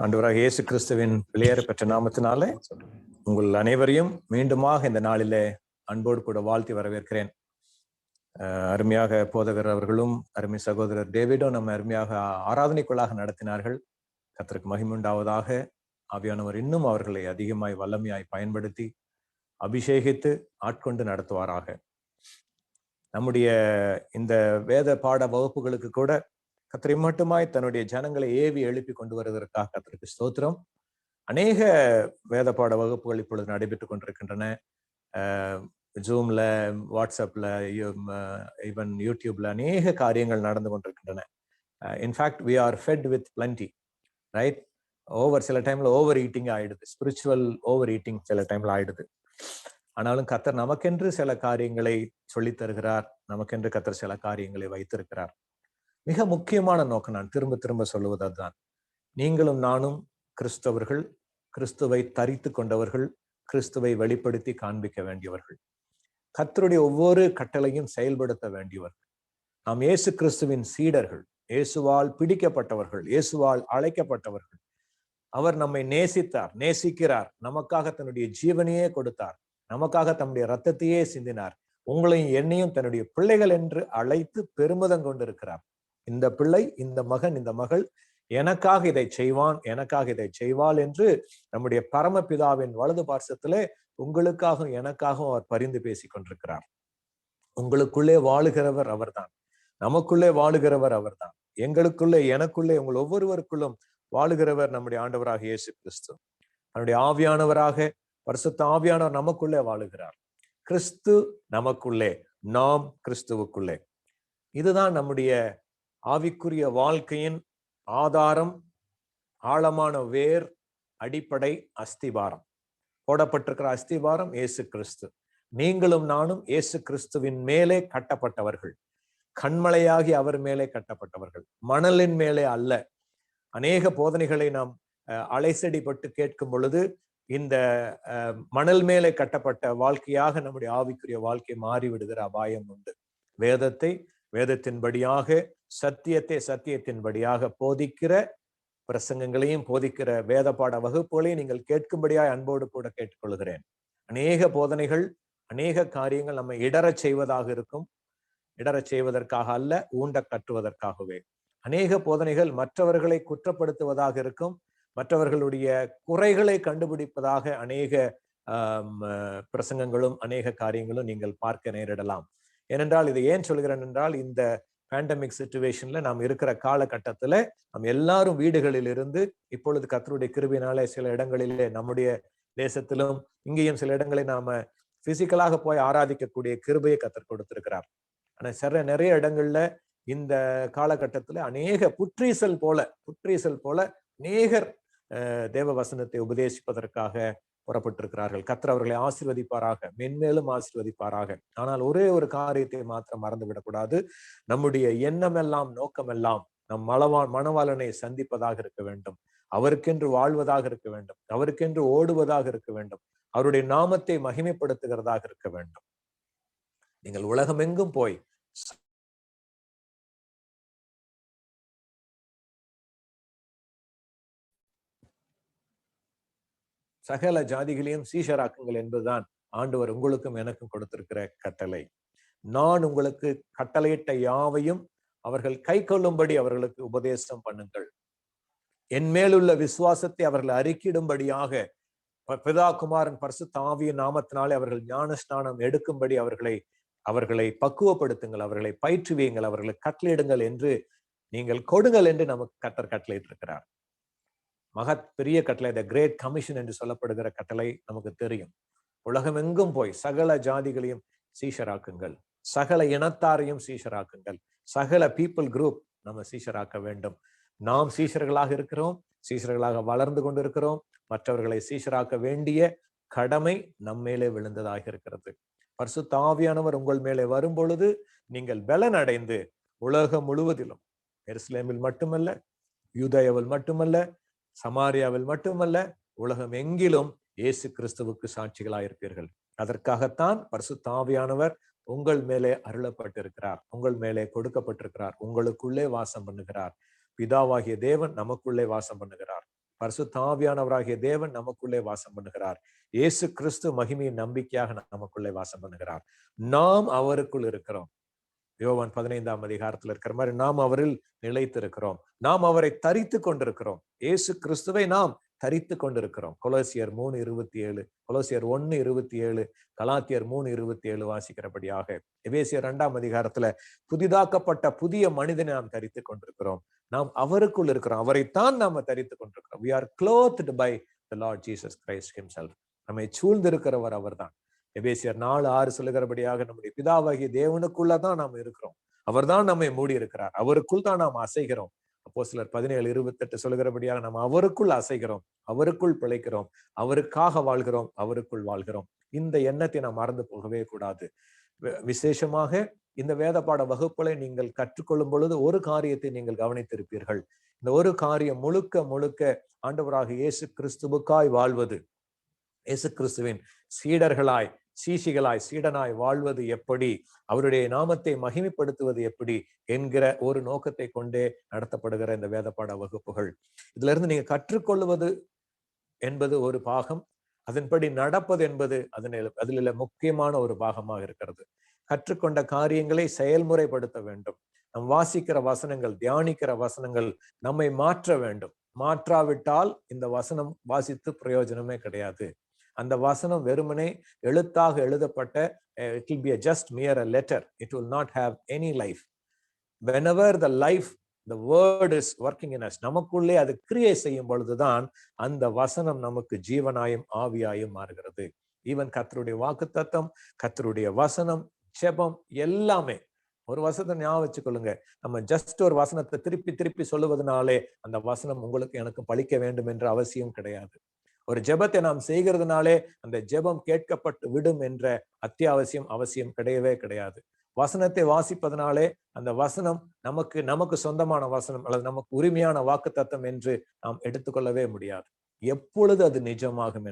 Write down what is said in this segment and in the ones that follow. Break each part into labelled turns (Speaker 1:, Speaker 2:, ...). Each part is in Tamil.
Speaker 1: ஆண்டவராக இயேசு கிறிஸ்துவின் வெளியேற பெற்ற நாமத்தினாலே உங்கள் அனைவரையும் மீண்டுமாக இந்த நாளிலே அன்போடு கூட வாழ்த்தி வரவேற்கிறேன். அருமையாக போதகர் அவர்களும் அருமை சகோதரர் டேவிடும் நம்ம அருமையாக ஆராதனைக்குள்ளாக நடத்தினார்கள். கர்த்தருக்கு மகிமை உண்டாவதாக. ஆவியானவர் இன்னும் அவர்களை அதிகமாய் வல்லமையாய் பயன்படுத்தி அபிஷேகித்து ஆட்கொண்டு நடத்துவாராக. நம்முடைய இந்த வேத பாட வகுப்புகளுக்கு கூட கர்த்தரை மட்டுமாய் தன்னுடைய ஜனங்களை ஏவி எழுப்பி கொண்டு வருவதற்காக கர்த்தருக்கு ஸ்தோத்திரம். அநேக வேத பாட வகுப்புகள் இப்பொழுது நடைபெற்றுக் கொண்டிருக்கின்றன. ஜூம்ல, வாட்ஸ்அப்ல, ஈவன் யூடியூப்ல அநேக காரியங்கள் நடந்து கொண்டிருக்கின்றன. In fact we are fed with plenty, right? சில டைம்ல ஓவர் ஈட்டிங் ஆயிடுது, ஸ்பிரிச்சுவல் ஓவர் ஈட்டிங் சில டைம்ல ஆயிடுது. ஆனாலும் கர்த்தர் நமக்கென்று சில காரியங்களை சொல்லித் தருகிறார், நமக்கென்று கர்த்தர் சில காரியங்களை வைத்திருக்கிறார். மிக முக்கியமான நோக்கம், நான் திரும்ப திரும்ப சொல்லுவது அதுதான். நீங்களும் நானும் கிறிஸ்தவர்கள், கிறிஸ்துவை தரித்து கொண்டவர்கள், கிறிஸ்துவை வெளிப்படுத்தி காண்பிக்க வேண்டியவர்கள், கர்த்தருடைய ஒவ்வொரு கட்டளையும் செயல்படுத்த வேண்டியவர்கள். நாம் இயேசு கிறிஸ்துவின் சீடர்கள், இயேசுவால் பிடிக்கப்பட்டவர்கள், இயேசுவால் அழைக்கப்பட்டவர்கள். அவர் நம்மை நேசித்தார், நேசிக்கிறார், நமக்காக தன்னுடைய ஜீவனையே கொடுத்தார், நமக்காக தன்னுடைய இரத்தத்தையே சிந்தினார். உங்களையும் என்னையும் தன்னுடைய பிள்ளைகள் என்று அழைத்து பெருமிதம் கொண்டிருக்கிறார். இந்த பிள்ளை, இந்த மகன், இந்த மகள் எனக்காக இதை செய்வான், எனக்காக இதை செய்வாள் என்று நம்முடைய பரமபிதாவின் வலது பார்சத்திலே உங்களுக்காகவும் எனக்காகவும் அவர் பரிந்து பேசிக் கொண்டிருக்கிறார். உங்களுக்குள்ளே வாழுகிறவர் அவர்தான், நமக்குள்ளே வாழுகிறவர் அவர்தான், எங்களுக்குள்ளே, எனக்குள்ளே, உங்கள் ஒவ்வொருவருக்குள்ளும் வாழுகிறவர் நம்முடைய ஆண்டவராக இயேசு கிறிஸ்து. நம்முடைய ஆவியானவராக பரிசுத்த ஆவியானவர் நமக்குள்ளே வாழுகிறார். கிறிஸ்து நமக்குள்ளே, நாம் கிறிஸ்துவுக்குள்ளே. இதுதான் நம்முடைய ஆவிக்குரிய வாழ்க்கையின் ஆதாரம், ஆழமான வேர், அடிப்படை, அஸ்திபாரம். போடப்பட்டிருக்கிற அஸ்திபாரம் இயேசு கிறிஸ்து. நீங்களும் நானும் இயேசு கிறிஸ்துவின் மேலே கட்டப்பட்டவர்கள், கண்மலையாகி அவர் மேலே கட்டப்பட்டவர்கள், மணலின் மேலே அல்ல. அநேக போதனைகளை நாம் அலைசடிப்பட்டு கேட்கும் பொழுது இந்த மணல் மேலே கட்டப்பட்ட வாழ்க்கையாக நம்முடைய ஆவிக்குரிய வாழ்க்கை மாறிவிடுகிற அபாயம் உண்டு. வேதத்தின்படியாக, சத்தியத்தின்படியாக போதிக்கிற பிரசங்கங்களையும் போதிக்கிற வேத பாட வகுப்புகளையும் நீங்கள் கேட்கும்படியாய் அன்போடு கூட கேட்டுக்கொள்கிறேன். அநேக போதனைகள், அநேக காரியங்கள் நம்மை இடறச் செய்வதாக இருக்கும். இடறச் செய்வதற்காக அல்ல, ஊண்ட கட்டுவதற்காகவே. அநேக போதனைகள் மற்றவர்களை குற்றப்படுத்துவதாக இருக்கும், மற்றவர்களுடைய குறைகளை கண்டுபிடிப்பதாக அநேக பிரசங்கங்களும் அநேக காரியங்களும் நீங்கள் பார்க்க நேரிடலாம். ஏனென்றால் இதை ஏன் சொல்கிறேன் என்றால், இந்த பேண்டமிக் சிச்சுவேஷன்ல நாம் இருக்கிற காலகட்டத்துல நாம் எல்லாரும் வீடுகளில் இருந்து இப்பொழுது கர்த்தருடைய கிருபையினாலே சில இடங்களிலே, நம்முடைய தேசத்திலும் இங்கேயும் சில இடங்களை நாம பிசிக்கலாக போய் ஆராதிக்கக்கூடிய கிருபையை கர்த்தர் கொடுத்திருக்கிறார். ஆனா நிறைய இடங்கள்ல இந்த காலகட்டத்துல அநேக புற்றீசல் போல அநேகர் தேவ வசனத்தை உபதேசிப்பதற்காக புறப்பட்டிருக்கிறார்கள். கர்த்தர் அவர்களை ஆசீர்வதிப்பாராக, மென்மேலும் ஆசீர்வதிப்பாராக. ஆனால் ஒரே ஒரு காரியத்தை மாத்திரம் மறந்து விடக்கூடாது. நம்முடைய எண்ணமெல்லாம், நோக்கமெல்லாம் நம் மணவாளனை சந்திப்பதாக இருக்க வேண்டும், அவருக்கென்று வாழ்வதாக இருக்க வேண்டும், அவருக்கென்று ஓடுவதாக இருக்க வேண்டும், அவருடைய நாமத்தை மகிமைப்படுத்துகிறதாக இருக்க வேண்டும். நீங்கள் உலகமெங்கும் போய் சகல ஜாதிகளையும் சீஷராக்குங்கள் என்பதுதான் ஆண்டவர் உங்களுக்கும் எனக்கும் கொடுத்திருக்கிற கட்டளை. நான் உங்களுக்கு கட்டளையிட்ட யாவையும் அவர்கள் கை கொள்ளும்படி அவர்களுக்கு உபதேசம் பண்ணுங்கள். என் மேலுள்ள விசுவாசத்தை அவர்கள் அறிக்கிடும்படியாக பிதா, குமாரன், பரிசுத்த ஆவியின் நாமத்தினாலே அவர்கள் ஞான ஸ்நானம் எடுக்கும்படி அவர்களை பக்குவப்படுத்துங்கள், அவர்களை பயிற்றுவியுங்கள், அவர்களை கட்டளையிடுங்கள் என்று நீங்கள் கொடுங்கள் என்று நமக்கு கர்த்தர் கட்டளையிட்டு இருக்கிறார். பெரிய கட்டளை, த கிரேட் கமிஷன் என்று சொல்லப்படுகிற கட்டளை நமக்கு தெரியும். உலகமெங்கும் போய் சகல ஜாதிகளையும் சீஷராக்குங்கள், சகல இனத்தாரையும் சீஷராக்குங்கள், சகல பீப்புள் குரூப் நம்ம சீஷராக்க வேண்டும். நாம் சீஷர்களாக இருக்கிறோம், சீஷர்களாக வளர்ந்து கொண்டிருக்கிறோம். மற்றவர்களை சீஷராக்க வேண்டிய கடமை நம்மேலே விழுந்ததாக இருக்கிறது. பரிசுத்த ஆவியானவர் உங்கள் மேலே வரும் பொழுது நீங்கள் பலன் அடைந்து உலகம் முழுவதிலும், எருசலேமில் மட்டுமல்ல, யூதேயாவில் மட்டுமல்ல, சமாரியாவில் மட்டுமல்ல, உலகம் எங்கிலும் இயேசு கிறிஸ்துவுக்கு சாட்சிகளாயிருப்பீர்கள். அதற்காகத்தான் பரிசுத்த ஆவியானவர் உங்கள் மேலே அருளப்பட்டிருக்கிறார், உங்கள் மேலே கொடுக்கப்பட்டிருக்கிறார், உங்களுக்குள்ளே வாசம் பண்ணுகிறார். பிதாவாகிய தேவன் நமக்குள்ளே வாசம் பண்ணுகிறார். பரிசுத்த ஆவியானவராகிய தேவன் நமக்குள்ளே வாசம் பண்ணுகிறார். இயேசு கிறிஸ்து மகிமையின் நம்பிக்கையாக நமக்குள்ளே வாசம் பண்ணுகிறார். நாம் அவருக்குள் இருக்கிறோம். யோவான் 15ஆம் அதிகாரத்தில் இருக்கிற மாதிரி நாம் அவரில் நிலைத்திருக்கிறோம். நாம் அவரை தரித்து கொண்டிருக்கிறோம். இயேசு கிறிஸ்துவை நாம் தரித்து கொண்டிருக்கிறோம். கொலோசியர் 3:27, கொலோசியர் 1:27, கலாத்தியர் 3:27 வாசிக்கிறபடியாக எபேசியர் 2ஆம் அதிகாரத்துல புதிதாக்கப்பட்ட புதிய மனிதனை நாம் தரித்து கொண்டிருக்கிறோம். நாம் அவருக்குள் இருக்கிறோம். அவரைத்தான் நாம தரித்து கொண்டிருக்கிறோம். We are clothed by the Lord Jesus Christ himself. நம்மை சூழ்ந்திருக்கிறவர் அவர்தான். எபேசியர் 4:6 சொல்லுகிறபடியாக நம்முடைய பிதாவாகிய தேவனுக்குள்ளதான் நாம் இருக்கிறோம். அவர்தான் நம்மை மூடி இருக்கிறார். அவருக்குள் தான் நாம் அசைகிறோம். அப்போஸ்தலர் 17:28 சொல்லுகிறபடியாக நாம் அவருக்குள் அசைகிறோம், அவருக்குள் பிழைக்கிறோம், அவருக்காக வாழ்கிறோம், அவருக்குள் வாழ்கிறோம். இந்த எண்ணத்தை நாம் மறந்து போகவே கூடாது. விசேஷமாக இந்த வேத பாட வகுப்புகளை நீங்கள் கற்றுக்கொள்ளும் பொழுது ஒரு காரியத்தை நீங்கள் கவனித்திருப்பீர்கள். இந்த ஒரு காரியம் முழுக்க முழுக்க ஆண்டவராக இயேசு கிறிஸ்துவுக்காய் வாழ்வது, இயேசு கிறிஸ்துவின் சீடர்களாய், சீஷிகளாய், சீடனாய் வாழ்வது எப்படி, அவருடைய நாமத்தை மகிமைப்படுத்துவது எப்படி என்கிற ஒரு நோக்கத்தை கொண்டே நடத்தப்படுகிற இந்த வேதப்பாட வகுப்புகள். இதுல இருந்து நீங்க கற்றுக்கொள்வது என்பது ஒரு பாகம், அதன்படி நடப்பது என்பது அதில் முக்கியமான ஒரு பாகமாக இருக்கிறது. கற்றுக்கொண்ட காரியங்களை செயல்முறைப்படுத்த வேண்டும். நம் வாசிக்கிற வசனங்கள், தியானிக்கிற வசனங்கள் நம்மை மாற்ற வேண்டும். மாற்றாவிட்டால் இந்த வசனம் வாசித்து பிரயோஜனமே கிடையாது. அந்த வசனம் வெறுமனே எழுத்தாக எழுதப்பட்ட it will be just mere a letter. It will not have any life. Whenever the life, the word is working in us, நமக்குள்ளே அது கிரியை செய்யும் பொழுதுதான் அந்த வசனம் நமக்கு ஜீவனாயும் ஆவியாயும் மாறுகிறது. ஈவன் கர்த்தருடைய வாக்குத்தத்தம், கர்த்தருடைய வசனம், ஜெபம் எல்லாமே ஒரு வசனத்தை ஞாபகம் வச்சுக்கொள்ளுங்க. நம்ம ஜஸ்ட் ஒரு வசனத்தை திருப்பி திருப்பி சொல்லுவதனாலே அந்த வசனம் உங்களுக்கு எனக்கு பழிக்க வேண்டும் என்ற அவசியம் கிடையாது. ஒரு ஜெபத்தை நாம் செய்கிறதுனாலே அந்த ஜெபம் கேட்கப்பட்டு விடும் என்ற அவசியம் கிடையவே கிடையாது. வசனத்தை வாசிப்பதனாலே அந்த வசனம் நமக்கு சொந்தமான வசனம் அல்லது நமக்கு உரிமையான வாக்குத்தத்தம் என்று நாம் எடுத்துக்கொள்ளவே முடியாது. எப்பொழுது அது நிஜமாகும்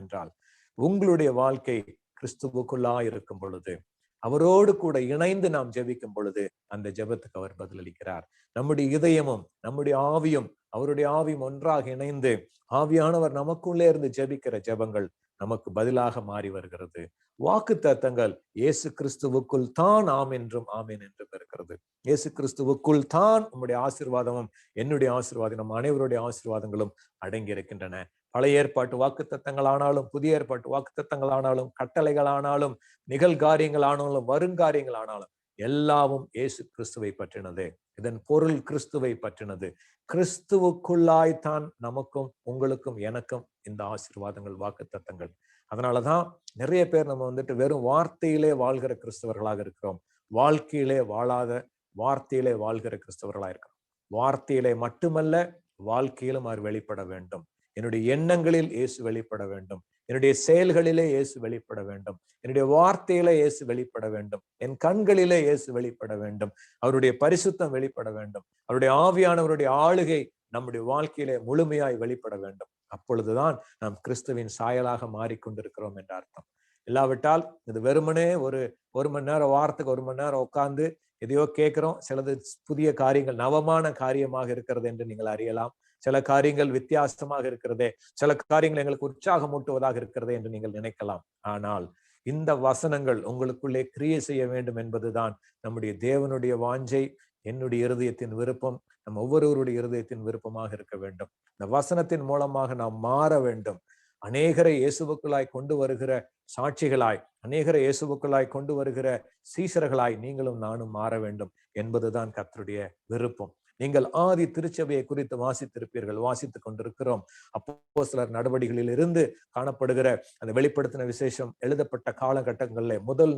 Speaker 1: என்றால் உங்களுடைய வாழ்க்கை கிறிஸ்துவுக்குள்ளா இருக்கும் பொழுது, அவரோடு கூட இணைந்து நாம் ஜெபிக்கும் பொழுது அந்த ஜெபத்துக்கு அவர் பதிலளிக்கிறார். நம்முடைய இதயமும் நம்முடைய ஆவியும் அவருடைய ஆவியும் ஒன்றாக இணைந்து ஆவியானவர் நமக்குள்ளே இருந்து ஜெபிக்கிற ஜெபங்கள் நமக்கு பதிலாக மாறி வருகிறது. வாக்குத்தத்தங்கள் இயேசு கிறிஸ்துவுக்குள் தான் ஆம் என்றும் ஆமேன் என்றும் இருக்கிறது. இயேசு கிறிஸ்துவுக்குள் தான் நம்முடைய ஆசீர்வாதமும் என்னுடைய ஆசீர்வாதம், நம் அனைவருடைய ஆசீர்வாதங்களும் அடங்கி இருக்கின்றன. பழைய ஏற்பாட்டு வாக்குத்தத்தங்கள் ஆனாலும், புதிய ஏற்பாட்டு வாக்குத்தத்தங்கள் ஆனாலும், கட்டளைகள் ஆனாலும், நிகழ்காரியங்கள் ஆனாலும், வருங்காரியங்கள் ஆனாலும் எல்லாவும் இயேசு கிறிஸ்துவை பற்றினது. இதன் பொருள் கிறிஸ்துவை பற்றினது. கிறிஸ்துவுக்குள்ளாய்த்தான் நமக்கும் உங்களுக்கும் எனக்கும் இந்த ஆசீர்வாதங்கள், வாக்குத்தத்தங்கள். அதனாலதான் நிறைய பேர் நம்ம வெறும் வார்த்தையிலே வாழ்கிற கிறிஸ்தவர்களாக இருக்கிறோம். வாழ்க்கையிலே வாழாத, வார்த்தையிலே வாழ்கிற கிறிஸ்தவர்களாக இருக்கிறோம். வார்த்தையிலே மட்டுமல்ல, வாழ்க்கையிலும் அவர் வெளிப்பட வேண்டும். என்னுடைய எண்ணங்களில் இயேசு வெளிப்பட வேண்டும். என்னுடைய செயல்களிலே இயேசு வெளிப்பட வேண்டும். என்னுடைய வார்த்தையிலே இயேசு வெளிப்பட வேண்டும். என் கண்களிலே இயேசு வெளிப்பட வேண்டும். அவருடைய பரிசுத்தம் வெளிப்பட வேண்டும். அவருடைய ஆவியானவருடைய ஆளுகை நம்முடைய வாழ்க்கையிலே முழுமையாய் வெளிப்பட வேண்டும். அப்பொழுதுதான் நாம் கிறிஸ்துவின் சாயலாக மாறிக்கொண்டிருக்கிறோம் என்ற அர்த்தம். இல்லாவிட்டால் இது வெறுமனே ஒரு மணி நேரம், வாரத்துக்கு 1 மணி நேரம் உட்கார்ந்து எதையோ கேட்கிறோம். சிலது புதிய காரியங்கள், நவமான காரியமாக இருக்கிறது என்று நீங்கள் அறியலாம். சில காரியங்கள் வித்தியாசமாக இருக்கிறதே, சில காரியங்கள் எங்களுக்கு உற்சாகம் ஊட்டுவதாக இருக்கிறதே என்று நீங்கள் நினைக்கலாம். ஆனால் இந்த வசனங்கள் உங்களுக்குள்ளே கிரியை செய்ய வேண்டும் என்பதுதான் நம்முடைய தேவனுடைய வாஞ்சை, என்னுடைய இருதயத்தின் விருப்பம், நம் ஒவ்வொருவருடைய இருதயத்தின் விருப்பமாக இருக்க வேண்டும். இந்த வசனத்தின் மூலமாக நாம் மாற வேண்டும். அநேகரை இயேசுவுக்குள்ளாய் கொண்டு வருகிற சாட்சிகளாய், அநேகரை இயேசுவுக்குள்ளாய் கொண்டு வருகிற சீஷர்களாய் நீங்களும் நானும் மாற வேண்டும் என்பதுதான் கர்த்தருடைய விருப்பம். நீங்கள் ஆதி திருச்சபையை குறித்து வாசித்துக் கொண்டிருக்கிறோம். அப்போஸ்தலர் நடவடிக்கைகளில் இருந்து காணப்படுகிற அந்த வெளிப்படுத்தின விசேஷம் எழுதப்பட்ட காலகட்டங்களிலே முதல்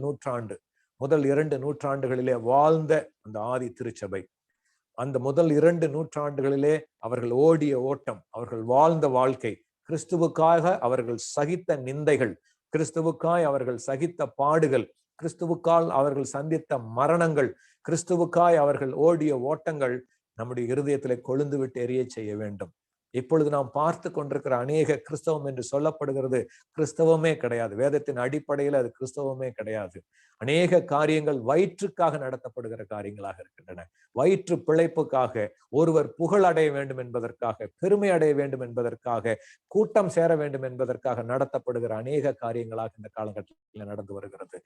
Speaker 1: 2 நூற்றாண்டுகளிலே வாழ்ந்த அந்த ஆதி திருச்சபை, அந்த முதல் 2 நூற்றாண்டுகளிலே அவர்கள் ஓடிய ஓட்டம், அவர்கள் வாழ்ந்த வாழ்க்கை, கிறிஸ்துவுக்காக அவர்கள் சகித்த நிந்தைகள், கிறிஸ்துவுக்காய் அவர்கள் சகித்த பாடுகள், கிறிஸ்துவுக்கால் அவர்கள் சந்தித்த மரணங்கள், கிறிஸ்துவுக்காய் அவர்கள் ஓடிய ஓட்டங்கள் நம்முடைய இருதயத்திலே கொழுந்து விட்டு எரிய செய்ய வேண்டும். இப்பொழுது நாம் பார்த்து கொண்டிருக்கிற அநேக கிறிஸ்தவம் என்று சொல்லப்படுகிறது கிறிஸ்தவமே கிடையாது. வேதத்தின் அடிப்படையில் அது கிறிஸ்தவமே கிடையாது. அநேக காரியங்கள் வயிற்றுக்காக நடத்தப்படுகிற காரியங்களாக இருக்கின்றன. வயிற்று பிழைப்புக்காக, ஒருவர் புகழ் அடைய வேண்டும் என்பதற்காக, பெருமை அடைய வேண்டும் என்பதற்காக, கூட்டம் சேர வேண்டும் என்பதற்காக நடத்தப்படுகிற அநேக காரியங்களாக இந்த காலகட்டத்தில் நடந்து வருகிறது.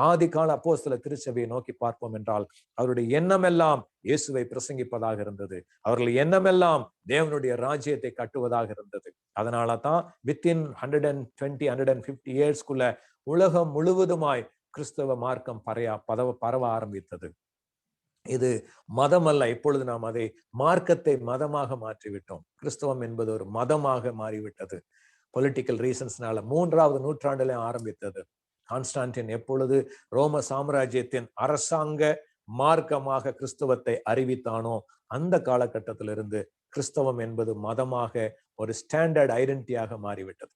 Speaker 1: ஆதி கால அப்போஸ்தல திருச்சபையை நோக்கி பார்ப்போம் என்றால் அவருடைய எண்ணமெல்லாம் இயேசுவை பிரசங்கிப்பதாக இருந்தது. அவர்கள் எண்ணமெல்லாம் தேவனுடைய ராஜ்யத்தை கட்டுவதாக இருந்தது. அதனால தான் வித்தின் 150 இயர்ஸ்க்குள்ள உலகம் முழுவதுமாய் கிறிஸ்தவ மார்க்கம் பரவ ஆரம்பித்தது. இது மதம் அல்ல. இப்பொழுது நாம் அதை மார்க்கத்தை மதமாக மாற்றிவிட்டோம். கிறிஸ்தவம் என்பது ஒரு மதமாக மாறிவிட்டது. பொலிட்டிக்கல் ரீசன்ஸ்னால 3வது நூற்றாண்டிலே ஆரம்பித்தது. கான்ஸ்டான்டின் எப்பொழுது ரோம சாம்ராஜ்யத்தின் அரசாங்க மார்க்கமாக கிறிஸ்தவத்தை அறிவித்தானோ அந்த காலகட்டத்திலிருந்து கிறிஸ்தவம் என்பது மதமாக ஒரு ஸ்டாண்டர்ட் ஐடென்டிட்டியாக மாறிவிட்டது.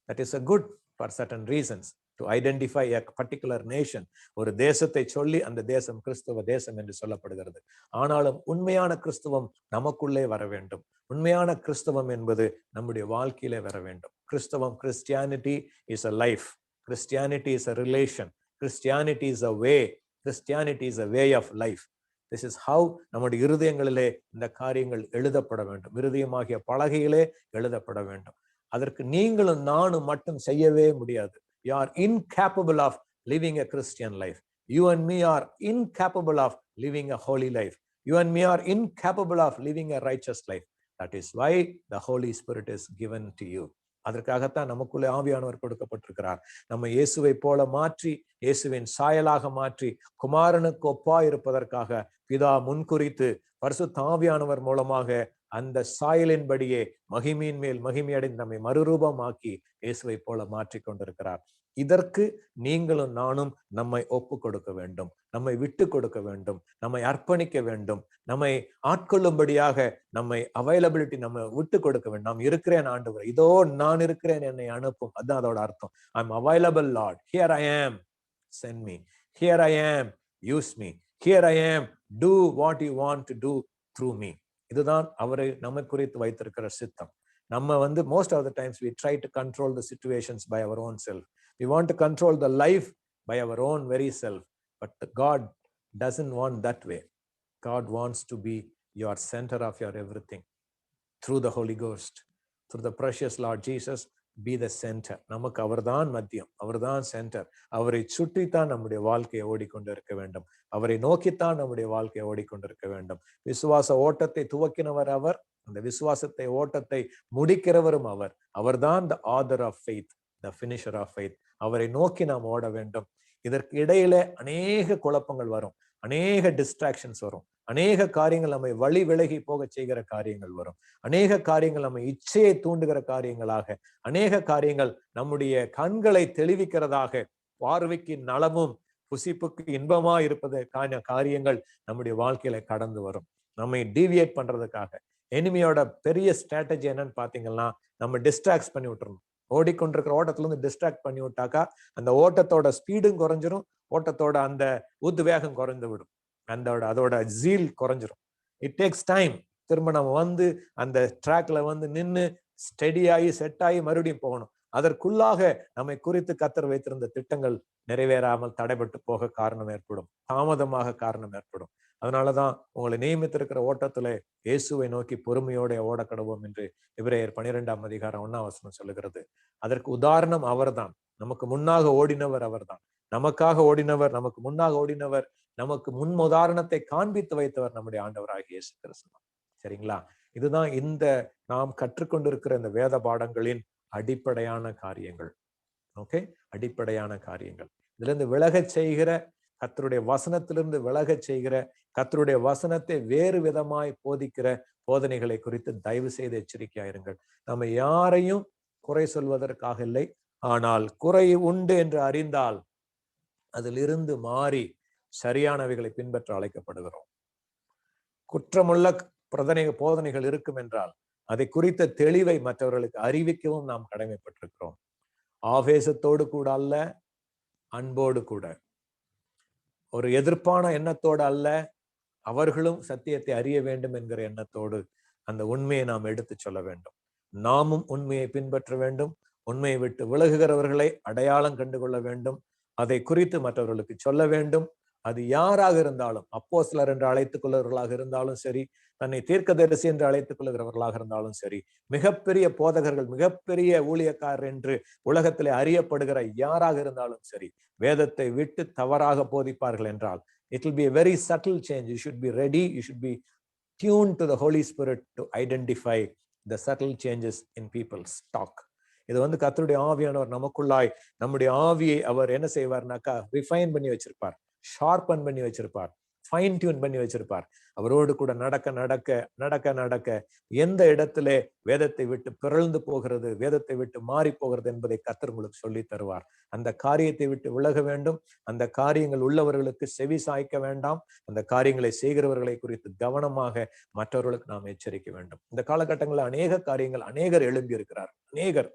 Speaker 1: That is a good for certain reasons to identify a particular nation. ஒரு தேசத்தை சொல்லி அந்த தேசம் கிறிஸ்தவ தேசம் என்று சொல்லப்படுகிறது. ஆனாலும் உண்மையான கிறிஸ்தவம் நமக்குள்ளே வர வேண்டும். உண்மையான கிறிஸ்தவம் என்பது நம்முடைய வாழ்க்கையிலே வர வேண்டும். கிறிஸ்தவம், Christianity is a life. Christianity is a relation. Christianity is a way. Christianity is a way of life. This is how நம்முடைய இருதயங்களிலே இந்த காரியங்கள் எழுதப்பட வேண்டும். இருதயமாகிய பலகையிலே எழுதப்பட வேண்டும். அதற்கு நீங்களும் நானும் மட்டும் செய்யவே முடியாது. You are incapable of living a Christian life. You and me are incapable of living a holy life. You and me are incapable of living a righteous life. That is why the Holy Spirit is given to you. அதற்காகத்தான் நமக்குள்ளே ஆவியானவர் கொடுக்கப்பட்டிருக்கிறார். நம்ம இயேசுவை போல மாற்றி, இயேசுவின் சாயலாக மாற்றி, குமாரனுக்கு ஒப்பாய் இருப்பதற்காக பிதா முன்குறித்து பரிசுத்த ஆவியானவர் மூலமாக அந்த சாயலின்படியே மகிமையின் மேல் மகிமையடைந்து நம்மை மறுரூபமாக்கி இயேசுவை போல மாற்றி கொண்டிருக்கிறார். இதற்கு நீங்களும் நானும் நம்மை ஒப்பு கொடுக்க வேண்டும், நம்மை விட்டு கொடுக்க வேண்டும், நம்மை அர்ப்பணிக்க வேண்டும், நம்மை ஆட்கொள்ளும்படியாக நம்மை அவைலபிலிட்டி நம்ம விட்டு கொடுக்க வேண்டும். நாம் இருக்கிறேன் ஆண்டவர், இதோ நான் இருக்கிறேன், என்னை அனுப்பும். அதுதான் அதோட அர்த்தம். I am available Lord, here I ஆம், சென்ட் மீ, ஹியர் ஐ ஆம், use me, here I am, do what you want to do through me. இதுதான் அவரை நம்மை குறித்து வைத்திருக்கிற சித்தம். நம்ம most of the times we try to control the situations by our own self. We want to control the life by our own very self. But God doesn't want that way. God wants to be your center of your everything. Through the Holy Ghost, through the precious Lord Jesus, be the center. நமக்கு அவர்தான் மத்தியம், அவர்தான் சென்டர். அவரை சுற்றித்தான் நம்முடைய வாழ்க்கையை ஓடிக்கொண்டிருக்க வேண்டும். அவரை நோக்கித்தான் நம்முடைய வாழ்க்கையை ஓடிக்கொண்டிருக்க வேண்டும். விசுவாச ஓட்டத்தை துவக்கினவர் அவர், அந்த விசுவாசத்தை ஓட்டத்தை முடிக்கிறவரும் அவர். அவர்தான் the author of faith, the finisher of faith. அவரை நோக்கி நாம் ஓட வேண்டும். இதற்கு இடையில அநேக குழப்பங்கள் வரும், அநேக டிஸ்ட்ராக்ஷன்ஸ் வரும், அநேக காரியங்கள் நம்மை வழி விலகி போக செய்கிற காரியங்கள் வரும், அநேக காரியங்கள் நம்ம இச்சையை தூண்டுகிற காரியங்களாக, அநேக காரியங்கள் நம்முடைய கண்களை தெளிவிக்கிறதாக, பார்வைக்கு நலமும் புசிப்புக்கு இன்பமா இருப்பதற்கான காரியங்கள் நம்முடைய வாழ்க்கையில கடந்து வரும். நம்மை டீவியேட் பண்றதுக்காக எனிமியோட பெரிய ஸ்ட்ராட்டஜி என்னன்னு பாத்தீங்கன்னா, நம்ம டிஸ்ட்ராக்ட் பண்ணி விட்டுறணும். ஓடிக்கொண்டிருக்கிற ஓட்டத்துல இருந்து டிஸ்ட்ராக்ட் பண்ணி விட்டாக்கா அந்த ஓட்டத்தோட ஸ்பீடும் குறைஞ்சிரும், ஓட்டத்தோட அந்த உத்வேகம் குறைந்து விடும், அதோட ஜீல் குறைஞ்சிரும். It takes time. திரும்ப நம்ம அந்த ட்ராக்ல நின்று ஸ்டெடியாகி செட் ஆகி மறுபடியும் போகணும். அதற்குள்ளாக நம்மை குறித்து கர்த்தர் வைத்திருந்த திட்டங்கள் நிறைவேறாமல் தடைபட்டு போக காரணம் ஏற்படும், தாமதமாக காரணம் ஏற்படும். அதனாலதான் உங்களை நியமித்திருக்கிற ஓட்டத்துல இயேசுவை நோக்கி பொறுமையோட ஓட கடவோம் என்று எபிரேயர் 12ஆம் அதிகாரம் 1ஆம் வசனம் சொல்லுகிறது. அதற்கு உதாரணம் அவர்தான். நமக்கு முன்னாக ஓடினவர் அவர்தான். நமக்காக ஓடினவர், நமக்கு முன்னாக ஓடினவர், நமக்கு முன் உதாரணத்தை காண்பித்து வைத்தவர் நம்முடைய ஆண்டவராகிய இயேசு கிறிஸ்து. சரிங்களா? இதுதான் இந்த நாம் கற்றுக்கொண்டிருக்கிற இந்த வேத பாடங்களின் அடிப்படையான காரியங்கள். ஓகே, அடிப்படையான காரியங்கள். இதுல இருந்து விலகச் செய்கிற, கர்த்தருடைய வசனத்திலிருந்து விலகச் செய்கிற, கர்த்தருடைய வசனத்தை வேறு விதமாய் போதிக்கிற போதனைகளை குறித்து தயவு செய்து எச்சரிக்கையாயிருங்கள். நம்ம யாரையும் குறை சொல்வதற்காக இல்லை, ஆனால் குறை உண்டு என்று அறிந்தால் அதிலிருந்து மாறி சரியானவைகளை பின்பற்ற அழைக்கப்படுகிறோம். குற்றமுள்ள போதனைகள் இருக்கும் என்றால் அதை குறித்த தெளிவை மற்றவர்களுக்கு அறிவிக்கவும் நாம் கடமைப்பட்டிருக்கிறோம். ஆவேசத்தோடு கூட அல்ல, அன்போடு கூட, ஒரு எதிர்ப்பான எண்ணத்தோடு அல்ல, அவர்களும் சத்தியத்தை அறிய வேண்டும் என்கிற எண்ணத்தோடு அந்த உண்மையை நாம் எடுத்து சொல்ல வேண்டும். நாமும் உண்மையை பின்பற்ற வேண்டும். உண்மையை விட்டு விலகுகிறவர்களை அடையாளம் கண்டுகொள்ள வேண்டும். அதை குறித்து மற்றவர்களுக்கு சொல்ல வேண்டும். அது யாராக இருந்தாலும், அப்போஸ்தலர் என்று அழைத்துக் கொள்கிறவர்களாக இருந்தாலும் சரி, தன்னை தீர்க்கதரிசி என்று அழைத்துக் கொள்கிறவர்களாக இருந்தாலும் சரி, மிகப்பெரிய போதகர்கள், மிகப்பெரிய ஊழியக்காரர் என்று உலகத்திலே அறியப்படுகிற யாராக இருந்தாலும் சரி, வேதத்தை விட்டு தவறாக போதிப்பார்கள் என்றால், it will be a very subtle change. You should be ready, you should be tuned to the Holy Spirit to identify the subtle changes in people's talk. இது கர்த்தருடைய ஆவியானவர் நமக்குள்ளாய் நம்முடைய ஆவியை அவர் என்ன செய்வார்னாக்கா ரிஃபைன் பண்ணி வச்சிருப்பார், ஷார்பன் பண்ணி வச்சிருப்பார், ஃபைன் டியூன் பண்ணி வச்சிருப்பார். அவரோடு கூட நடக்க நடக்க நடக்க நடக்க எந்த இடத்திலே வேதத்தை விட்டு பிறழ்ந்து போகிறது, வேதத்தை விட்டு மாறி போகிறது என்பதை கர்த்தர் உங்களுக்கு சொல்லி தருவார். அந்த காரியத்தை விட்டு விலக வேண்டும். அந்த காரியங்கள் உள்ளவர்களுக்கு செவி சாய்க்க வேண்டாம். அந்த காரியங்களை செய்கிறவர்களை குறித்து கவனமாக மற்றவர்களுக்கு நாம் எச்சரிக்க வேண்டும். இந்த காலகட்டங்களில் அநேக காரியங்கள், அநேகர் எழும்பி இருக்கிறார், அநேகர்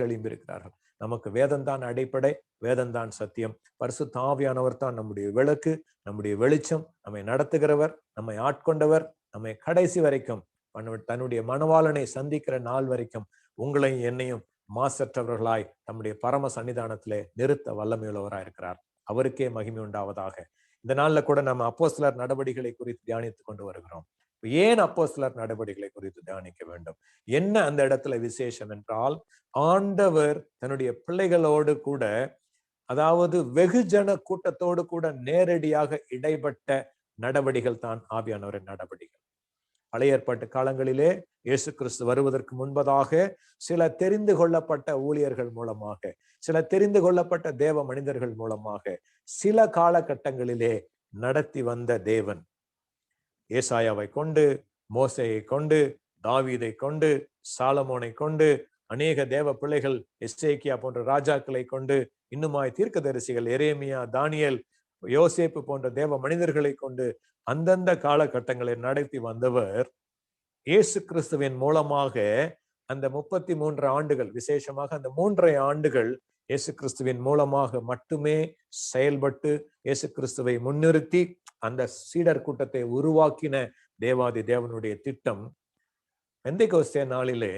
Speaker 1: எழும்பி இருக்கிறார்கள். நமக்கு வேதம்தான் அடிப்படை, வேதம்தான் சத்தியம். பரிசுத்த ஆவியானவர் தான் நம்முடைய விளக்கு, நம்முடைய வெளிச்சம், நம்மை நடத்துகிறவர், நம்மை ஆட்கொண்டவர், நம்மை கடைசி வரைக்கும் தன்னுடைய மணவாளனை சந்திக்கிற நாள் வரைக்கும் உங்களையும் என்னையும் மாசற்றவர்களாய் நம்முடைய பரம சன்னிதானத்திலே நிறுத்த வல்லமையுள்ளவராய் இருக்கிறார். அவருக்கே மகிமை உண்டாவதாக. இந்த நாள்ல கூட நம்ம அப்போஸ்தலர் நடவடிக்கைகளை குறித்து தியானித்துக் கொண்டு வருகிறோம். ஏன் அப்போஸ்தலர் நடவடிக்கைகளை குறித்து தியானிக்க வேண்டும்? என்ன அந்த இடத்துல விசேஷம் என்றால், ஆண்டவர் தன்னுடைய பிள்ளைகளோடு கூட, அதாவது வெகுஜன கூட்டத்தோடு கூட நேரடியாக இடைப்பட்ட நடவடிக்கைகள் தான் ஆவியானவரின் நடவடிக்கைகள். பழைய ஏற்பாட்டு காலங்களிலே இயேசு கிறிஸ்து வருவதற்கு முன்பதாக சில தெரிந்து கொள்ளப்பட்ட ஊழியர்கள் மூலமாக, சில தெரிந்து கொள்ளப்பட்ட தேவ மனிதர்கள் மூலமாக சில காலகட்டங்களிலே நடத்தி வந்த தேவன் ஏசாயாவை கொண்டு, மோசேயை கொண்டு, தாவீதை கொண்டு, சாலமோனை கொண்டு, அநேக தேவ பிள்ளைகள் எசேக்கியா போன்ற ராஜாக்களை கொண்டு, இன்னுமாய் தீர்க்கதரிசிகள் எரேமியா, தானியேல், யோசேப்பு போன்ற தேவ மனிதர்களை கொண்டு அந்தந்த காலகட்டங்களை நடத்தி வந்தவர் இயேசு கிறிஸ்துவின் மூலமாக அந்த 33 ஆண்டுகள், விசேஷமாக அந்த 3.5 ஆண்டுகள் இயேசு கிறிஸ்துவின் மூலமாக மட்டுமே செயல்பட்டு இயேசு கிறிஸ்துவை முன்னிறுத்தி அந்த சீடர் கூட்டத்தை உருவாக்கின தேவாதி தேவனுடைய திட்டம் பெந்தெகோஸ்தே நாளிலே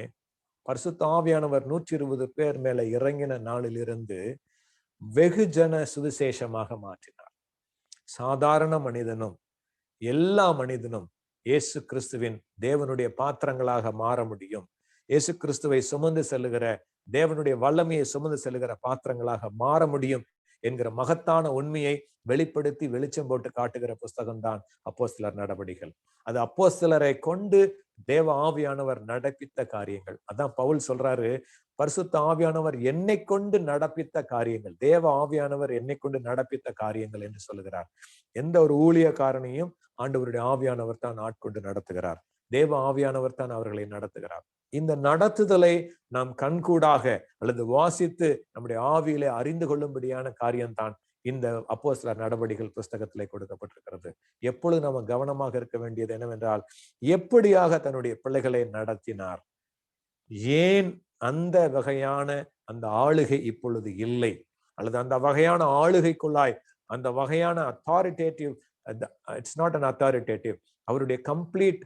Speaker 1: பரிசுத்த ஆவியானவர் 120 பேர் மேல இறங்கின நாளிலிருந்து வெகுஜன சுவிசேஷமாக மாற்றினார். சாதாரண மனிதனும் எல்லா மனிதனும் இயேசு கிறிஸ்துவின் தேவனுடைய பாத்திரங்களாக மாற முடியும். இயேசு கிறிஸ்துவை சுமந்து செல்லுகிற, தேவனுடைய வல்லமையை சுமந்து செல்லுகிற பாத்திரங்களாக மாற முடியும் என்கிற மகத்தான உண்மையை வெளிப்படுத்தி வெளிச்சம் போட்டு காட்டுகிற புஸ்தகம் தான் அப்போஸ்தலர் நடவடிக்கைகள். அது அப்போஸ்தலரை கொண்டு தேவ ஆவியானவர் நடப்பித்த காரியங்கள். அதான் பவுல் சொல்றாரு, பரிசுத்த ஆவியானவர் என்னை கொண்டு நடப்பித்த காரியங்கள், தேவ ஆவியானவர் என்னை கொண்டு நடப்பித்த காரியங்கள் என்று சொல்லுகிறார். எந்த ஒரு ஊழியக்காரனையும் ஆண்டவருடைய ஆவியானவர் தான் ஆட்கொண்டு நடத்துகிறார். தேவ ஆவியானவர் தான் அவர்களை நடத்துகிறார். இந்த நடத்துதலை நாம் கண்கூடாக அல்லது வாசித்து நம்முடைய ஆவியிலே அறிந்து கொள்ளும்படியான காரியம்தான் இந்த அப்போஸ்தலர் நடவடிக்கைகள் புஸ்தகத்திலே கொடுக்கப்பட்டிருக்கிறது. எப்பொழுது நம்ம கவனமாக இருக்க வேண்டியது என்னவென்றால், எப்படியாக தன்னுடைய பிள்ளைகளை நடத்தினார், ஏன் அந்த வகையான அந்த ஆளுகை இப்பொழுது இல்லை, அல்லது அந்த வகையான ஆளுகைக்குள்ளாய் அந்த வகையான authoritative, it's not an authoritative, அவருடைய கம்ப்ளீட்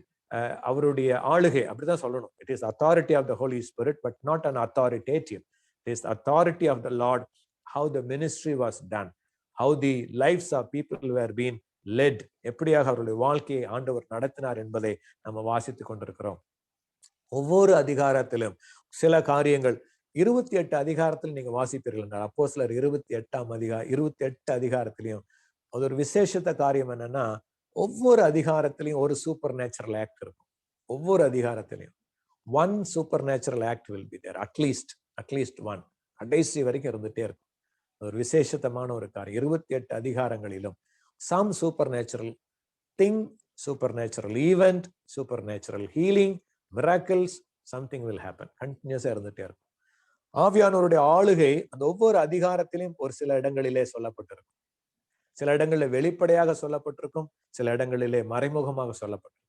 Speaker 1: அவருடைய ஆளுகை அப்படிதான் சொல்லணும். It is authority of the holy spirit, but not an authoritative. It is authority of the lord, how the ministry was done, how the lives of people were being led, எப்படியாக அவருடைய வாழ்க்கையை ஆண்டவர் நடத்தினார் என்பதை நம்ம வாசித்துக் கொண்டிருக்கிறோம். ஒவ்வொரு அதிகாரத்திலும் சில காரியங்கள் 28 அதிகாரத்தில் நீங்க வாசிப்பீர்கள் என்றால், அப்போஸ்தலர் 28 அதிகாரத்திலையும் அது ஒரு விசேஷத்த காரியம் என்னன்னா, ஒவ்வொரு அதிகாரத்திலையும் ஒரு சூப்பர் நேச்சுரல் ஆக்ட் இருக்கும். ஒவ்வொரு அதிகாரத்திலையும் one supernatural act will be there, at least one, கடைசி வரைக்கும் இருந்துட்டே இருக்கும். ஒரு விசேஷத்தமான ஒரு காரியம். 28 அதிகாரங்களிலும் some supernatural thing, supernatural event, supernatural healing, miracles, something will happen, கண்டினியூஸா இருந்துட்டே இருக்கும். ஆவியானவருடைய ஆளுகை அந்த ஒவ்வொரு அதிகாரத்திலையும் ஒரு சில இடங்களிலே சொல்லப்பட்டிருக்கும். சில இடங்களில் வெளிப்படையாக சொல்லப்பட்டிருக்கும், சில இடங்களிலே மறைமுகமாக சொல்லப்பட்டிருக்கும்.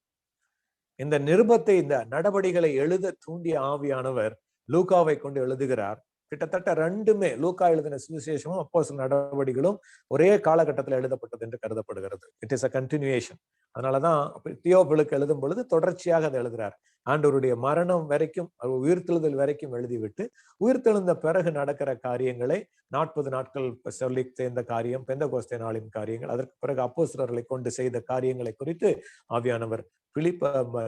Speaker 1: இந்த நிருபத்தை, இந்த நடவடிக்கைகளை எழுத தூண்டிய ஆவியானவர் லூக்காவை கொண்டு எழுதுகிறார். கிட்டத்தட்ட ரெண்டுமே லூக்கா எழுதின சுவிசேஷமும் அப்போஸ்தலர் நடவடிக்கைகளும் ஒரே காலகட்டத்தில் எழுதப்பட்டது என்று கருதப்படுகிறது. It is a continuation. அதனாலதான் தியோபிலுக்கு எழுதும் பொழுது தொடர்ச்சியாக அதை எழுதுறார். ஆண்டவருடைய மரணம் வரைக்கும், உயிர்த்தெழுதல் வரைக்கும் எழுதிவிட்டு உயிர்த்தெழுந்த பிறகு நடக்கிற காரியங்களை 40 நாட்கள் சொல்லி சேர்ந்த காரியம், பெந்தெகோஸ்தே நாளின் காரியங்கள், அதற்கு பிறகு அப்போஸ்தலர்களை கொண்டு செய்த காரியங்களை குறித்து ஆவியானவர்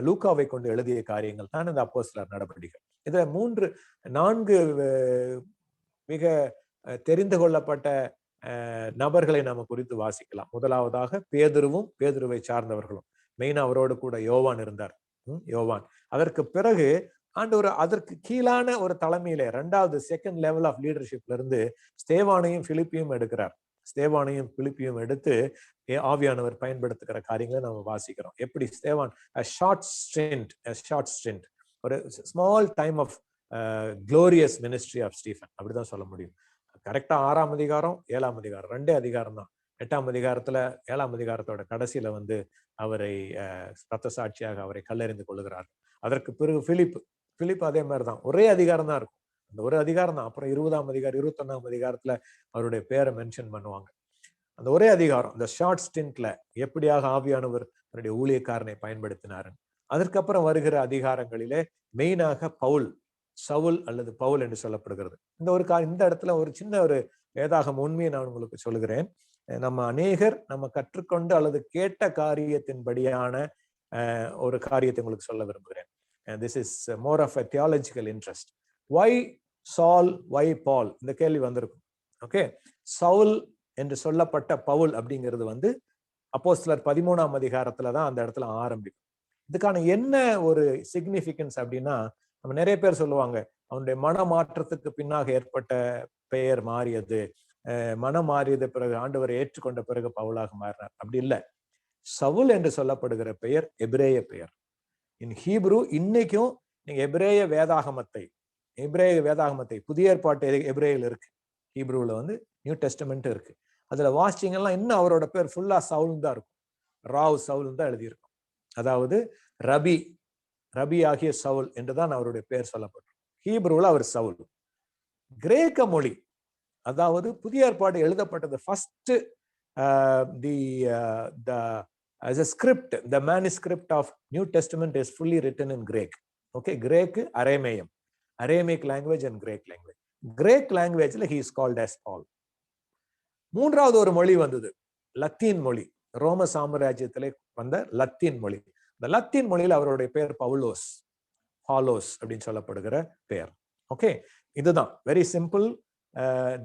Speaker 1: லூக்காவை கொண்டு எழுதிய காரியங்கள் தான் இந்த அப்போஸ்தலர் நடவடிக்கைகள். இத 4 மிக தெரிந்து கொள்ளப்பட்ட நபர்களை நாம குறித்து வாசிக்கலாம். முதலாவதாக பேதுருவும் பேதுருவை சார்ந்தவர்களும், மெயினா அவரோடு கூட யோவான் இருந்தார். யோவான். அதற்கு பிறகு ஆண்டவர் அதற்கு கீழான ஒரு தலைமையில 2வது செகண்ட் லெவல் ஆஃப் லீடர்ஷிப்ல இருந்து ஸ்தேவானையும் பிலிப்பையும் எடுக்கிறார். ஸ்தேவானையும் பிலிப்பையும் எடுத்து ஆவியானவர் பயன்படுத்துகிற காரியங்களை நம்ம வாசிக்கிறோம். எப்படி ஸ்தேவான் ஷார்ட் ஸ்ட்ரென்ட், ஒரு small time of glorious ministry of Stephen, அப்படிதான் சொல்ல முடியும். கரெக்டா 6ஆம் அதிகாரம் 7ஆம் அதிகாரம் 2 அதிகாரம் தான். 8ஆம் அதிகாரத்துல 7ஆம் அதிகாரத்தோட கடைசியில அவரை ரத்த சாட்சியாக அவரை கல்லெறிந்து கொள்ளுகிறார். அதற்கு பிறகு பிலிப் அதே மாதிரிதான், ஒரே அதிகாரம் தான் இருக்கும். அந்த ஒரு அதிகாரம் தான். அப்புறம் 20ஆம் அதிகாரம் 21ஆம் அதிகாரத்துல அவருடைய பேரை மென்ஷன் பண்ணுவாங்க. அந்த ஒரே அதிகாரம், இந்த ஷார்ட் ஸ்டின்ட்ல எப்படியாக ஆவியானவர் தன்னுடைய ஊழியக்காரனை பயன்படுத்தினார். அதற்கப்புறம் வருகிற அதிகாரங்களிலே மெயினாக சவுல் அல்லது பவுல் என்று சொல்லப்படுகிறது. இந்த இடத்துல ஒரு சின்ன ஒரு வேதாகம உண்மையை நான் உங்களுக்கு சொல்லுகிறேன். நம்ம கற்றுக்கொண்டு அல்லது கேட்ட காரியத்தின்படியான ஒரு காரியத்தை உங்களுக்கு சொல்ல விரும்புகிறேன். This is more of a theological interest. why Saul, why Paul? இந்த கேள்வி வந்திருக்கும். ஓகே, சவுல் என்று சொல்லப்பட்ட பவுல் அப்படிங்கிறது அப்போஸ்தலர் 13ஆம் அதிகாரத்துலதான் அந்த இடத்துல ஆரம்பிக்கும். இதுக்கான என்ன ஒரு சிக்னிபிகன்ஸ் அப்படின்னா, நம்ம நிறைய பேர் சொல்லுவாங்க அவனுடைய மனமாற்றத்துக்கு பின்னாக ஏற்பட்ட பெயர் மாறியது, மனம் மாறியது பிறகு ஆண்டவரை ஏற்றுக்கொண்ட பிறகு பவுலாக மாறினார். அப்படி இல்லை. சவுல் என்று சொல்லப்படுகிற பெயர் எபிரேய பெயர். இன் ஹீப்ரு இன்னைக்கும் நீங்க எபிரேய வேதாகமத்தை புதிய ஏற்பாட்டு எபிரேயில் இருக்கு, ஹீப்ருல நியூ டெஸ்டமெண்ட் இருக்கு. அதுல வாசிச்சீங்கன்னா இன்னும் அவரோட பேர் ஃபுல்லா சவுல் தான் இருக்கும். ராவ் சவுல் தான் எழுதியிருக்கும். அதாவது ரபி ஆகிய சவுல் என்றுதான் அவருடைய பெயர் சொல்லப்பட்டிருக்கும். ஹீப்ருல அவர் சவுல். கிரேக்க மொழி, அதாவது புதிய ஏற்பாடு எழுதப்பட்டது first as a script, the manuscript of New Testament is fully written in Greek. Okay, Greek, Aramaic language and Greek language. Greek language he is called as Paul. மூன்றாவது ஒரு மொழி வந்தது, லத்தீன் மொழி. ரோம சாம்ராஜ்யத்திலே வந்த லத்தீன் மொழி. இந்த லத்தீன் மொழியில் அவருடைய பெயர் பாலோஸ் அப்படின்னு சொல்லப்படுகிற பெயர். ஓகே, இதுதான் very simple.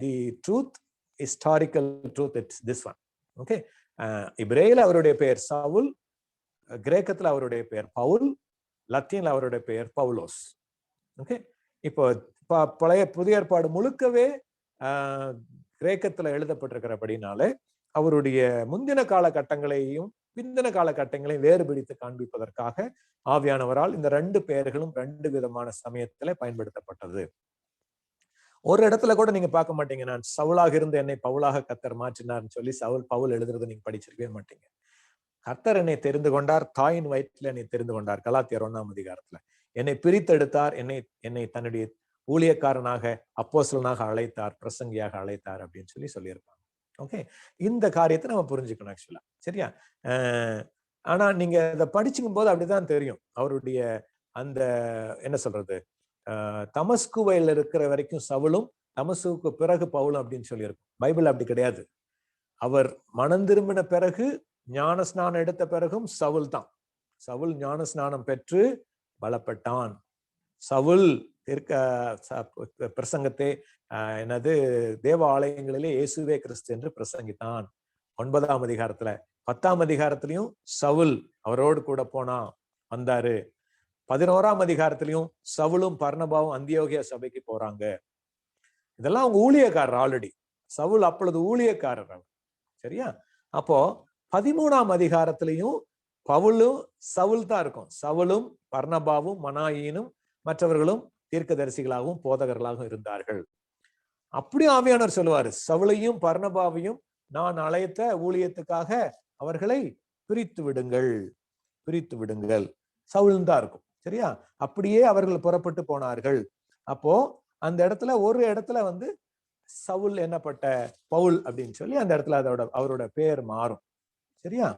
Speaker 1: The truth, historical truth, it's this one. Okay, இப்ரேயில அவருடைய பெயர் சவுல், கிரேக்கத்துல அவருடைய பெயர் பவுல், லத்தீன்ல அவருடைய பெயர் பவுலோஸ். ஓகே, இப்போ புதிய ஏற்பாடு முழுக்கவே கிரேக்கத்துல எழுதப்பட்டிருக்கிறபடினாலே அவருடைய முந்தின காலகட்டங்களையும் பிந்தின காலகட்டங்களையும் வேறுபிடித்து காண்பிப்பதற்காக ஆவியானவரால் இந்த 2 பெயர்களும் 2 விதமான சமயத்துல பயன்படுத்தப்பட்டது. ஒரு இடத்துல கூட நீங்க பார்க்க மாட்டீங்க, நான் சவுலாக இருந்து என்னை பவுலாக கர்த்தர் மாற்றினார்னு சொல்லி பவுல் எழுதுறது நீங்க படிச்சிருக்கவே மாட்டீங்க. கர்த்தர் என்னை தெரிந்து கொண்டார், தாயின் வயிற்றில் என்னை தெரிந்து கொண்டார், கலாத்தியர் 1ஆம் அதிகாரத்துல. என்னை பிரித்தெடுத்தார், என்னை தன்னுடைய ஊழியக்காரனாக அப்போஸ்தலனாக அழைத்தார், பிரசங்கியாக அழைத்தார் அப்படின்னு சொல்லியிருப்பாங்க. ஓகே, இந்த காரியத்தை நம்ம புரிஞ்சுக்கணும் ஆக்சுவலா. சரியா? ஆனா நீங்க இதை படிச்சுக்கும் போது அப்படிதான் தெரியும் அவருடைய அந்த என்ன சொல்றது, தமஸ்குவையில் இருக்கிற வரைக்கும் சவுலும், தமஸ்குக்கு பிறகு பவுலும் அப்படின்னு சொல்லியிருக்கும். பைபிள் அப்படி கிடையாது. அவர் மனம் திரும்பின பிறகு, ஞான ஸ்நானம் எடுத்த பிறகும் சவுல் தான். சவுல் ஞான ஸ்நானம் பெற்று பலப்பட்டான். சவுல் பிரசங்கத்தை தேவ ஆலயங்களிலே இயேசுவே கிறிஸ்து என்று பிரசங்கித்தான். 9ஆம் அதிகாரத்துல, 10ஆம் அதிகாரத்திலையும் சவுல் அவரோடு கூட வந்தாரு. 11ஆம் அதிகாரத்திலையும் சவுலும் பர்னபாவும் அந்தியோகியா சபைக்கு போறாங்க. இதெல்லாம் அவங்க ஊழியக்காரர். ஆல்ரெடி சவுல் அப்பொழுது ஊழியக்காரர் அவர். சரியா? அப்போ 13ஆம் அதிகாரத்திலையும் பவுலும் சவுல் தான் இருக்கும். சவுலும் பர்னபாவும் மனாயினும் மற்றவர்களும் தீர்க்கதரிசிகளாகவும் போதகர்களாகவும் இருந்தார்கள். அப்படியும் ஆவியானவர் சொல்லுவாரு, சவுலையும் பர்னபாவையும் நான் அழைத்த ஊழியத்துக்காக அவர்களை பிரித்து விடுங்கள். சவுல் தான் இருக்கும். சரியா? அப்படியே அவர்கள் புறப்பட்டு போனார்கள். அப்போ அந்த இடத்துல ஒரு இடத்துல வந்து சவுல் என்னப்பட்ட பவுல் அப்படின்னு சொல்லி அந்த இடத்துல அவரோட பேர் மாறும். சரியா?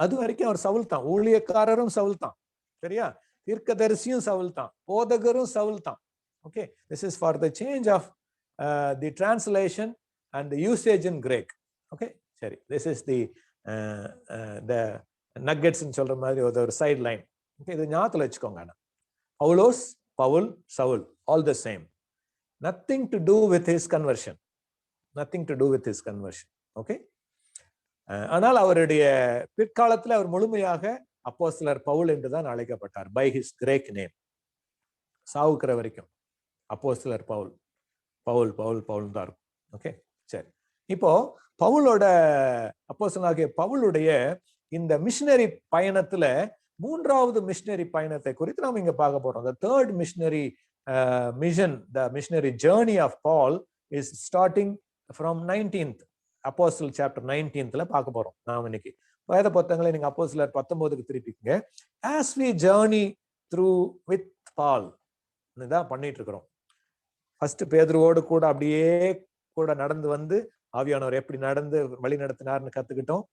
Speaker 1: அது வரைக்கும் அவர் சவுல் தான். ஊழியக்காரரும் சவுல் தான். சரியா? தீர்க்கதரிசியும் சவுல் தான். போதகரும் சவுல் தான். Okay, this is for the change of the translation and the usage in Greek. Okay, சரி, திஸ் இஸ் தி நக்கெட்ஸ் சொல்ற மாதிரி ஒரு சைட் லைன். ஓகே, இது ஞாபகத்துல வச்சுக்கோங்க. Paulos, Paul, Saul, all the same. Nothing to do with his conversion. Nothing to do with his conversion. Okay, ஆனால் அவருடைய பிற்காலத்தில் அவர் முழுமையாக அப்போஸ்தலர் பவுல் என்றுதான் அழைக்கப்பட்டார். By his Greek name. சாவுக்கிற வரைக்கும் அப்போஸ்தலர் பவுல் பவுல் பவுல் பவுல் தான் இருக்கும். ஓகே, சரி. இப்போ பவுலோட அப்போஸ்தலனாகிய பவுலுடைய இந்த மிஷனரி பயணத்துல மூன்றாவது மிஷனரி பயணத்தை குறித்து நாம் இங்க பார்க்க போறோம். The third missionary mission, the missionary journey of Paul is starting from 19th Apostle chapter 19th பார்க்க போறோம் நாம் இன்னைக்கு. வேத புத்தகங்களை நீங்க அப்போஸ்தலர் 19க்கு திருப்பிக்கங்க. As we journey through with Paul தான் பண்ணிட்டு இருக்கிறோம். ஃபர்ஸ்ட் பேதுருவோடு கூட அப்படியே கூட நடந்து வந்து ஆவியானவர் எப்படி நடந்து வழி நடத்தினார்னு கத்துக்கிட்டோம்.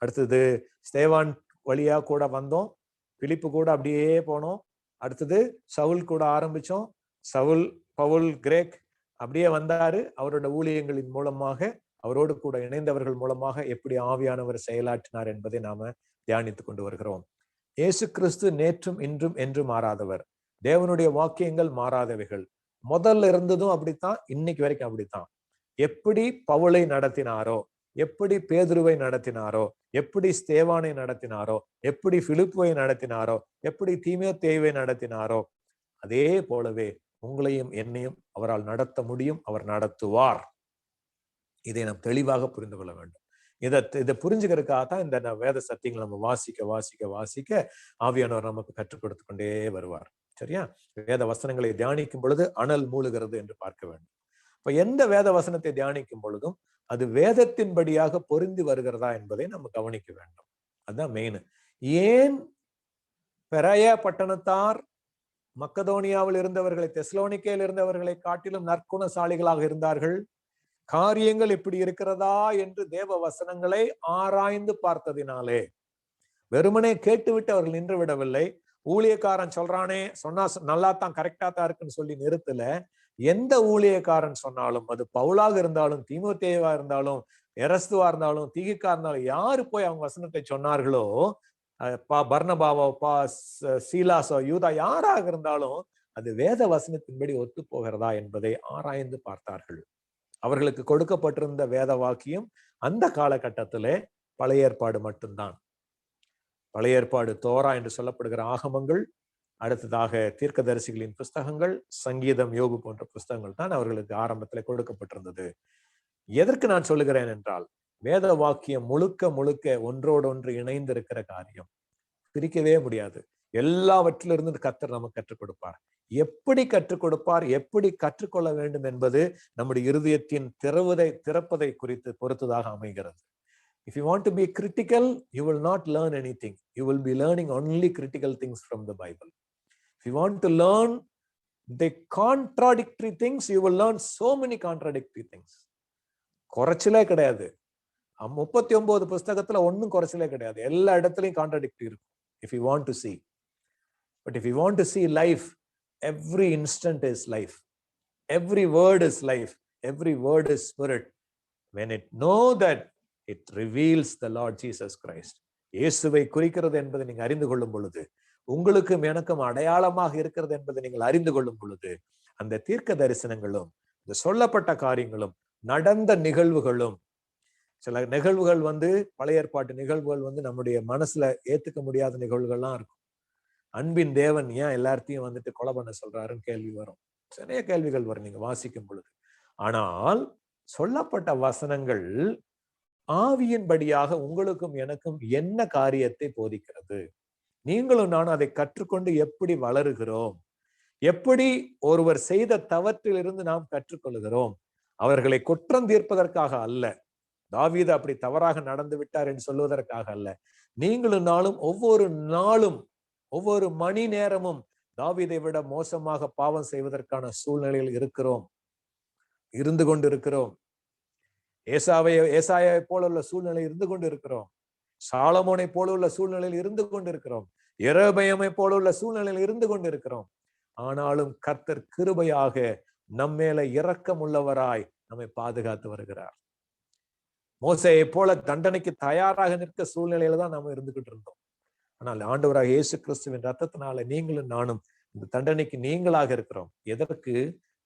Speaker 1: அடுத்தது ஸ்தேவான் வழியா கூட வந்தோம். பிலிப்பு கூட அப்படியே போனோம். அடுத்தது சவுல் கூட ஆரம்பிச்சோம். சவுல், பவுல், கிரேக் அப்படியே வந்தாரு. அவரோட ஊழியங்களின் மூலமாக, அவரோடு கூட இணைந்தவர்கள் மூலமாக எப்படி ஆவியானவர் செயலாற்றினார் என்பதை நாம தியானித்துக் கொண்டு வருகிறோம். இயேசு கிறிஸ்து நேற்றும் இன்றும் என்றும் மாறாதவர். தேவனுடைய வாக்கியங்கள் மாறாதவைகள். முதல்ல இருந்ததும் அப்படித்தான், இன்னைக்கு வரைக்கும் அப்படித்தான். எப்படி பவுலை நடத்தினாரோ, எப்படி பேதுருவை நடத்தினாரோ, எப்படி ஸ்தேவானை நடத்தினாரோ, எப்படி பிலிப்புவை நடத்தினாரோ, எப்படி தீமோத்தேயுவை நடத்தினாரோ, அதே போலவே உங்களையும் என்னையும் அவரால் நடத்த முடியும். அவர் நடத்துவார். இதை நாம் தெளிவாக புரிந்து கொள்ள வேண்டும். இதை புரிஞ்சுக்கிறதுக்காகத்தான் இந்த வேத சத்தியங்களை நம்ம வாசிக்க வாசிக்க வாசிக்க ஆவியானவர் நமக்கு கற்றுக் கொடுத்து கொண்டே வருவார். சரியா? வேத வசனங்களை தியானிக்கும் பொழுது அனல் மூழுகிறது என்று பார்க்க வேண்டும். இப்ப எந்த வேத வசனத்தை தியானிக்கும் பொழுதும் அது வேதத்தின்படியாக பொருந்தி வருகிறதா என்பதை நம்ம கவனிக்க வேண்டும். அதுதான் மெயின். ஏன் பெராயா பட்டணத்தார் மக்கதோனியாவில் இருந்தவர்களை, தெசலோனிக்கேயில் இருந்தவர்களை காட்டிலும் நற்குணசாலிகளாக இருந்தார்கள்? காரியங்கள் இப்படி இருக்கிறதா என்று தேவ வசனங்களை ஆராய்ந்து பார்த்ததினாலே. வெறுமனே கேட்டுவிட்டு அவர்கள் நின்று விடவில்லை. ஊழியக்காரன் சொல்றானே, சொன்னா நல்லா தான், கரெக்டா தான் இருக்குன்னு சொல்லி நிறுத்தல. எந்த ஊழியக்காரன் சொன்னாலும், அது பவுலாக இருந்தாலும், தீமோத்தேயுவா இருந்தாலும், எரஸ்துவா இருந்தாலும், தீகிக்கா இருந்தாலும், யாரு போய் அவங்க வசனத்தை சொன்னார்களோ, பர்னபாவோ, சீலாசோ, யூதா, யாராக இருந்தாலும் அது வேத வசனத்தின்படி ஒத்து போகிறதா என்பதை ஆராய்ந்து பார்த்தார்கள். அவர்களுக்கு கொடுக்கப்பட்டிருந்த வேத வாக்கியம் அந்த காலகட்டத்திலே பழைய ஏற்பாடு மட்டும்தான். பழைய ஏற்பாடு தோரா என்று சொல்லப்படுகிற ஆகமங்கள், அடுத்ததாக தீர்க்கதரிசிகளின் புஸ்தகங்கள், சங்கீதம், யோபு போன்ற புஸ்தகங்கள் தான் அவர்களுக்கு ஆரம்பத்தில் கொடுக்கப்பட்டிருந்தது. எதற்கு நான் சொல்லுகிறேன் என்றால், வேத வாக்கியம் முழுக்க முழுக்க ஒன்றோடொன்று இணைந்து இருக்கிற காரியம். பிரிக்கவே முடியாது. எல்லாவற்றிலிருந்து கர்த்தர் நமக்கு கற்றுக் கொடுப்பார். எப்படி கற்றுக் கொடுப்பார், எப்படி கற்றுக்கொள்ள வேண்டும் என்பது நம்முடைய இருதயத்தின் திறப்பதை குறித்து பொறுத்ததாக அமைகிறது. If you want to be critical, you will not learn anything. You will be learning only critical things from the Bible. If you want to learn the contradictory things, you will learn so many contradictory things. குறைச்சலே கிடையாது. 39 புஸ்தகத்துல ஒன்னும் குறைச்சலே கிடையாது. எல்லா இடத்துலயும் கான்ட்ராடிக்டரி இருக்கும். If you want to see. But if you want to see life, every instant is life. Every word is life. Every word is spirit. When it know that it reveals the Lord Jesus Christ. இயேசுவை குறிக்கிறது என்பதை நீங்க அறிந்து கொள்ளும் பொழுது, உங்களுக்கும் எனக்கும் அடையாளமாக இருக்கிறது என்பதை நீங்கள் அறிந்து கொள்ளும் பொழுது, அந்த தீர்க்க தரிசனங்களும், இந்த சொல்லப்பட்ட காரியங்களும், நடந்த நிகழ்வுகளும், சில நிகழ்வுகள் பழைய ஏற்பாட்டு நிகழ்வுகள் நம்முடைய மனசுல ஏத்துக்க முடியாத நிகழ்வுகள்லாம் இருக்கும். அன்பின் தேவன் ஏன் எல்லாத்தையும் கொலை பண்ண சொல்றாருன்னு கேள்வி வரும். நிறைய கேள்விகள் வரும் நீங்க வாசிக்கும் பொழுது. ஆனால் சொல்லப்பட்ட வசனங்கள் ஆவியின்படியாக உங்களுக்கும் எனக்கும் என்ன காரியத்தை போதிக்கிறது? நீங்களும் நானும் அதை கற்றுக்கொண்டு எப்படி வளருகிறோம்? எப்படி ஒருவர் செய்த தவற்றிலிருந்து நாம் கற்றுக்கொள்கிறோம்? அவர்களை குற்றம் தீர்ப்பதற்காக அல்ல, தாவீது அப்படி தவறாக நடந்து விட்டார் என்று சொல்வதற்காக அல்ல. நீங்களும் நாளும் ஒவ்வொரு நாளும் ஒவ்வொரு மணி நேரமும் தாவீதை விட மோசமாக பாவம் செய்வதற்கான சூழ்நிலையில் இருந்து கொண்டு இருக்கிறோம். ஏசாயை போல உள்ள சூழ்நிலை இருந்து கொண்டு இருக்கிறோம். சாலமோனை போல உள்ள சூழ்நிலையில் இருந்து கொண்டு இருக்கிறோம். எரேமியாவை போல உள்ள சூழ்நிலையில் இருந்து கொண்டு இருக்கிறோம். ஆனாலும் கர்த்தர் கிருபையாக நம்மேல இரக்கம் உள்ளவராய் நம்மை பாதுகாத்து வருகிறார். மோசேயை போல தண்டனைக்கு தயாராக நிற்க சூழ்நிலையில தான் நாம இருந்துகிட்டு இருந்தோம். ஆனால் ஆண்டவராக இயேசு கிறிஸ்துவின் ரத்தத்தினால நீங்களும் நானும் இந்த தண்டனைக்கு நீங்களாக இருக்கிறோம். எதற்கு?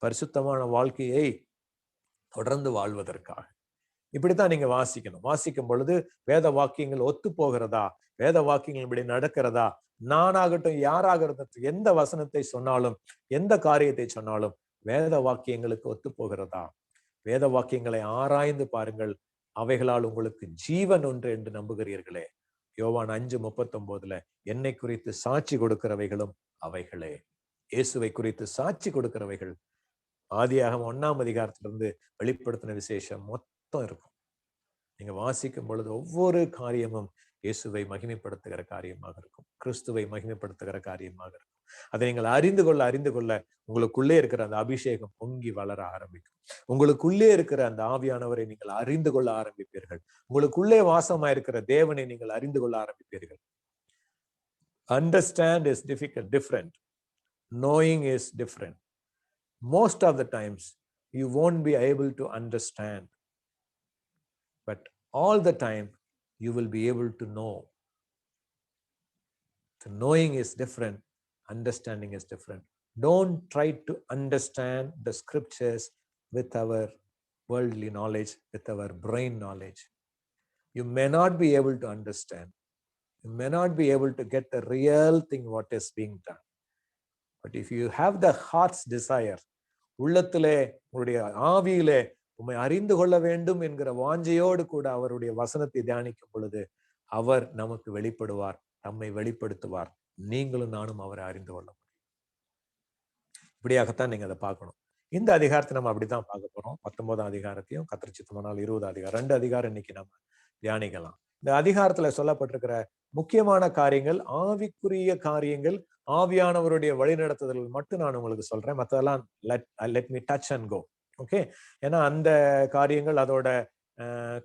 Speaker 1: பரிசுத்தமான வாழ்க்கையை தொடர்ந்து வாழ்வதற்காக. இப்படித்தான் நீங்க வாசிக்கணும். வாசிக்கும் பொழுது வேத வாக்கியங்கள் ஒத்து போகிறதா, வேத வாக்கியங்கள் இப்படி நடக்கிறதா, நானாகட்டும் யாராகட்டும் எந்த வசனத்தை சொன்னாலும் எந்த காரியத்தை சொன்னாலும் வேத வாக்கியங்களுக்கு ஒத்து போகிறதா? வேத வாக்கியங்களை ஆராய்ந்து பாருங்கள், அவைகளால் உங்களுக்கு ஜீவன் ஒன்று என்று நம்புகிறீர்களே. யோவான் 5:39 என்னை குறித்து சாட்சி கொடுக்கிறவைகளும் அவைகளே. இயேசுவை குறித்து சாட்சி கொடுக்கிறவைகள் ஆதியாகமம் 1ஆம் அதிகாரத்திலிருந்து வெளிப்படுத்தின விசேஷம் மொத்தம் இருக்கும். நீங்க வாசிக்கும் பொழுது ஒவ்வொரு காரியமும் இயேசுவை மகிமைப்படுத்துகிற காரியமாக இருக்கும், கிறிஸ்துவை மகிமைப்படுத்துகிற காரியமாக இருக்கும். அதை நீங்கள் அறிந்து கொள்ள உங்களுக்குள்ளே இருக்கிற அந்த அபிஷேகம் பொங்கி வளர ஆரம்பிக்கும். உங்களுக்குள்ளே இருக்கிற அந்த ஆவியானவரை நீங்கள் அறிந்து கொள்ள ஆரம்பிப்பீர்கள். உங்களுக்குள்ளே வாசமாயிருக்கிற தேவனை நீங்கள் அறிந்து கொள்ள ஆரம்பிப்பீர்கள். Understand is different. Knowing is different. Most of the times you won't be able to understand, but all the time you will be able to know. So knowing is different, understanding is different. Don't try to understand the scriptures with our worldly knowledge, with our brain knowledge. You may not be able to understand. You may not be able to get the real thing what is being done. But if you have the heart's desire, உள்ளத்திலே உங்களுடைய ஆவியிலே உம்மை அறிந்து கொள்ள வேண்டும் என்கிற வாஞ்சையோடு கூட அவருடைய வசனத்தை தியானிக்கும் பொழுது அவர் நமக்கு வெளிப்படுவார், நம்மை வெளிப்படுத்துவார். நீங்களும் நானும் அவரை அறிந்து கொள்ள முடியும். இப்படியாகத்தான் நீங்க அதை பார்க்கணும். இந்த அதிகாரத்தை நம்ம அப்படித்தான் பார்க்க போறோம். 19ஆம் அதிகாரத்தையும் கர்த்தர் சித்தமானால் 20ஆம் அதிகாரம் 2 அதிகாரம் இன்னைக்கு நம்ம தியானிக்கலாம். இந்த அதிகாரத்துல சொல்லப்பட்டிருக்கிற முக்கியமான காரியங்கள், ஆவிக்குரிய காரியங்கள், ஆவியானவருடைய வழிநடத்துதல் மட்டும் நான் உங்களுக்கு சொல்றேன். மற்றதெல்லாம் let me touch and go. Okay, ஏன்னா அந்த காரியங்கள் அதோட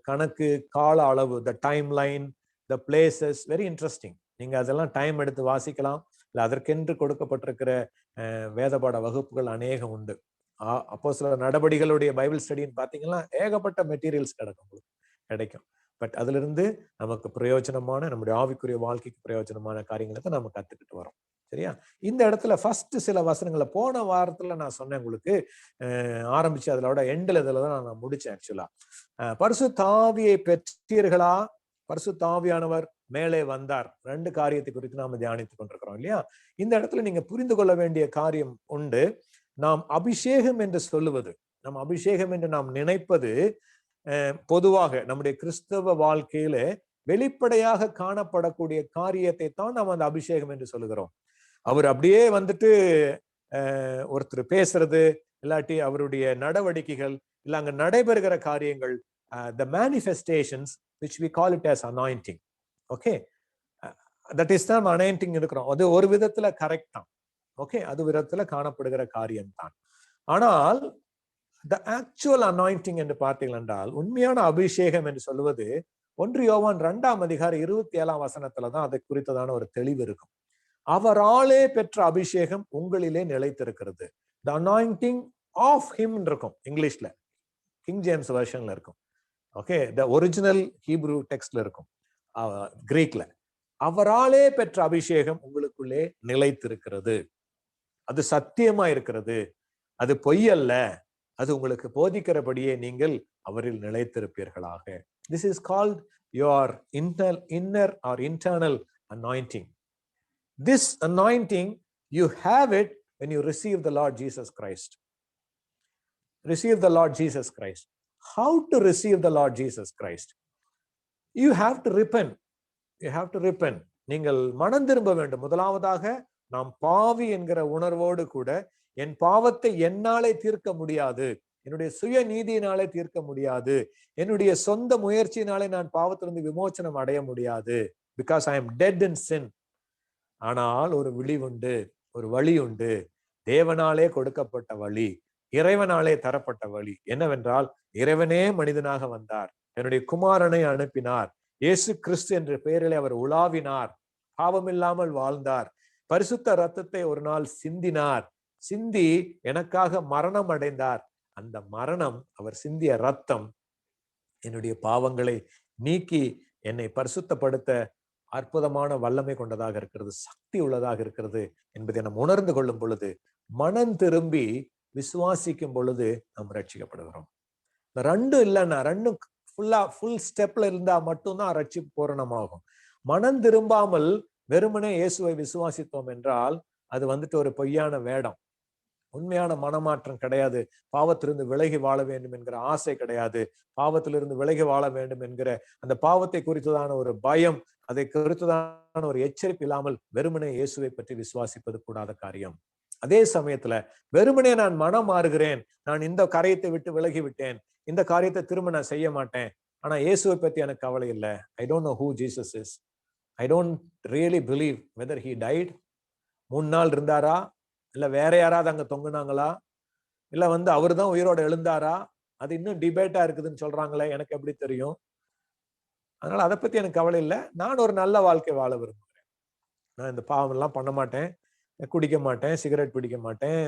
Speaker 1: கணக்கு, கால அளவு, the time line, the places, very interesting. நீங்க அதெல்லாம் டைம் எடுத்து வாசிக்கலாம். இல்லை அதற்கென்று கொடுக்கப்பட்டிருக்கிற வேதபாட வகுப்புகள் அநேகம் உண்டு. அப்போஸ்தலர் நடபடிகளுடைய பைபிள் ஸ்டடின்னு பார்த்தீங்கன்னா ஏகப்பட்ட மெட்டீரியல்ஸ் கிடைக்கும். பட் அதுல இருந்து நமக்கு பிரயோஜனமான, நம்முடைய ஆவிக்குரிய வாழ்க்கைக்கு பிரயோஜனமான காரியங்களை தான் நம்ம கத்துக்கிட்டு வரோம். சரியா? இந்த இடத்துல ஃபர்ஸ்ட் சில வசனங்களை போன வாரத்துல நான் சொன்னேன் உங்களுக்கு, ஆரம்பிச்சு அதோட எண்டில் இதுலதான் நான் முடிச்சேன். ஆக்சுவலா பரிசுத்த ஆவியை பெற்றீர்களா, பரிசுத்த ஆவியானவர் மேலே வந்தார், 2 காரியத்தை குறித்து நாம தியானித்துக் கொண்டிருக்கிறோம் இல்லையா? இந்த இடத்துல நீங்க புரிந்து கொள்ள வேண்டிய காரியம் உண்டு. நாம் அபிஷேகம் என்று சொல்லுவது, நம் அபிஷேகம் என்று நாம் நினைப்பது பொதுவாக நம்முடைய கிறிஸ்தவ வாழ்க்கையில வெளிப்படையாக காணப்படக்கூடிய காரியத்தை தான் நாம் அந்த அபிஷேகம் என்று சொல்லுகிறோம். அவர் அப்படியே வந்துட்டு ஒருத்தர் பேசுறது, இல்லாட்டி அவருடைய நடவடிக்கைகள், இல்ல அங்க நடைபெறுகிற காரியங்கள், the manifestations which we call it as anointing. Okay, that is the anointing இருக்கிறோம். அது ஒரு விதத்துல கரெக்ட் தான். ஓகே, அது விதத்துல காணப்படுகிற காரியம் தான். ஆனால் the actual anointing என்று பார்த்தீர்கள் என்றால், உண்மையான அபிஷேகம் என்று சொல்லுவது 1 யோவான் 2ஆம் அதிகாரம் 27ஆம் வசனத்துலதான் அதை குறித்ததான ஒரு தெளிவு இருக்கும். அவராலே பெற்ற அபிஷேகம் உங்களிலே நிலைத்திருக்கிறது. the anointing of him இருக்கும் இங்கிலீஷ்ல, கிங் ஜேம்ஸ் வெர்ஷன்ல இருக்கும். ஓகே, the original ஹீப்ரூ டெக்ஸ்ட்ல இருக்கும் கிரீக்ல. அவராலே பெற்ற அபிஷேகம் உங்களுக்குள்ளே நிலைத்திருக்கிறது. அது சத்தியமா இருக்கிறது, அது பொய்யல்ல, அது உங்களுக்கு போதிக்கிறபடியே நீங்கள் அவரில் நிலைத்திருப்பீர்களாக. This is called your inner or internal anointing. This anointing, you have it when you receive the Lord Jesus Christ. Receive the Lord Jesus Christ. How to receive the Lord Jesus Christ? You have to repent. You have to repent. நீங்கள் மனம் திரும்ப வேண்டும். முதலாவதாக நாம் பாவி என்கிற உணர்வோடு கூட, என் பாவத்தை என்னாலே தீர்க்க முடியாது, என்னுடைய சுய நீதியினாலே தீர்க்க முடியாது, என்னுடைய சொந்த முயற்சியினாலே நான் பாவத்திலிருந்து விமோச்சனம் அடைய முடியாது, because I am dead in sin. ஆனால் ஒரு விழிவுண்டு, ஒரு வழி உண்டு. தேவனாலே கொடுக்கப்பட்ட வழி, இறைவனாலே தரப்பட்ட வழி என்னவென்றால், இறைவனே மனிதனாக வந்தார், என்னுடைய குமாரனை அனுப்பினார், இயேசு கிறிஸ்து என்ற பெயரிலே அவர் உலாவினார், பாவமில்லாமல் வாழ்ந்தார், பரிசுத்த ரத்தத்தை ஒரு நாள் சிந்தினார், சிந்தி எனக்காக மரணம் அடைந்தார். அந்த மரணம், அவர் சிந்திய ரத்தம் என்னுடைய பாவங்களை நீக்கி என்னை பரிசுத்தப்படுத்த அற்புதமான வல்லமை கொண்டதாக இருக்கிறது, சக்தி உள்ளதாக இருக்கிறது என்பதை நாம் உணர்ந்து கொள்ளும் பொழுது, மனம் திரும்பி விசுவாசிக்கும் பொழுது நாம் ரட்சிக்கப்படுகிறோம். இந்த ரெண்டும் இல்லைன்னா, ரெண்டும் ஃபுல் ஸ்டெப்ல இருந்தா மட்டும்தான் ரட்சிப்பு பூரணமாகும். மனம் திரும்பாமல் வெறுமனே இயேசுவை விசுவாசித்தோம் என்றால் அது ஒரு பொய்யான வேடம். உண்மையான மனமாற்றம் கிடையாது. பாவத்திலிருந்து விலகி வாழ வேண்டும் என்கிற ஆசை கிடையாது. பாவத்திலிருந்து விலகி வாழ வேண்டும் என்கிற அந்த பாவத்தை குறித்ததான ஒரு பயம், அதை குறித்ததான ஒரு எச்சரிப்பு இல்லாமல் வெறுமனே இயேசுவை பற்றி விசுவாசிப்பது கூடாத காரியம். அதே சமயத்துல வெறுமனே நான் மனம் மாறுகிறேன், நான் இந்த காரியத்தை விட்டு விலகி விட்டேன், இந்த காரியத்தை திரும்ப நான் செய்ய மாட்டேன், ஆனா இயேசுவை பத்தி எனக்கு கவலை இல்லை, I don't know who Jesus is, I don't really believe whether he died, 3 நாள் இருந்தாரா, இல்ல வேற யாராவது அங்க தொங்குனாங்களா, இல்ல அவரு தான் உயிரோட எழுந்தாரா, அது இன்னும் டிபேட்டா இருக்குதுன்னு சொல்றாங்களே, எனக்கு எப்படி தெரியும்? அதனால அதை பத்தி எனக்கு கவலை இல்லை. நான் ஒரு நல்ல வாழ்க்கை வாழ விரும்புகிறேன். நான் இந்த பாவம் எல்லாம் பண்ண மாட்டேன், குடிக்க மாட்டேன், சிகரெட் பிடிக்க மாட்டேன்,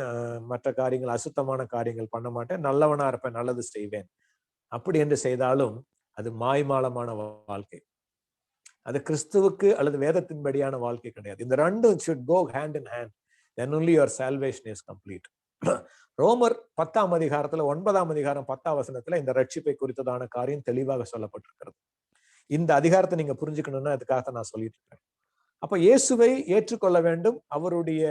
Speaker 1: மற்ற காரியங்கள், அசுத்தமான காரியங்கள் பண்ண மாட்டேன், நல்லவனா இருப்பேன், நல்லது செய்வேன். அப்படி என்று செய்தாலும் அது மாய்மாலமான வாழ்க்கை, அது கிறிஸ்துவுக்கு அல்லது வேதத்தின்படியான வாழ்க்கை கிடையாது. இந்த ரெண்டும் should go hand in hand, then only your salvation is complete. ரோமர் 10ஆம் அதிகாரத்துல 9ஆம் அதிகாரம் 10ஆம் வசனத்துல இந்த ரட்சிப்பை குறித்ததான காரியம் தெளிவாக சொல்லப்பட்டிருக்கிறது. இந்த அதிகாரத்தை நீங்க புரிஞ்சுக்கணும்னா அதுக்காக நான் சொல்லிட்டு இருக்கேன். அப்ப இயேசுவை ஏற்றுக்கொள்ள வேண்டும், அவருடைய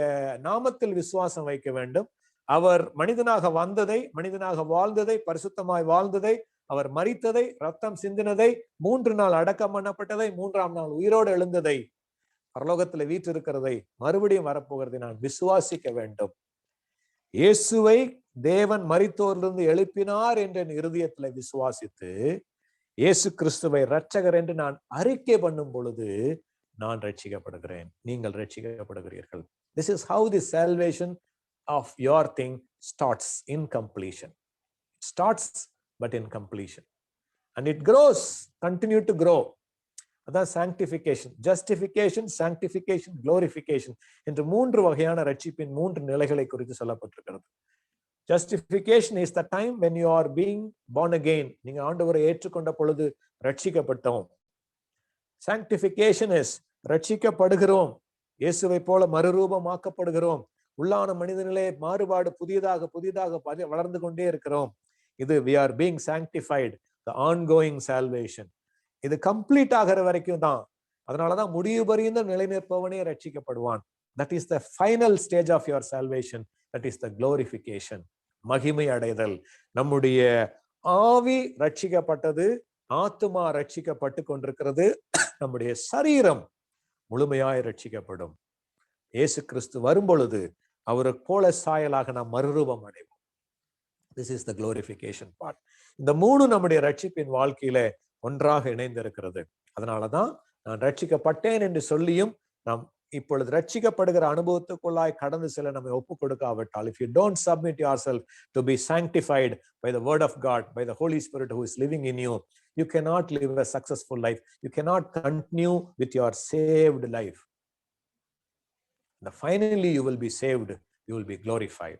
Speaker 1: நாமத்தில் விசுவாசம் வைக்க வேண்டும். அவர் மனிதனாக வந்ததை, மனிதனாக வாழ்ந்ததை, பரிசுத்தமாய் வாழ்ந்ததை, அவர் மரித்ததை, ரத்தம் சிந்தினதை, 3 நாள் அடக்கம் பண்ணப்பட்டதை, 3ஆம் நாள் உயிரோடு எழுந்ததை, பரலோகத்துல வீற்றிருக்கிறதை, மறுபடியும் வரப்போகிறதை நான் விசுவாசிக்க வேண்டும். இயேசுவை தேவன் மரித்தோரிலிருந்து எழுப்பினார் என்ற இருதயத்துல விசுவாசித்து இயேசு கிறிஸ்துவை இரட்சகர் என்று நான் அறிக்கை பண்ணும் பொழுது நான் ரட்சிக்கப்படுகிறேன், நீங்கள் ரட்சிக்கப்படுகிறீர்கள். This is how the salvation of your thing starts, in completion. It starts but in completion, and it grows, continue to grow. அதான் sanctification, justification, sanctification, glorification என்று 3 வகையான ரட்சிப்பின் 3 நிலைகளை குறித்து சொல்லப்பட்டிருக்கிறது. Justification is the time when you are being born again. நீங்க ஆண்டவரை ஏற்றுக்கொண்ட பொழுது ரட்சிக்கப்பட்டோம். Sanctification is ரட்சிக்கப்படுகிறோம், இயேசுவை போல மறுரூபமாக்கப்படுகிறோம், உள்ளான மனிதனிலே மாறுபாடு புதியதாக புதியதாக வளர்ந்து கொண்டே இருக்கிறோம். இது we are being sanctified, the ongoing salvation. இது கம்ப்ளீட் ஆகிற வரைக்கும் தான். அதனாலதான் முடிவு பரியந்த நிலை நிற்பவனே ரட்சிக்கப்படுவான். That is the final stage of your salvation. That is the glorification, மகிமை அடைதல். நம்முடைய ஆவி ரட்சிக்கப்பட்டது, ஆத்துமா ரட்சிக்கப்பட்டு கொண்டிருக்கிறது, நம்முடைய சரீரம் முழுமையாய் ரட்சிக்கப்படும். இயேசு கிறிஸ்து வரும் பொழுது அவரை போல சாயலாக நாம் மறுரூபம் அடைவோம். This is the glorification part. இந்த 3 நம்முடைய ரட்சிப்பின் வாழ்க்கையில ஒன்றாக இணைந்திருக்கிறது. அதனாலதான் நான் ரட்சிக்கப்பட்டேன் என்று சொல்லியும் நாம் இப்பொழுது ரட்சிக்கப்படுகிற அனுபவத்துக்குள்ளாய் கடந்து செல்ல நம்மை ஒப்பு கொடுக்காவிட்டால், if you don't submit yourself to be sanctified by the word of God, by the Holy Spirit who is living in you, you cannot live a successful life. You cannot continue with your saved life. And finally you will be saved, you will be glorified.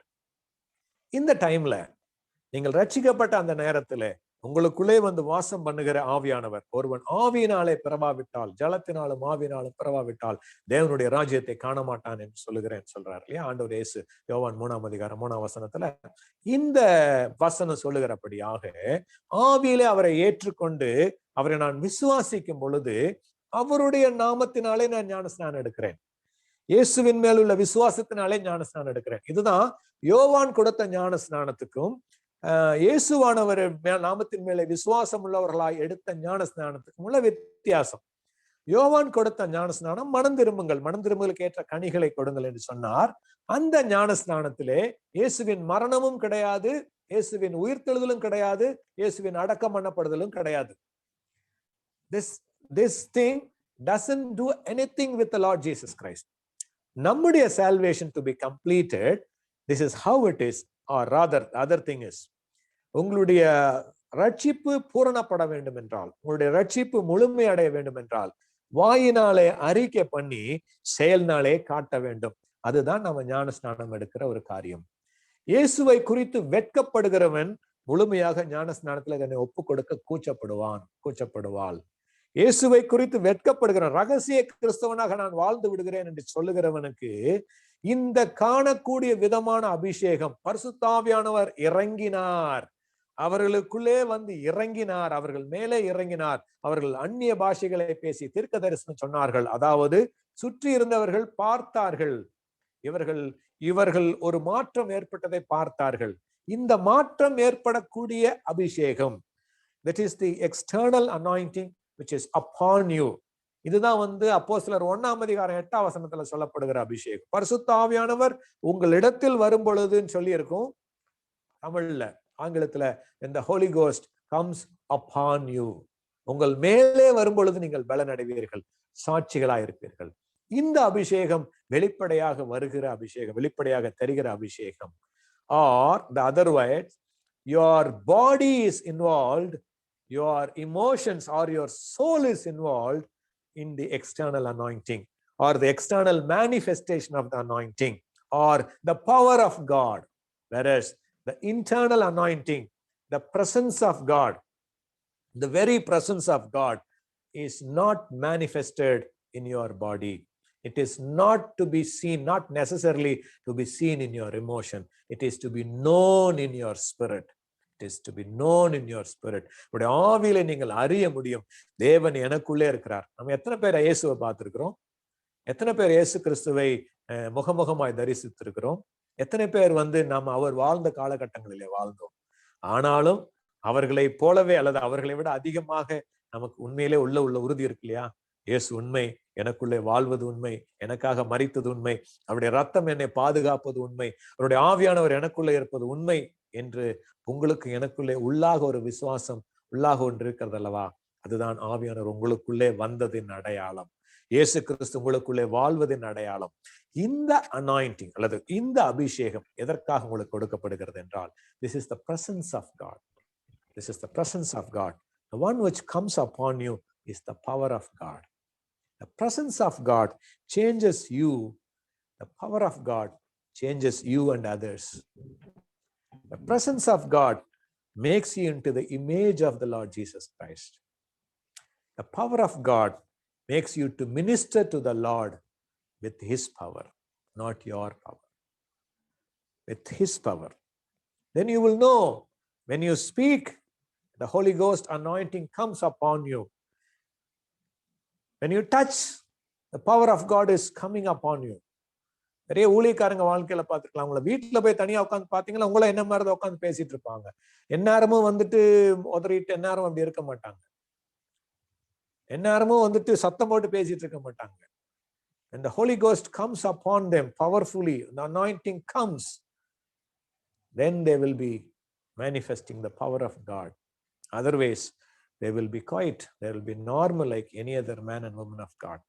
Speaker 1: இந்த டைம்ல நீங்கள் ரட்சிக்கப்பட்ட அந்த நேரத்துல உங்களுக்குள்ளே வாசம் பண்ணுகிற ஆவியானவர், ஒருவன் ஆவியினாலே பிறவாவிட்டால், ஜலத்தினாலும் ஆவியினாலும் பிறவாவிட்டால் தேவனுடைய ராஜ்யத்தை காண மாட்டான் என்று சொல்றார் இல்லையா ஆண்டவர் இயேசு யோவான் 3ஆம் அதிகாரம் 3ஆம் வசனத்துல. இந்த வசனம் சொல்லுகிறபடியாக ஆவியிலே அவரை ஏற்றுக்கொண்டு அவரை நான் விசுவாசிக்கும் பொழுது அவருடைய நாமத்தினாலே நான் ஞானஸ்நானம் எடுக்கிறேன். இயேசுவின் மேல் உள்ள விசுவாசத்தினாலே ஞானஸ்நானம் எடுக்கிறேன். இதுதான் யோவான் கொடுத்த ஞானஸ்நானத்துக்கும் இயேசுவானவர் நாமத்தின் மேலே விசுவாசம் உள்ளவர்களாய் எடுத்த ஞானஸ்நானத்துக்கும் உள்ள வித்தியாசம். யோவான் கொடுத்த ஞானஸ்நானம் மனம் திரும்புங்கள், மனம் திரும்புதலுக்கு ஏற்ற கனிகளை கொடுங்கள் என்று சொன்னார். அந்த ஞானஸ்நானத்திலே இயேசுவின் மரணமும் கிடையாது, இயேசுவின் உயிர்த்தெழுதலும் கிடையாது, இயேசுவின் அடக்கம் பண்ணப்படுதலும் கிடையாது. This thing doesn't do anything with the Lord Jesus Christ. நம்முடைய salvation to be completed, this is how it is, or rather the other thing is, உங்களுடைய ரட்சிப்பு பூரணப்பட வேண்டும் என்றால், உங்களுடைய ரட்சிப்பு முழுமை அடைய வேண்டும் என்றால், வாயினாலே அறிக்கை பண்ணி செயல்னாலே காட்ட வேண்டும். அதுதான் நம்ம ஞான ஸ்நானம் எடுக்கிற ஒரு காரியம். இயேசுவை குறித்து வெட்கப்படுகிறவன் முழுமையாக ஞான ஸ்நானத்துல தன்னை ஒப்பு கொடுக்க கூச்சப்படுவாள். இயேசுவை குறித்து வெட்கப்படுகிற ரகசிய கிறிஸ்தவனாக நான் வாழ்ந்து விடுகிறேன் என்று சொல்லுகிறவனுக்கு இந்த காணக்கூடிய விதமான அபிஷேகம், பரிசுத்தாவியானவர் இறங்கினார், அவர்களுக்குள்ளே வந்து இறங்கினார், அவர்கள் மேலே இறங்கினார், அவர்கள் அந்நிய பாஷைகளை பேசி தீர்க்க தரிசனம் சொன்னார்கள். அதாவது சுற்றி இருந்தவர்கள் பார்த்தார்கள், இவர்கள் ஒரு மாற்றம் ஏற்பட்டதை பார்த்தார்கள். இந்த மாற்றம் ஏற்படக்கூடிய அபிஷேகம், that is the external anointing which is upon you. இதுதான் அப்போஸ்தலர் 1:8 சொல்லப்படுகிற அபிஷேகம். பரிசுத்த ஆவியானவர் உங்களிடத்தில் வரும் பொழுதுன்னு சொல்லி இருக்கும் தமிழ்ல. ஆங்கிலத்துல when the Holy Ghost comes upon you, உங்கள் மேலே வரும் பொழுது நீங்கள் பலன் அடைவீர்கள், சாட்சிகளாய் இருப்பீர்கள். இந்த அபிஷேகம் வெளிப்படையாக வருகிற அபிஷேகம், வெளிப்படையாக தெரிகிற அபிஷேகம். Or the other words, your body is involved, your emotions or your soul is involved in the external anointing, or the external manifestation of the anointing, or the power of God. Whereas the internal anointing, the presence of God, the very presence of God is not manifested in your body. It is not to be seen, not necessarily to be seen in your emotion. It is to be known in your spirit. It is to be known in your spirit. உடைய ஆவியிலே நீங்கள் அறிய முடியும், தேவன் எனக்குள்ளே இருக்கிறார். நம்ம எத்தனை பேர் இயேசுவை பார்த்திருக்கிறோம்? எத்தனை பேர் இயேசு கிறிஸ்துவை முகமுகமாய் தரிசித்திருக்கிறோம்? எத்தனை பேர் நாம் அவர் வாழ்ந்த காலகட்டங்களிலே வாழ்ந்தோம்? ஆனாலும் அவர்களை போலவே அல்லது அவர்களை விட அதிகமாக நமக்கு உண்மையிலே உள்ள உறுதி இருக்கு இல்லையா? இயேசு உண்மை, எனக்குள்ளே வாழ்வது உண்மை, எனக்காக மரித்தது உண்மை, அவருடைய ரத்தம் என்னை பாதுகாப்பது உண்மை, அவருடைய ஆவியானவர் எனக்குள்ளே இருப்பது உண்மை என்று உங்களுக்கு எனக்குள்ளே உள்ளாக ஒரு விசுவாசம், உள்ளாக ஒன்று இருக்கிறது அல்லவா? அதுதான் ஆவியானவர் உங்களுக்குள்ளே வந்ததின் அடையாளம், இயேசு கிறிஸ்து உங்களுக்குள்ளே வாழ்வதின் அடையாளம். இந்த அனாயிண்டிங் அல்லது இந்த அபிஷேகம் எதற்காக உங்களுக்கு கொடுக்கப்படுகிறது என்றால், this is the presence of God. This is the presence of God. The one which comes upon you is the power of God. The presence of God changes you. The power of God changes you and others. The presence of God makes you into the image of the Lord Jesus Christ. The power of God makes you to minister to the Lord with his power, not your power. With his power. Then you will know, when you speak, the Holy Ghost anointing comes upon you. When you touch, the power of God is coming upon you. நிறைய ஊழியக்காரங்க வாழ்க்கையில பார்த்துக்கலாம், உங்களை வீட்டுல போய் தனியா உட்காந்து பாத்தீங்கன்னா உங்களை என்ன மாதிரிதான் உட்காந்து பேசிட்டு இருப்பாங்க. எந்நேரமும் உதறிட்டு எந்நேரம் அப்படி இருக்க மாட்டாங்க. எந்நேரமும் சத்தம் போட்டு பேசிட்டு இருக்க மாட்டாங்க. And the Holy Ghost comes upon them powerfully, the anointing comes, then they will be manifesting the power of God. Otherwise, they will be quiet, they will be normal like any other man and woman of God.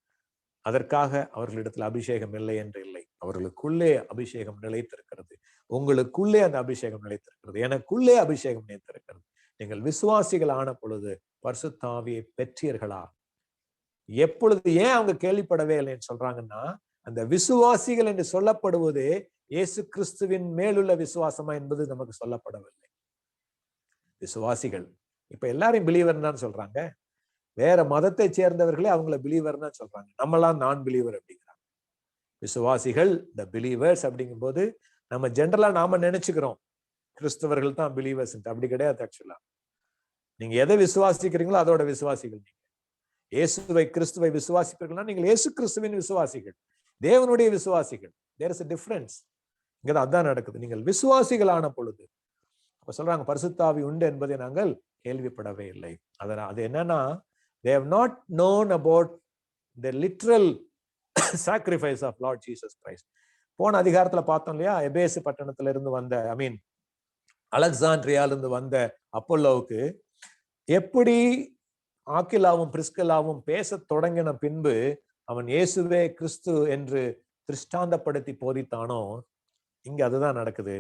Speaker 1: அதற்காக அவர்களிடத்தில் அபிஷேகம் இல்லை என்று இல்லை, அவர்களுக்குள்ளே அபிஷேகம் நிலைத்திருக்கிறது. உங்களுக்குள்ளே அந்த அபிஷேகம் நிலைத்திருக்கிறது, எனக்குள்ளே அபிஷேகம் நிலைத்திருக்கிறது. நீங்கள் விசுவாசிகள் ஆன பொழுது பரிசுத்த ஆவியை பெற்றீர்களா? எப்பொழுது ஏன் அவங்க கேள்விப்படவே இல்லைன்னு சொல்றாங்கன்னா, அந்த விசுவாசிகள் என்று சொல்லப்படுவது இயேசு கிறிஸ்துவின் மேலுள்ள விசுவாசமா என்பது நமக்கு சொல்லப்படவில்லை. விசுவாசிகள் இப்ப எல்லாரையும் பிலீவர் தான் சொல்றாங்க, வேற மதத்தை சேர்ந்தவர்களே அவங்கள பிலீவர் தான் சொல்றாங்க, நம்மளாம் நான் பிலீவர் அப்படிங்கிறாங்க. விசுவாசிகள் த பிலீவர்ஸ் அப்படிங்கும் போது நம்ம ஜென்ரலா நாம நினைச்சுக்கிறோம் கிறிஸ்தவர்கள் தான் பிலீவர்ஸ், அப்படி கிடையாது. ஆக்சுவலா நீங்க எதை விசுவாசிக்கிறீங்களோ அதோட விசுவாசிகள். நீங்க இயேசுவை கிறிஸ்துவை விசுவாசிப்பீர்கள்னா நீங்கள் இயேசு கிறிஸ்துவின் விசுவாசிகள், தேவனுடைய விசுவாசிகள். There is a difference. இங்கதான் அதான் நடக்குது. நீங்கள் விசுவாசிகளான பொழுது அப்ப சொல்றாங்க பரிசுத்த ஆவி உண்டு என்பதை நாங்கள் கேள்விப்படவே இல்லை. அதனால அது என்னன்னா, they have not known about the literal sacrifice of Lord Jesus Christ. போன அதிகாரத்துல பார்த்தோம் இல்லையா, எபேசு பட்டணத்துல இருந்து வந்த அலெக்சாண்ட்ரியால இருந்து வந்த அப்போலோவுக்கு எப்படி ஆக்கிலாவும் பிரிஸ்கில்லாவும் பேச தொடங்கின பின்பு அவன் இயேசுவே கிறிஸ்து என்று திருஷ்டாந்தப்படுத்தி போதித்தானோ, இங்க அதுதான் நடக்குது.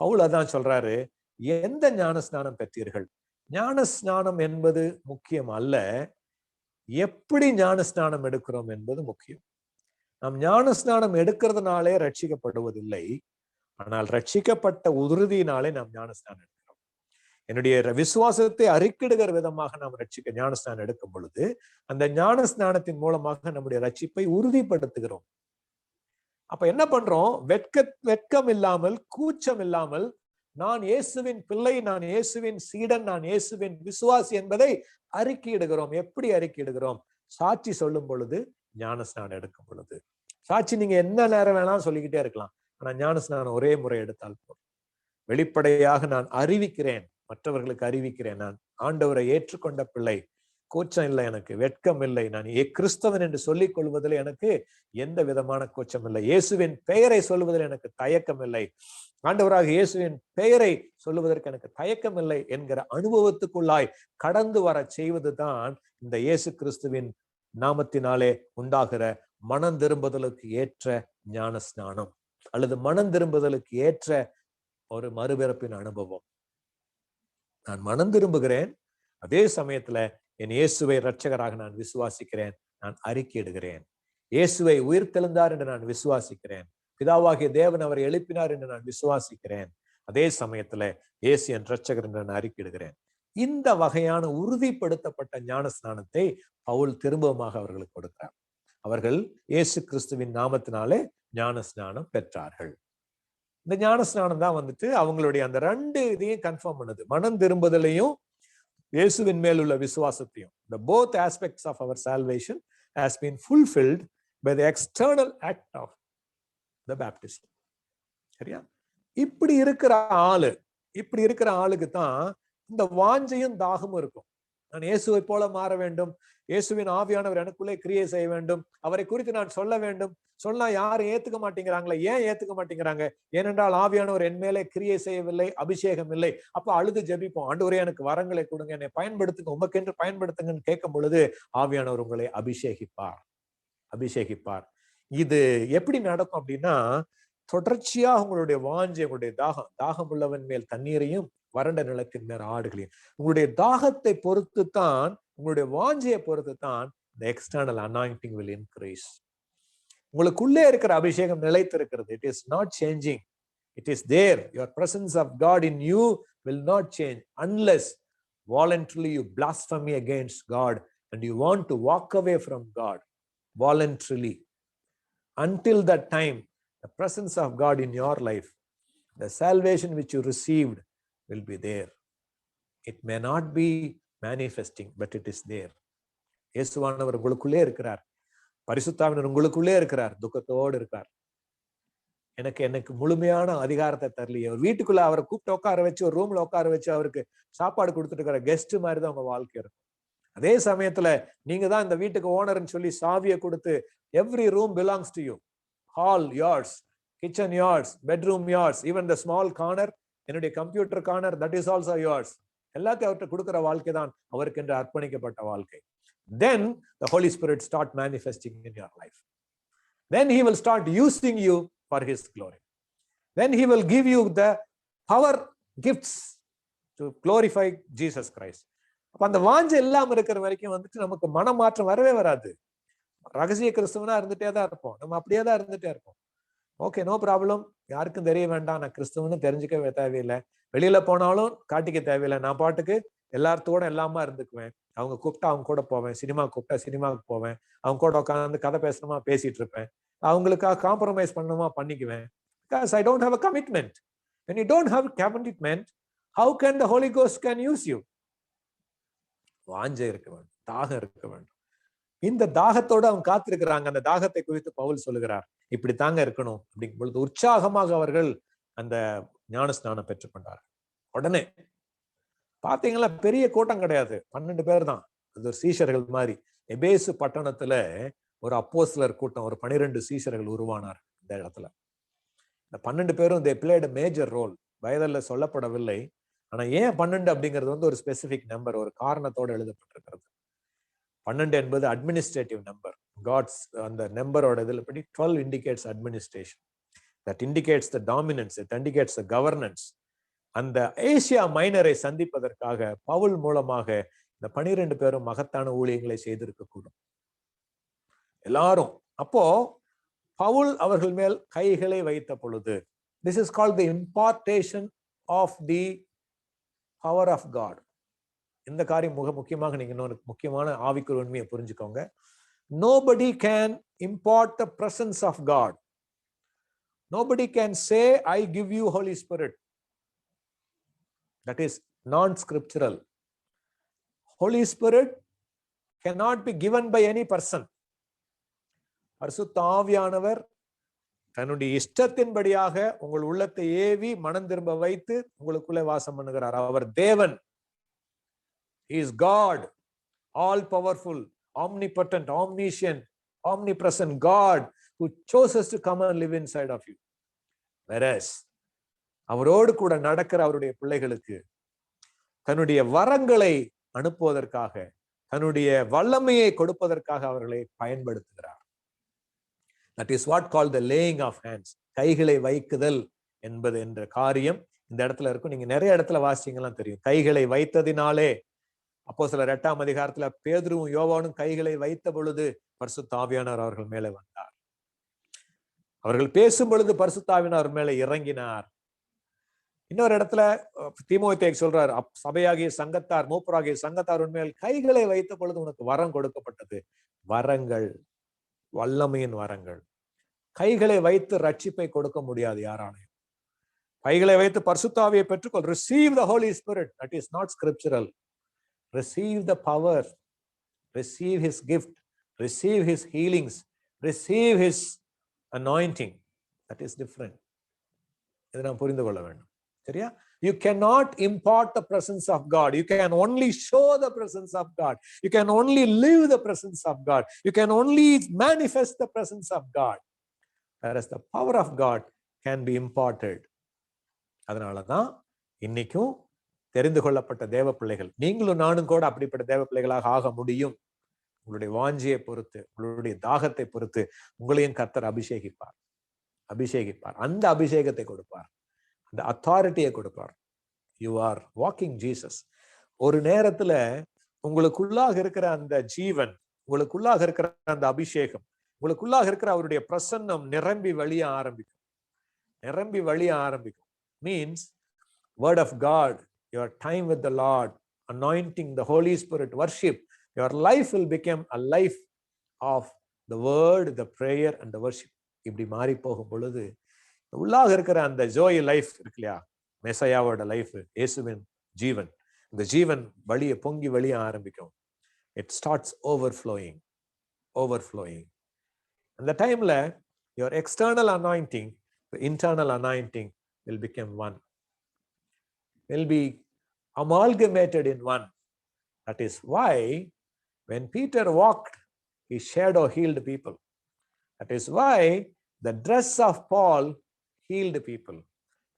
Speaker 1: பவுல் அதான் சொல்றாரு, எந்த ஞானஸ்நானம் பெற்றீர்கள்? ஞானஸ்நானம் என்பது முக்கியம் அல்ல, எப்படி ஞானஸ்நானம் எடுக்கிறோம் என்பது முக்கியம். நாம் ஞானஸ்நானம் எடுக்கிறதுனாலே ரட்சிக்கப்படுவதில்லை, ஆனால் ரட்சிக்கப்பட்ட உறுதியினாலே நாம் ஞானஸ்நானம் எடுக்கிறோம். என்னுடைய விசுவாசத்தை அறிக்கிடுகிற விதமாக நாம் ஞானஸ்நானம் எடுக்கும் பொழுது அந்த ஞானஸ்நானத்தின் மூலமாக நம்முடைய ரட்சிப்பை உறுதிப்படுத்துகிறோம். அப்ப என்ன பண்றோம்? வெட்கம் இல்லாமல், கூச்சம் இல்லாமல், நான் இயேசுவின் பிள்ளை, நான் இயேசுவின் சீடன், நான் இயேசுவின் விசுவாசி என்பதை அறிக்கையிடுகிறோம். எப்படி அறிக்கையிடுகிறோம்? சாட்சி சொல்லும் பொழுது, ஞானஸ்நானம் எடுக்கும் பொழுது. சாட்சி நீங்க என்ன நேரம் வேணாலும் சொல்லிக்கிட்டே இருக்கலாம், ஆனா ஞானஸ்நானம் ஒரே முறை எடுத்தால் போதும். வெளிப்படையாக நான் அறிவிக்கிறேன், மற்றவர்களுக்கு அறிவிக்கிறேன், நான் ஆண்டவரை ஏற்றுக்கொண்ட பிள்ளை, கூச்சம் இல்லை, எனக்கு வெட்கம் இல்லை, நான் கிறிஸ்தவன் என்று சொல்லிக் கொள்வதில் எனக்கு எந்த விதமான கூச்சம் இல்லை, இயேசுவின் பெயரை சொல்வதில் எனக்கு தயக்கம் இல்லை, ஆண்டவராக இயேசுவின் பெயரை சொல்லுவதற்கு எனக்கு தயக்கம் இல்லை என்கிற அனுபவத்துக்குள்ளாய் கடந்து வர செய்வதுதான் இந்த இயேசு கிறிஸ்துவின் நாமத்தினாலே உண்டாகிற மனம் திரும்புதலுக்கு ஏற்ற ஞான ஸ்நானம், அல்லது மனம் திரும்புதலுக்கு ஏற்ற ஒரு மறுபிறப்பின் அனுபவம். நான் மனம் திரும்புகிறேன், அதே சமயத்துல என் இயேசுவை இரட்சகராக நான் விசுவாசிக்கிறேன், நான் அறிக்கையிடுகிறேன். இயேசுவை உயிர்த்தெழுந்தார் என்று நான் விசுவாசிக்கிறேன், பிதாவாகிய தேவன் அவரை எழுப்பினார் என்று நான் விசுவாசிக்கிறேன், அதே சமயத்துல இயேசு என் இரட்சகர் என்று நான் அறிக்கையிடுகிறேன். இந்த வகையான உறுதிப்படுத்தப்பட்ட ஞான ஸ்நானத்தை பவுல் திரும்பமாக அவர்களுக்கு கொடுக்கிறார். அவர்கள் இயேசு கிறிஸ்துவின் நாமத்தினாலே ஞான ஸ்நானம் பெற்றார்கள். இந்த ஞான ஸ்நானம் தான் வந்துட்டு அவங்களுடைய அந்த ரெண்டு இதையும் கன்ஃபார்ம் பண்ணுது, மனம் திரும்புதலையும் இயேசுவின் மேல் உள்ள விசுவாசத்தையும். The both aspects of our salvation has been fulfilled by the external act of the baptism. சரியா? இப்படி இருக்கிற ஆளுக்கு தான் இந்த வாஞ்சையும் தாகமும் இருக்கும். நான் இயேசுவை போல மாற வேண்டும், இயேசுவின் ஆவியானவர் எனக்குள்ளே கிரியை செய்ய வேண்டும், அவரை குறித்து நான் சொல்ல வேண்டும். சொன்னா யாரும் ஏத்துக்க மாட்டேங்கிறாங்களே. ஏன் ஏத்துக்க மாட்டேங்கிறாங்க? ஏனென்றால் ஆவியானவர் என் மேலே கிரியை செய்யவில்லை, அபிஷேகம் இல்லை. அப்ப அழுது ஜெபிப்போம், ஆண்டவரே எனக்கு வரங்களை கொடுங்க, என்னை பயன்படுத்துங்க, உமக்கென்று பயன்படுத்துங்கன்னு கேட்கும் பொழுது ஆவியானவர் உங்களை அபிஷேகிப்பார். இது எப்படி நடக்கும் அப்படின்னா, தொடர்ச்சியா உங்களுடைய வாஞ்சை, உங்களுடைய தாகம் உள்ளவன் மேல் தண்ணீரையும் வறண்ட நிலத்தின் மேல் ஆடுகளையும், உங்களுடைய தாகத்தை பொறுத்து தான், உங்களுடைய வாஞ்சையை பொறுத்து தான் the external anointing will increase. உங்களுக்குள்ளே இருக்கிற அபிஷேகம் நிலைத்திருக்கிறது. It is not changing. It is there. Your presence of God in you will not change unless voluntarily you blaspheme against God and you want to walk away from God voluntarily. Until that time, the presence of God in your life, the salvation which you received will be there. It may not be manifesting, but it is there. இயேசுவானவர் உங்களுக்குள்ளே இருக்கிறார், பரிசுத்தாவினர் உங்களுக்குள்ளே இருக்கிறார், துக்கத்தோடு இருக்கார். எனக்கு முழுமையான அதிகாரத்தை தரலையே. ஒரு வீட்டுக்குள்ள அவரை கூப்பிட்டு உட்கார வச்சு, ஒரு ரூம்ல உட்கார வச்சு அவருக்கு சாப்பாடு கொடுத்துட்டு இருக்கிற கெஸ்ட் மாதிரி தான் உங்க வாழ்க்கை இருக்கும். அதே சமயத்துல நீங்க தான் இந்த வீட்டுக்கு ஓனர்னு சொல்லி சாவியை கொடுத்து, every room belongs to you, hall yours, kitchen yours, bedroom yours, even the small corner, என்னுடைய computer corner, that is also yours. எல்லாத்தையும் அவர்கிட்ட கொடுக்கிற வாழ்க்கை தான் அவருக்கு என்று அர்ப்பணிக்கப்பட்ட வாழ்க்கை. Then the Holy Spirit start manifesting in your life. Then he will start using you for his glory. Then he will give you the power gifts to glorify Jesus Christ. அப்ப அந்த வாஞ்சை எல்லாம் இருக்கிற வரைக்கும் வந்துட்டு நமக்கு மனமாற்றம் வரவே வராது. ரகசிய கிறிஸ்துவனா இருந்துட்டே தான் இருப்போம், நம்ம அப்படியே தான் இருந்துட்டே இருப்போம். ஓகே, நோ ப்ராப்ளம், யாருக்கும் தெரிய வேண்டாம், நான் கிறிஸ்துவன்னு தெரிஞ்சுக்கவே தேவையில்லை, வெளியில போனாலும் காட்டிக்க தேவையில்லை, நான் பாட்டுக்கு எல்லாத்தோட எல்லாமா இருந்துக்குவேன், அவங்க கூப்பிட்டா அவங்க கூட போவேன், சினிமா கூப்பிட்டா சினிமாவுக்கு போவேன், அவங்க கூட உட்காந்து கதை பேசணுமா பேசிட்டு இருப்பேன், அவங்களுக்காக காம்ப்ரமைஸ் பண்ணணுமா பண்ணிக்குவேன். Because I don't have a commitment. When you don't have a commitment, how can the Holy Ghost can use you? வாஞ்சை இருக்க வேண்டும், தாகம் இருக்க வேண்டும். இந்த தாகத்தோடு அவங்க காத்திருக்கிறாங்க. அந்த தாகத்தை குறித்து பவுல் சொல்லுகிறார், இப்படி தாங்க இருக்கணும் அப்படிங்கும் பொழுது உற்சாகமாக அவர்கள் அந்த ஞானஸ்நானம் பெற்றுக்கொண்டார்கள். உடனே பாத்தீங்களா, பெரிய கூட்டம் கிடையாது, 12 பேர் தான். அது ஒரு சீஷர்கள் மாதிரி. எபேசு பட்டணத்துல ஒரு அப்போஸ்தலர் கூட்டம், ஒரு 12 சீஷர்கள் உருவானார் இந்த இடத்துல. இந்த 12 பேரும் they played a major role. பைபிள்ல சொல்லப்படவில்லை, ஆனா ஏன் 12 அப்படிங்கிறது வந்து ஒரு ஸ்பெசிபிக் நம்பர், ஒரு காரணத்தோடு எழுதப்பட்டிருக்கிறது. 12 என்பது அட்மினிஸ்ட்ரேட்டிவ் நம்பர். God's அந்த நம்பரோட இதில் படி 12 indicates administration. That indicates the dominance. It indicates the governance. அந்த ஏசியா மைனரை சந்திப்பதற்காக பவுல் மூலமாக இந்த 12 பேரும் மகத்தான ஊழியங்களை செய்திருக்கக்கூடும். எல்லாரும் அப்போ பவுல் அவர்கள் மேல் கைகளை வைத்த பொழுது, this is called the impartation of the power of God. இந்த காரியம் மிக முக்கியமாக நீங்க இன்னொரு முக்கியமான ஆவிக்குரிய உண்மையை புரிஞ்சுக்கோங்க. Nobody can impart the presence of God. Nobody can say, I give you Holy Spirit. That is non-scriptural. Holy Spirit cannot be given by any person. பரிசுத்த ஆவியானவர் தன்னுடைய இஷ்டத்தின்படியாக உங்கள் உள்ளத்தை ஏவி மனம் திரும்ப வைத்து உங்களுக்குள்ளே வாசம் பண்ணுகிறார். அவர் தேவன். He is God, all powerful, omnipotent, omniscient, omnipresent God who chooses to come and live inside of you. Whereas அவரோடு கூட நடக்கிற அவருடைய பிள்ளைகளுக்கு தன்னுடைய வரங்களை அனுப்புவதற்காக, தன்னுடைய வல்லமையை கொடுப்பதற்காக அவர்களை பயன்படுத்துகிறார். That is what called the laying of hands. கைகளை வைக்குதல் என்பது என்ற காரியம் இந்த இடத்துல இருக்கும். நீங்க நிறைய இடத்துல வாசிச்சீங்கலாம் தெரியும். கைகளை வைத்ததினாலே அப்போஸ்தலர் 8ஆம் அதிகாரத்துல பேதுருவும் யோவானும் கைகளை வைத்த பொழுது பரிசுத்த ஆவியானவர் அவர்கள் மேலே வந்தார். அவர்கள் பேசும் பொழுது பரிசுத்த ஆவியானவர் மேலே இறங்கினார். இன்னொரு இடத்துல தீமோத்தேயுக்கு சொல்றார், சபையாகிய சங்கத்தார், மூப்பராகிய சங்கத்தார் உண்மையில் கைகளை வைத்த பொழுது உனக்கு வரம் கொடுக்கப்பட்டது. வரங்கள், வல்லமையின் வரங்கள். கைகளை வைத்து ரட்சிப்பை கொடுக்க முடியாது யாராலையும். கைகளை வைத்து பரிசுத்த ஆவியை பெற்றுக்கொள். Receive the Holy Spirit. That is not scriptural. Receive the power. Receive his gift. Receive his healings. Receive his anointing. That is different. இதை நாம் புரிந்து கொள்ள வேண்டும். சரியா? You cannot impart the presence of God. You can only show the presence of God. You can only live the presence of God. You can only manifest the presence of God. Whereas the power of God can be imparted. அதனாலதான் இன்னைக்கும் தெரிந்து கொள்ளப்பட்ட தேவ பிள்ளைகள், நீங்களும் நானும் கூட அப்படிப்பட்ட தேவ பிள்ளைகளாக ஆக முடியும். உங்களுடைய வாஞ்சியை பொறுத்து, உங்களுடைய தாகத்தை பொறுத்து உங்களையும் கர்த்தர் அபிஷேகிப்பார். அந்த அபிஷேகத்தை கொடுப்பார், அந்த அத்தாரிட்டியை கொடுப்பார். You are walking Jesus. ஒரு நேரத்துல உங்களுக்குள்ளாக இருக்கிற அந்த ஜீவன், உங்களுக்குள்ளாக இருக்கிற அந்த அபிஷேகம், உங்களுக்குள்ளாக இருக்கிற அவருடைய பிரசன்னம் நிரம்பி வழிய ஆரம்பிக்கும். Means word of God, your time with the Lord, anointing, the Holy Spirit, worship, your life will become a life of the word, the prayer and the worship. இப்படி மாறி போகும் பொழுது உள்ளாக இருக்கிற அந்த ஜோய் லைஃப் இருக்கு இல்லையா, மெசையாவோட லைஃப், இயேசுவின் ஜீவன், இந்த ஜீவன் வழிய பொங்கி வழிய ஆரம்பிக்கும். It starts overflowing. அந்த டைம்ல your external anointing, the internal anointing will become one, will be amalgamated in one. That is why when Peter walked, his shadow healed people. That is why the dress of Paul healed people.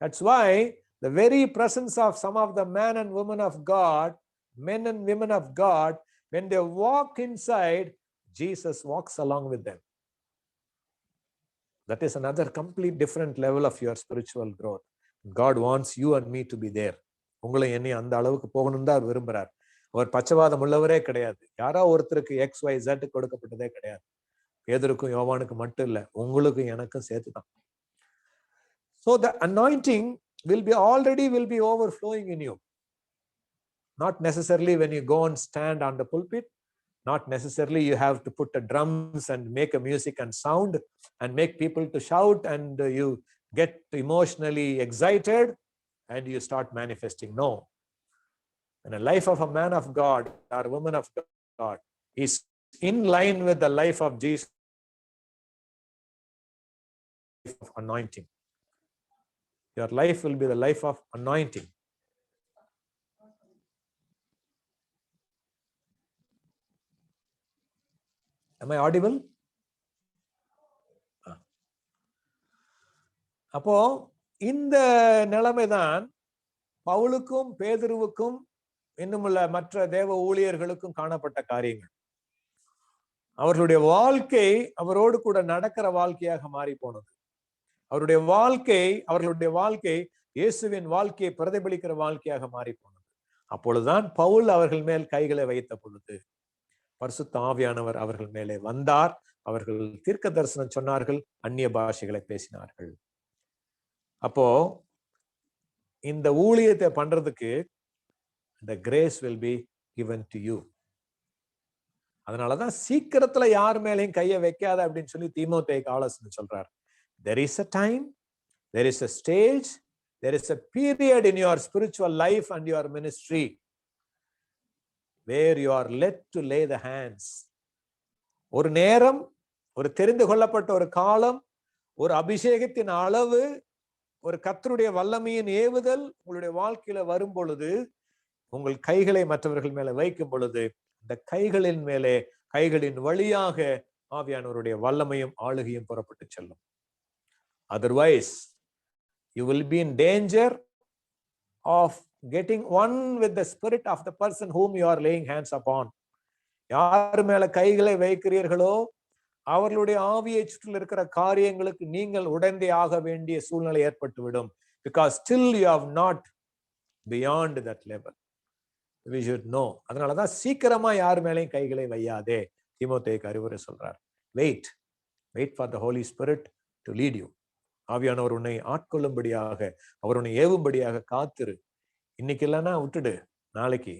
Speaker 1: That's why the very presence of some of the men and women of God, when they walk inside, Jesus walks along with them. That is another complete different level of your spiritual growth. God wants you and me to be there. உங்களை என்னை அந்த அளவுக்கு போகணும் தான் விரும்புறார். அவர் பச்சைவாதம் உள்ளவரே கிடையாது. யாரோ ஒருத்தருக்கு XYZ கொடுக்கப்பட்டதே கிடையாது. பேதுருக்கும் யோவானுக்கும் மட்டும் இல்ல, உங்களுக்கும் எனக்கும் சேர்த்துதான். So the anointing will be overflowing in you. Not necessarily when you go and stand on the pulpit. Not necessarily you have to put the drums and make a music and sound and make people to shout and you get emotionally excited and you start manifesting. No. And a life of a man of God or a woman of God is in line with the life of Jesus, of anointing. Your life will be the life of anointing. Am I audible? அப்போ இந்த நிலைமைதான் பவுலுக்கும் பேதுருவுக்கும் இன்னுமுள்ள மற்ற தேவ ஊழியர்களுக்கும் காணப்பட்ட காரியங்கள். அவர்களுடைய வாழ்க்கை அவரோடு கூட நடக்கிற வாழ்க்கையாக மாறி போனது. அவர்களுடைய வாழ்க்கை இயேசுவின் வாழ்க்கையை பிரதிபலிக்கிற வாழ்க்கையாக மாறி போனது. அப்பொழுதுதான் பவுல் அவர்கள் மேல் கைகளை வைத்த பொழுது பரிசுத்த ஆவியானவர் அவர்கள் மேலே வந்தார். அவர்கள் தீர்க்க தரிசனம் சொன்னார்கள், அந்நிய பாஷைகளை பேசினார்கள். அப்போ இந்த ஊழியத்தை பண்றதுக்கு the grace will be given to you. அதனாலதான் சீக்கிரத்துல யார் மேலையும் கையை வைக்காத அப்படின்னு சொல்லி தீமோத்தேயுக்கு ஆலோசனை சொல்றார். There is a time, there is a stage, there is a period in your spiritual life and your ministry where you are led to lay the hands. ஒரு நேரம், ஒரு தெரிந்து கொள்ளப்பட்ட ஒரு காலம், ஒரு அபிஷேகத்தின் அளவு, ஒரு கர்த்தருடைய வல்லமையின் ஏவுதல் உங்களுடைய வாழ்க்கையில வரும் பொழுது, உங்கள் கைகளை மற்றவர்கள் மேல வைக்கும் பொழுது, இந்த கைகளின் மேலே, கைகளின் வழியாக ஆவியானவருடைய வல்லமையும் ஆளுகையும் புறப்பட்டு செல்லும். Otherwise, you will be in danger of getting one with the spirit of the person whom you are laying hands upon. யார் மேல கைகளை வைக்கிறீர்களோ அவர்களுடைய ஆவியை சுற்றில் இருக்கிற காரியங்களுக்கு நீங்கள் உடந்தே ஆக வேண்டிய சூழ்நிலை ஏற்பட்டுவிடும். Because still you have not beyond that level. We should know. அதனாலதான் சீக்கிரமா யார் மேலையும் கைகளை வையாதே. தீமோத்தேயுக்கு அறிவுரை சொல்றார். Wait for the Holy Spirit to lead you. ஆவியானவர் உன்னை ஆட்கொள்ளும்படியாக, அவர் உன்னை ஏவும்படியாக காத்திரு. இன்னைக்கு இல்லைன்னா விட்டுடு, நாளைக்கு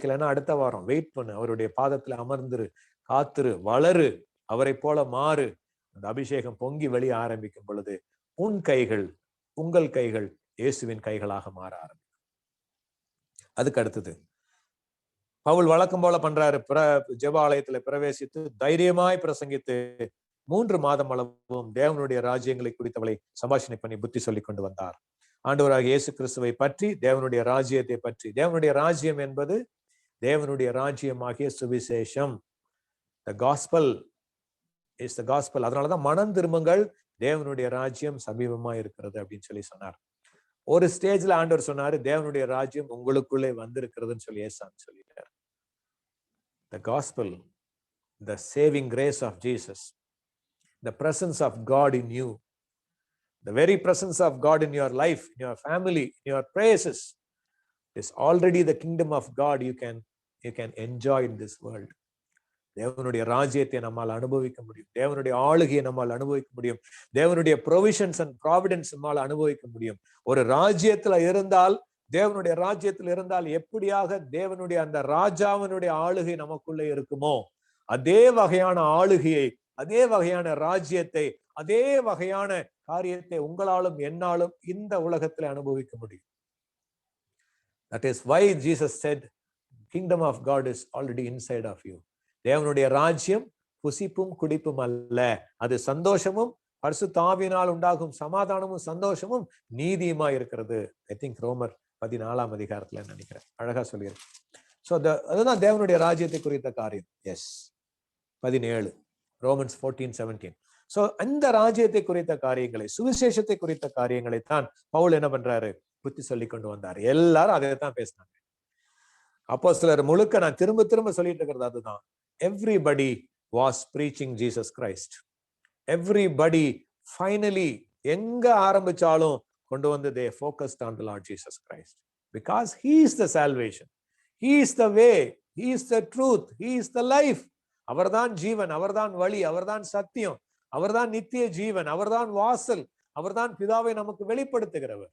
Speaker 1: இல்லைன்னா அடுத்த வாரம் வெயிட் பண்ணு. அவருடைய பாதத்துல அமர்ந்துரு, காத்திரு, வளரு, அவரை போல மாறு. அந்த அபிஷேகம் பொங்கி வெளிய ஆரம்பிக்கும் பொழுது உங்கள் கைகள் இயேசுவின் கைகளாக மாற ஆரம்பிக்கும். அதுக்கு அடுத்தது பவுல் வழக்கம் போல பண்றாரு. ஜெப ஆலயத்துல பிரவேசித்து தைரியமாய் பிரசங்கித்து 3 மாதம் அளவும் தேவனுடைய ராஜ்யங்களை குறித்தவளை சம்பாஷணை பண்ணி புத்தி சொல்லி கொண்டு வந்தார். ஆண்டவராக இயேசு கிறிஸ்துவை பற்றி, தேவனுடைய ராஜ்யத்தை பற்றி. தேவனுடைய ராஜ்யம் என்பது தேவனுடைய ராஜ்யமாகிய சுவிசேஷம். The gospel is the gospel. அதனாலதான் மனம் திரும்புங்கள், தேவனுடைய ராஜ்யம் சமீபமா இருக்கிறது அப்படின்னு சொல்லி சொன்னார். ஒரு ஸ்டேஜ்ல ஆண்டவர் சொன்னாரு, தேவனுடைய ராஜ்யம் உங்களுக்குள்ளே வந்திருக்கிறதுன்னு சொல்லி ஏசான்னு சொல்லிட்டார். The gospel, the saving grace of Jesus, the presence of God in you, the very presence of God in your life, in your family, in your praises, is already the kingdom of God you can enjoy in this world. தேவனுடைய ராஜ்யத்தை நம்மால் அனுபவிக்க முடியும். தேவனுடைய ஆளுகையை நம்மால் அனுபவிக்க முடியும். தேவனுடைய ப்ரொவிஷன்ஸ் அண்ட் ப்ராவிடன்ஸ் நம்மால் அனுபவிக்க முடியும். ஒரு ராஜ்யத்துல இருந்தால், தேவனுடைய ராஜ்யத்தில் இருந்தால் எப்படியாக தேவனுடைய அந்த ராஜாவினுடைய ஆளுகை நமக்குள்ளே இருக்குமோ, அதே வகையான ஆளுகையை, அதே வகையான ராஜ்யத்தை, அதே வகையான காரியத்தை உங்களாலும் என்னாலும் இந்த உலகத்தில் அனுபவிக்க முடியும். That is why Jesus said, kingdom of God is already inside of you. தேவனுடைய ராஜ்யம் புசிப்பும் குடிப்பும் அல்ல, அது சந்தோஷமும் பரிசுத்த ஆவியினால் உண்டாகும் சமாதானமும் சந்தோஷமும் நீதியுமா இருக்கிறது. ஐ திங்க் ரோமர் 14ஆம் அதிகாரத்துல நினைக்கிறேன், அழகா சொல்லியிருக்கு. சோ அதுதான் தேவனுடைய ராஜ்யத்தை குறித்த காரியம். S 17 Romans 14:17. சோ அந்த ராஜ்யத்தை குறித்த காரியங்களை, சுவிசேஷத்தை குறித்த காரியங்களை தான் பவுல் என்ன பண்றாரு, புத்தி சொல்லி கொண்டு வந்தாரு. எல்லாரும் அதை தான் பேசினாங்க. அப்போஸ்தலர் முழுக்க நான் திரும்ப சொல்லிட்டு இருக்கிறது அதுதான். Everybody was preaching Jesus Christ. Everybody finally எங்க ஆரம்பிச்சாலும் கொண்டு வந்து they focused on the Lord Jesus Christ, because he is the salvation, he is the way, he is the truth, he is the life. அவர்தான் ஜீவன், அவர்தான் வழி, அவர்தான் சத்தியம், அவர்தான் நித்திய ஜீவன், அவர்தான் வாசல், அவர்தான் பிதாவை நமக்கு வெளிப்படுத்துகிறவர்.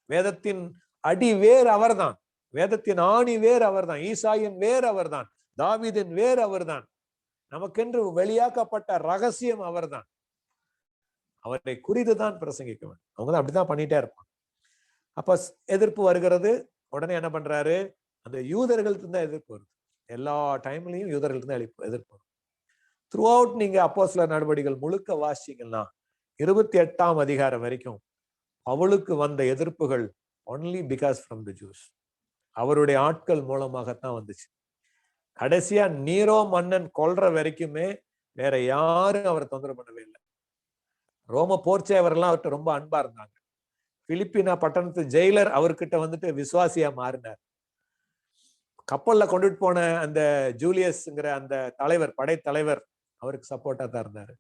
Speaker 1: வேதத்தின் அடி வேர் அவர்தான், வேதத்தின் ஆணி வேர் அவர்தான், ஈசாயின் வேர் அவர்தான், தாவீதின் வேர் அவர்தான், நமக்கென்று வெளியாக்கப்பட்ட ரகசியம் அவர்தான். அவரை குறித்துதான் பிரசங்கிக்க வேண்டும். அவங்க தான் அப்படிதான் பண்ணிட்டே இருப்பாங்க. அப்ப எதிர்ப்பு வருகிறது, உடனே என்ன பண்றாரு, அந்த யூதர்களுக்கு தான் எதிர்ப்பு வருது. எல்லா டைம்லயும் யூதர்களுக்கு தான் எதிர்ப்பு வரும். த்ரூ அவுட் நீங்க அப்போஸ்தலர் நடவடிக்கைகள் முழுக்க வாசிச்சீங்கன்னா 28ஆம் அதிகாரம் வரைக்கும் அவளுக்கு வந்த எதிர்ப்புகள் only because from the Jews. அவருடைய ஆட்கள் மூலமாகத்தான் வந்துச்சு. கடைசியா நீரோ மன்னன் கொல்ற வரைக்குமே வேற யாரும் அவரை தொந்தரவு பண்ணவே இல்லை. ரோம போர்ச்சேவரெல்லாம் அவர்கிட்ட ரொம்ப அன்பா இருந்தாங்க. பிலிப்பினா பட்டணத்து ஜெயிலர் அவர்கிட்ட வந்துட்டு விசுவாசியா மாறினார். கப்பல்ல கொண்டுட்டு போன அந்த ஜூலியஸ்ங்கிற அந்த தலைவர், படைத்தலைவர் அவருக்கு சப்போர்ட்டா தான் இருந்தாரு.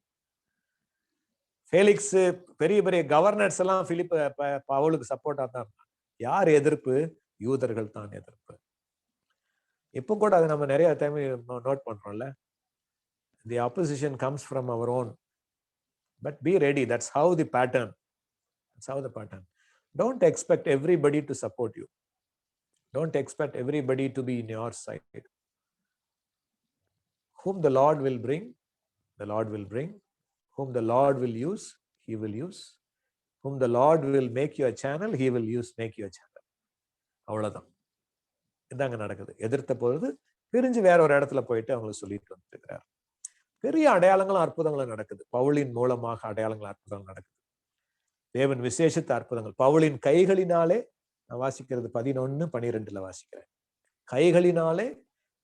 Speaker 1: ஃபேலிக்ஸ், பெரிய பெரிய கவர்னர்ஸ் எல்லாம் பவுலுக்கு சப்போர்ட்டா தான் இருந்தாங்க. யார் எதிர்ப்பு? யூதர்கள் தான் எதிர்ப்பு. இப்போ கூட அதை நம்ம நிறைய டைம் நோட் பண்றோம்ல. The opposition comes from our own. But be ready. That's how the pattern. That's how the pattern. Don't expect everybody to support you. Don't expect everybody to be in your side. Whom the Lord will bring, the Lord will bring. Whom the Lord will use, He will use. Whom the Lord will make you a channel, He will make you a channel. அவ்வளவுதான். இதாங்க நடக்குது. எதிர்த்த பொழுது பிரிஞ்சு வேற ஒரு இடத்துல போயிட்டு அவங்களுக்கு சொல்லிட்டு வந்துட்டு இருக்கிறார். பெரிய அடையாளங்களும் அற்புதங்களும் நடக்குது. பவுலின் மூலமாக அடையாளங்கள் அற்புதங்கள் நடக்குது. தேவன் விசேஷித்த அற்புதங்கள் பவுலின் கைகளினாலே, நான் வாசிக்கிறது 11:12 வாசிக்கிறேன். கைகளினாலே,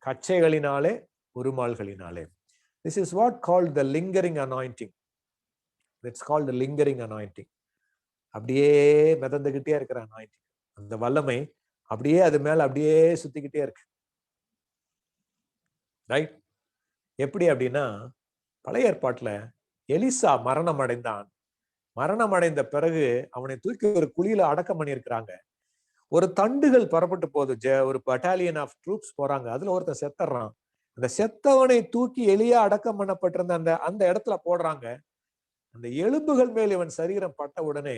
Speaker 1: கச்சைகளினாலே, உருமால்களினாலே. This is what called the lingering anointing. That's called the lingering anointing. அப்படியே மிதந்துகிட்டே இருக்கிற anointing. அந்த வல்லமை அப்படியே அது மேல அப்படியே சுத்திக்கிட்டே இருக்கு. ரைட்? எப்படி அப்படின்னா, பழைய ஏற்பாட்டுல எலிசா மரணம் அடைந்தான். மரணம் அடைந்த பிறகு அவனை தூக்கி ஒரு குழியில அடக்கம் பண்ணியிருக்கிறாங்க. ஒரு தண்டுகள் புறப்பட்டு போகுது. ஒரு பட்டாலியன் ஆஃப் ட்ரூப்ஸ் போறாங்க. அதுல ஒருத்தன் செத்துறான். அந்த செத்தவனை தூக்கி எலியா அடக்கம் பண்ணப்பட்டிருந்த அந்த இடத்துல போடுறாங்க. அந்த எலும்புகள் மேல் இவன் சரீரம் பட்ட உடனே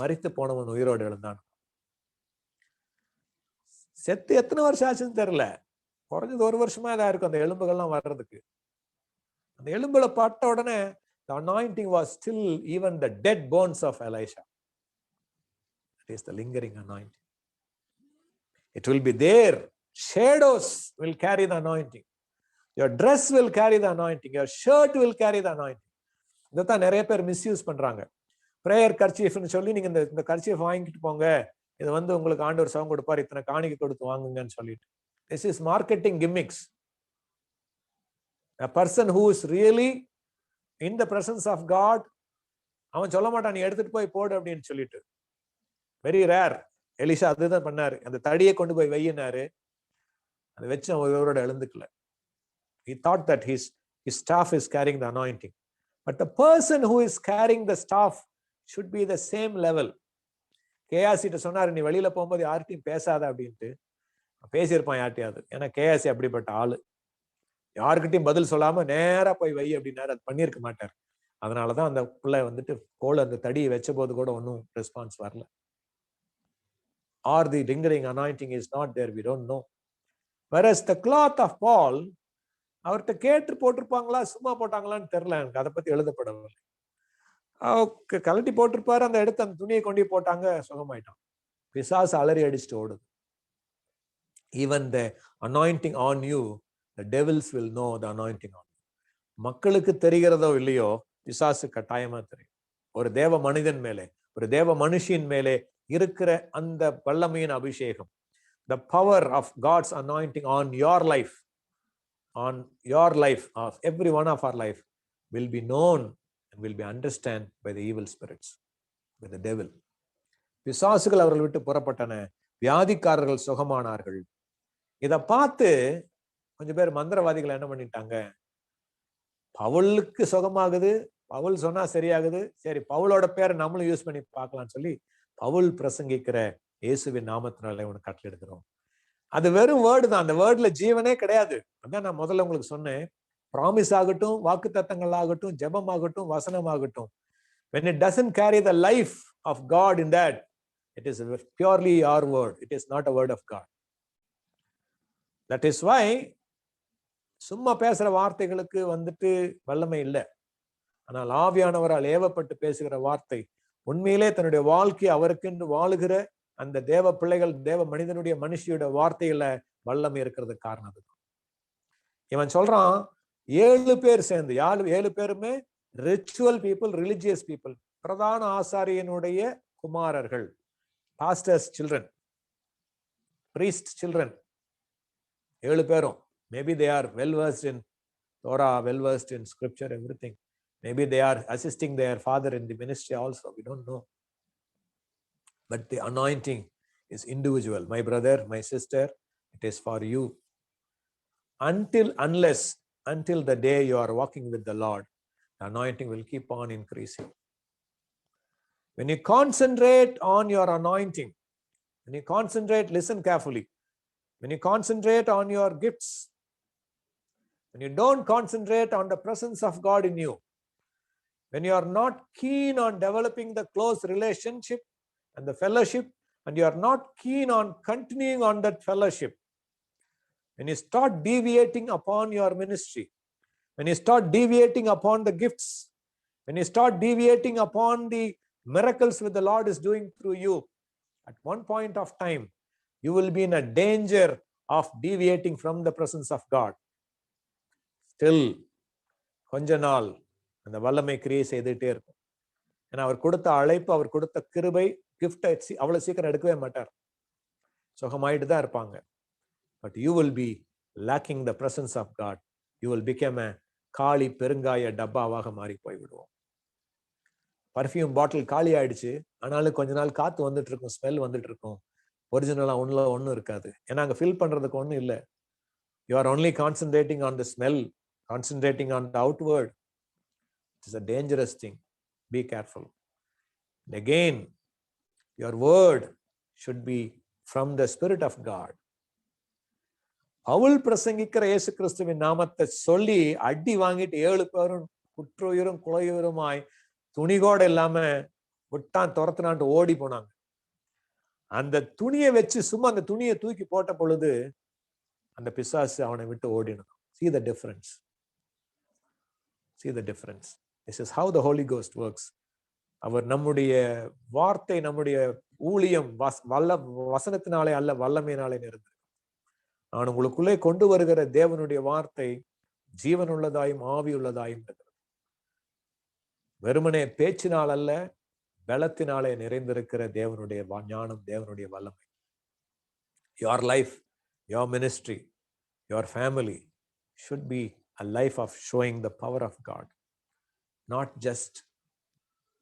Speaker 1: மரித்து போனவன் உயிரோடு எழுந்தான். செத்து எத்தனை வருஷம் ஆச்சுன்னு தெரியல. குறைஞ்சது 1 வருஷமா தான் இருக்கும் அந்த எலும்புகள்லாம் வர்றதுக்கு. அந்த எலும்புல பட்ட உடனே the anointing was still even the dead bones of Elisha. That is the lingering anointing. It will be there. Shadows will carry the anointing. Your dress will carry the anointing. Your shirt will carry the anointing. இதைத்தான் நிறைய பேர் மிஸ்யூஸ் பண்றாங்க. பிரேயர் கர்ச்சீஃப்னு சொல்லி நீங்க இந்த கர்ச்சீஃப் வாங்கிட்டு போங்க, இது உங்களுக்கு ஆண்டவர் சுகம் கொடுப்பார், இத்தனை காணிக்கை கொடுத்து வாங்குங்கன்னு சொல்லிட்டு. This is marketing gimmicks. A person who is really in the presence of God, அவன் சொல்ல மாட்டான் நீ எடுத்துட்டு போய் போடு அப்படின்னு சொல்லிட்டு. Very rare. எலிசா அதுதான் பண்ணாரு. அந்த தடியை கொண்டு போய் வையினாரு. அதை வச்சு அவரோட எழுந்துக்கல. He thought that his staff is carrying the anointing. But the person who is carrying the staff should be the same level. கேஆசிட்ட சொன்னாரு, நீ வெளியில போகும்போது யார்கிட்டையும் பேசாத அப்படின்ட்டு. பேசியிருப்பான் யார்கிட்டயாவது. ஏன்னா கேஆசி அப்படிப்பட்ட ஆளு. யாருக்கிட்டையும் பதில் சொல்லாம நேரா போய் வை அப்படின்னாரு. அது பண்ணியிருக்க மாட்டார். அதனாலதான் அந்த பிள்ளை அந்த தடியை வச்ச போது கூட ஒன்னும் ரெஸ்பான்ஸ் வரல. Or the lingering anointing is not there, we don't know. Whereas the cloth of Paul, அவர்கிட்ட கேட்டு போட்டிருப்பாங்களா சும்மா போட்டாங்களான்னு தெரியல. எனக்கு அதை பத்தி எழுதப்படவில்லை. கலட்டி போட்டிருப்பாரு. அந்த எடுத்து அந்த துணியை கொண்டு போட்டாங்க, சுகமாயிட்டான். பிசாசு அலறி அடிச்சுட்டு ஓடுது. Even the anointing on you, the devils will know the anointing on you. மக்களுக்கு தெரிகிறதோ இல்லையோ, பிசாசு கட்டாயமா தெரியும். ஒரு தேவ மனிதன் மேலே, ஒரு தேவ மனுஷியின் மேலே இருக்கிற அந்த வல்லமையின் அபிஷேகம், the power of God's anointing on your life, of every one of our life, will be known and will be understood by the evil spirits, by the devil. பிசாசுகள் அவர்கள் விட்டு புறப்பட்டன, வியாதிக்காரர்கள் சுகமானார்கள். இதை பார்த்து கொஞ்சம் பேர் மந்திரவாதிகள் என்ன பண்ணிட்டாங்க, பவுலுக்கு சுகமாகுது, பவுல் சொன்னா சரியாகுது, சரி பவுலோட பேரை நம்மளும் யூஸ் பண்ணி பார்க்கலாம்னு சொல்லி பவுல் பிரசங்கிக்கிற இயேசுவின் நாமத்தினால உனக்கு கட்டளை எடுக்கிறோம். அது வெறும் வேர்டு தான். அந்த வேர்டுல ஜீவனே கிடையாது. அதான் நான் முதல்ல உங்களுக்கு சொன்னேன். ப்ராமிஸ் ஆகட்டும், வாக்கு தத்தங்கள் ஆகட்டும், ஜெபம் ஆகட்டும், வசனம் ஆகட்டும், when it doesn't carry the life of God in that, it is purely your word. It is not a word of God. That is why சும்மா பேசுற வார்த்தைகளுக்கு வல்லமை இல்லை. ஆனால் ஆவியானவரால் ஏவப்பட்டு பேசுகிற வார்த்தை உண்மையிலே தன்னுடைய வாழ்க்கை அவருக்கென்று வாழுகிற அந்த தேவ பிள்ளைகள், தேவ மனிதனுடைய மனுஷியோட வார்த்தையில வல்லமை இருக்கிறது காரணம். இவன் சொல்றான் 7 பேர் சேர்ந்து, 7 பேருமே ரிச்சுவல் பீப்புள், ரிலிஜியஸ் பீப்புள், பிரதான ஆசாரியனுடைய குமாரர்கள், பாஸ்டர்ஸ் சில்ட்ரன், பிரீஸ்ட் சில்ட்ரன், 7 பேரும். Maybe they are well versed in Torah, well versed in scripture, everything. Maybe they are assisting their father in the ministry also. We don't know. But the anointing is individual. My brother, my sister, it is for you. until the day you are walking with the Lord, the anointing will keep on increasing. When you concentrate on your anointing, when you concentrate, listen carefully, when you concentrate on your gifts, when you don't concentrate on the presence of God in you, when you are not keen on developing the close relationship and the fellowship, and you are not keen on continuing on that fellowship, when you start deviating upon your ministry, when you start deviating upon the gifts, when you start deviating upon the miracles that the Lord is doing through you, at one point of time, you will be in a danger of deviating from the presence of God. Still, கொஞ்ச நாள் அந்த வல்லமை கிரியை செய்துட்டே இருக்கும். ஏன்னா அவர் கொடுத்த அழைப்பு, அவர் கொடுத்த கிருபை, கிஃப்ட் அவ்வளவு சீக்கிரம் எடுக்கவே மாட்டார். சுகமாயிட்டு தான் இருப்பாங்க. But you will be lacking the presence of God. You will become a காளி பெருங்காய டப்பாவாக மாறி போய்விடுவோம். பர்ஃப்யூம் பாட்டில் காலி ஆயிடுச்சு, ஆனாலும் கொஞ்ச நாள் காத்து வந்துட்டு இருக்கும், ஸ்மெல் வந்துட்டு இருக்கும். ஒரிஜினலா ஒன்றும் இருக்காது. ஏன்னா அங்க ஃபில் பண்றதுக்கு ஒன்றும் இல்லை. You are only concentrating on the smell, concentrating on the outward. It is a dangerous thing. Be careful. And again, your word should be from the Spirit of God. Pavul பிரசங்கிக்கிற இயேசு கிறிஸ்துவின் நாமத்தை சொல்லி அடி வாங்கிட்டு 7 பேரும் குற்றுயிரும் குலையுயிருமாய் துணிகோடு இல்லாம விட்டான் துரத்துனான்ட்டு ஓடி போனாங்க. அந்த துணியை வச்சு சும்மா அந்த துணியை தூக்கி போட்ட பொழுது அந்த பிசாசு அவனை விட்டு ஓடினான். See the difference. See the difference. This is how the Holy Ghost works. அவர் நம்முடைய வார்த்தை, நம்முடைய ஊழியம் வசனத்தினாலே அல்ல, வல்லமையினாலே நிறைந்தது. நான் உங்களுக்குள்ளே கொண்டு வருகிற தேவனுடைய வார்த்தை ஜீவனுள்ளதாயும் ஆவியுள்ளதாயும் இருக்கிறது. வெறுமனே பேச்சினால் அல்ல, பலத்தினாலே நிறைந்திருக்கிற தேவனுடைய ஞானம், தேவனுடைய வல்லமை. Your life, your ministry, your family should be a life of showing the power of God, not just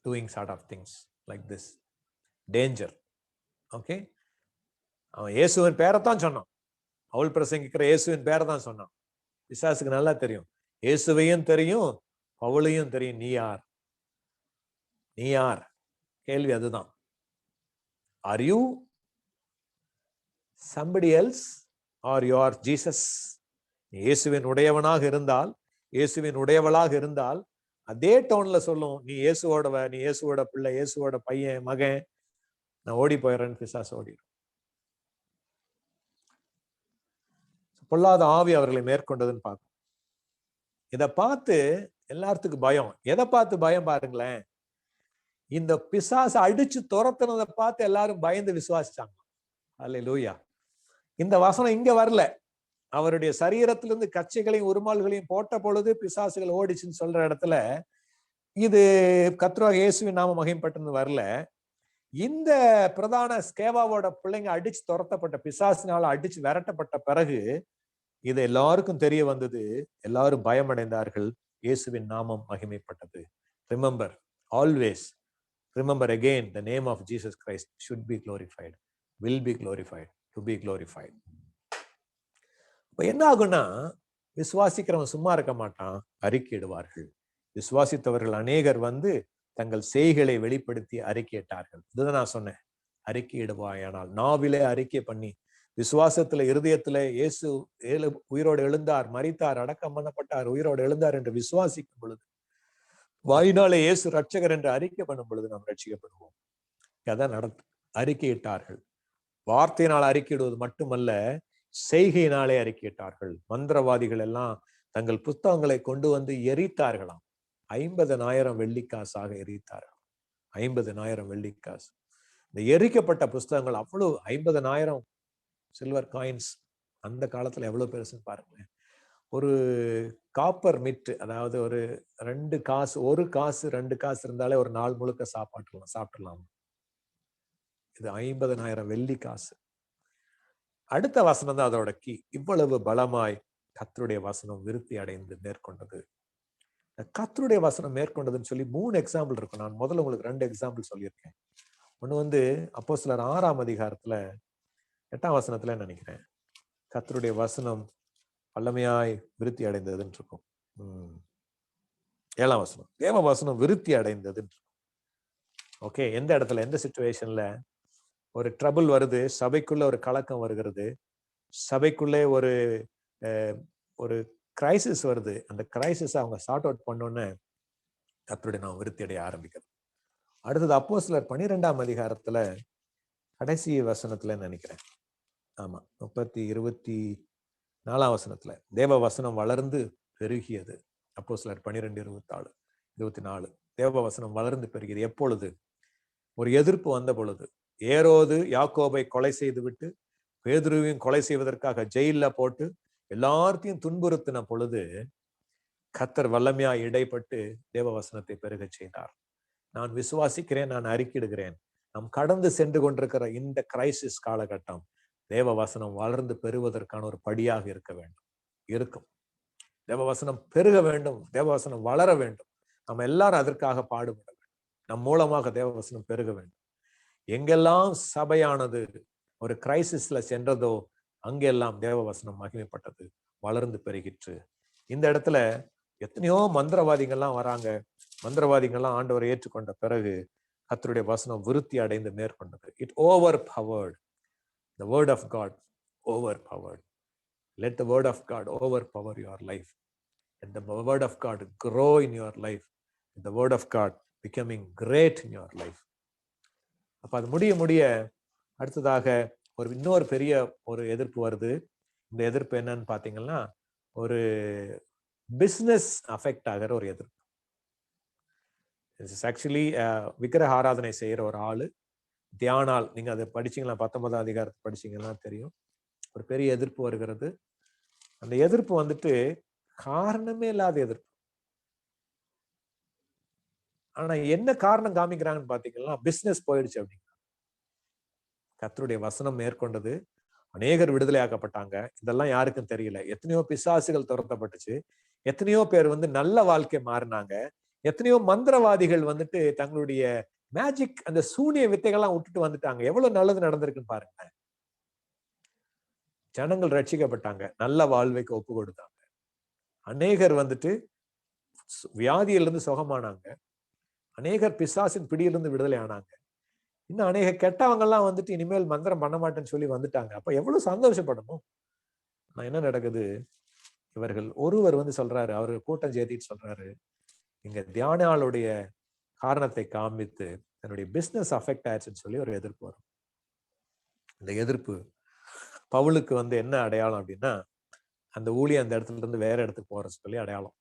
Speaker 1: doing sort of things like this. Danger. Okay? அவன் இயேசுவின் பேரைத்தான் சொன்னான். பவுல் பிரசங்கிக்கிற இயேசுவின் பேரை தான் சொன்னான். பிசாசுக்கு நல்லா தெரியும், இயேசுவையும் தெரியும், பவுலையும் தெரியும். நீ யார்? நீ யார்? கேள்வி அதுதான். Are you somebody else or you are Jesus? இயேசுவின் உடையவனாக இருந்தால், இயேசுவின் உடையவளாக இருந்தால் அதே டோன்ல சொல்லும், நீ இயேசுவோடவ, நீ இயேசுவோட பிள்ளை, இயேசுவோட பையன், மகன், நான் ஓடி போயிடுறேன்னு பிசாசு ஓடிடும். பொல்லாத ஆவி அவர்களை மேற்கொண்டதுன்னு பார்க்கும். இதை பார்த்து எல்லாத்துக்கும் பயம். எதை பார்த்து பயம் பாருங்களேன், இந்த பிசாசு அடிச்சு துரத்துனதை பார்த்து எல்லாரும் பயந்து விசுவாசிச்சாங்க. அல்லேலூயா. இந்த வசனம் இங்க வரல. அவருடைய சரீரத்திலிருந்து கச்சைகளையும் உருமால்களையும் போட்ட பொழுது பிசாசுகள் ஓடிச்சுன்னு சொல்ற இடத்துல இது கர்த்தராகிய இயேசுவின் நாமம் மகிமைப்பட்டது வரல. இந்த பிரதான ஸ்கேவாவோட பிள்ளைங்க அடிச்சு துரத்தப்பட்ட, பிசாசினால அடிச்சு விரட்டப்பட்ட பிறகு இது எல்லாருக்கும் தெரிய வந்தது. எல்லாரும் பயமடைந்தார்கள். இயேசுவின் நாமம் மகிமைப்பட்டது. Remember, always remember again, the name of Jesus Christ should be glorified, will be glorified, to be glorified. இப்ப என்ன ஆகும்னா, விசுவாசிக்கிறவன் சும்மா இருக்க மாட்டான், அறிக்கையிடுவார்கள். விசுவாசித்தவர்கள் அநேகர் வந்து தங்கள் செய்களை வெளிப்படுத்தி அறிக்கையிட்டார்கள். இதுதான் நான் சொன்னேன், அறிக்கையிடுவாயானால். நாவிலே அறிக்கை பண்ணி, விசுவாசத்துல இருதயத்துல இயேசு உயிரோடு எழுந்தார், மரித்தார், அடக்கம் பண்ணப்பட்டார், உயிரோடு எழுந்தார் என்று விசுவாசிக்கும் பொழுது, வாயினாலே இயேசு ரட்சகர் என்று அறிக்கை பண்ணும் பொழுது நாம் ரட்சிக்கப்படுவோம். அதான் அறிக்கையிட்டார்கள். வார்த்தையினால் அறிக்கையிடுவது மட்டுமல்ல, செய்கையினாலே அறிக்கையிட்டார்கள். மந்திரவாதிகள் எல்லாம் தங்கள் புத்தகங்களை கொண்டு வந்து எரித்தார்களாம். 50,000 வெள்ளிக்காசாக எரித்தார்கள். 50,000 வெள்ளிக்காசு. இந்த எரிக்கப்பட்ட புஸ்தகங்கள் அவ்வளவு 50,000 சில்வர் காயின்ஸ். அந்த காலத்துல எவ்வளவு பெருசுன்னு பாருங்களேன். ஒரு காப்பர் மிட், அதாவது ஒரு 2 காசு, 1 காசு 2 காசு இருந்தாலே ஒரு நாள் முழுக்க சாப்பிடலாம். இது 50,000 வெள்ளி காசு. அடுத்த வசனம் தான் அதோட கீ. இவ்வளவு பலமாய் கர்த்தருடைய வசனம் விருத்தி அடைந்து மேற்கொண்டது. கர்த்தருடைய வசனம் மேற்கொண்டதுன்னு சொல்லி 3 எக்ஸாம்பிள் இருக்கும். நான் முதல்ல உங்களுக்கு 2 எக்ஸாம்பிள் சொல்லியிருக்கேன். ஒண்ணு வந்து அப்போஸ்தலர் 6ஆம் அதிகாரத்துல 8ஆம் வசனத்துல நினைக்கிறேன். கர்த்தருடைய வசனம் வல்லமையாய் விருத்தி அடைந்ததுன்னு இருக்கும். 7ஆம் வசனம், தேவ வசனம் விருத்தி அடைந்ததுன்னு இருக்கும். ஓகே, எந்த இடத்துல, எந்த சிச்சுவேஷன்ல ஒரு ட்ரபிள் வருது, சபைக்குள்ள ஒரு கலக்கம் வருகிறது, சபைக்குள்ளே ஒரு ஒரு கிரைசிஸ் வருது, அந்த கிரைசிஸ் அவங்க சார்ட் அவுட் பண்ணோன்னு கர்த்தருடைய நாம் விருத்தி அடைய ஆரம்பிக்கிறது. அடுத்தது அப்போஸ்தலர் 12ஆம் அதிகாரத்துல கடைசி வசனத்துல நினைக்கிறேன், ஆமா 24ஆம் வசனத்துல தேவ வசனம் வளர்ந்து பெருகியது. அப்போஸ்தலர் 12:24 தேவ வசனம் வளர்ந்து பெருகியது. எப்பொழுது? ஒரு எதிர்ப்பு வந்த பொழுது. ஏரோது யாக்கோபை கொலை செய்து விட்டு பேதுருவையும் கொலை செய்வதற்காக ஜெயில போட்டு எல்லாத்தையும் துன்புறுத்தின பொழுது கர்த்தர் வல்லமையா இடைப்பட்டு தேவ வசனத்தை பெருக செய்தார். நான் விசுவாசிக்கிறேன், நான் அறிக்கையிடுகிறேன், நாம் கடந்து சென்று கொண்டிருக்கிற இந்த கிரைசிஸ் காலகட்டம் தேவ வசனம் வளர்ந்து பெறுவதற்கான ஒரு படியாக இருக்க வேண்டும், இருக்கும். தேவ வசனம் பெருக வேண்டும், தேவ வசனம் வளர வேண்டும். நம்ம எல்லாரும் அதற்காக பாடுபட வேண்டும். நம் மூலமாக தேவ வசனம் பெருக வேண்டும். எங்கெல்லாம் சபையானது ஒரு கிரைசிஸ்ல சென்றதோ அங்கெல்லாம் தேவ வசனம் மகிமைப்பட்டது, வளர்ந்து பெருகிற்று. இந்த இடத்துல எத்தனையோ மந்திரவாதிகள்லாம் வராங்க. மந்திரவாதிகள்லாம் ஆண்டவரை ஏற்றுக்கொண்ட பிறகு கர்த்தருடைய வசனம் விருத்தி அடைந்து மேற்கொண்டது. It over powered the word of God, overpowered. Let the word of God overpower your life, and the word of God grow in your life, and the word of God becoming great in your life. அப்ப அது முடிய அடுத்ததாக இன்னொரு பெரிய ஒரு எதிர்ப்பு வருது. இந்த எதிர்ப்பு என்னன்னு பாத்தீங்கன்னா, ஒரு பிசினஸ் அஃபெக்ட் ஆகிற ஒரு எதிர்ப்பு. ஆக்சுவலி விக்கிரக ஆராதனை செய்யற ஒரு ஆளு தியானால், நீங்க அதை படிச்சீங்களா, 19ஆம் அதிகாரத்தை படிச்சீங்கன்னா தெரியும், ஒரு பெரிய எதிர்ப்பு வருகிறது. அந்த எதிர்ப்பு வந்துட்டு காரணமே இல்லாத எதிர்ப்பு. ஆனா என்ன காரணம் காமிக்கிறாங்கன்னு பாத்தீங்கன்னா, பிசினஸ் போயிடுச்சு அப்படிங்க. கர்த்தருடைய வசனம் மேற்கொண்டது, அநேகர் விடுதலையாக்கப்பட்டாங்க. இதெல்லாம் யாருக்கும் தெரியல. எத்தனையோ பிசாசுகள் துரத்தப்பட்டுச்சு, எத்தனையோ பேர் நல்ல வாழ்க்கை மாறினாங்க, எத்தனையோ மந்திரவாதிகள் தங்களுடைய மேஜிக் அந்த சூனிய வித்தைகள்லாம் விட்டுட்டு வந்துட்டாங்க. எவ்வளவு நல்லது நடந்திருக்குன்னு பாருங்க. ஜனங்கள் ரட்சிக்கப்பட்டாங்க, நல்ல வாழ்வைக்கு ஒப்பு கொடுத்தாங்க. அநேகர் வியாதியிலிருந்து சுகமானாங்க, அநேகர் பிசாசின் பிடியிலிருந்து விடுதலை ஆனாங்க. இன்னும் அநேக கெட்டவங்க எல்லாம் இனிமேல் மந்திரம் பண்ண மாட்டேன்னு சொல்லி வந்துட்டாங்க. அப்ப எவ்வளவு சந்தோஷப்படணும். நான் என்ன நடக்குது, இவர்கள் ஒருவர் சொல்றாரு, அவரு கூட்டம் சேர்த்திட்டு சொல்றாரு, இங்க தியானாளுடைய காரணத்தை காண்பித்து தன்னுடைய பிசினஸ் அஃபெக்ட் ஆயிடுச்சுன்னு சொல்லி ஒரு எதிர்ப்பு வரும். இந்த எதிர்ப்பு பவுலுக்கு என்ன அடையாளம் அப்படின்னா, அந்த ஊழிய அந்த இடத்துல இருந்து வேற இடத்துக்கு போற சொல்லி அடையாளம்.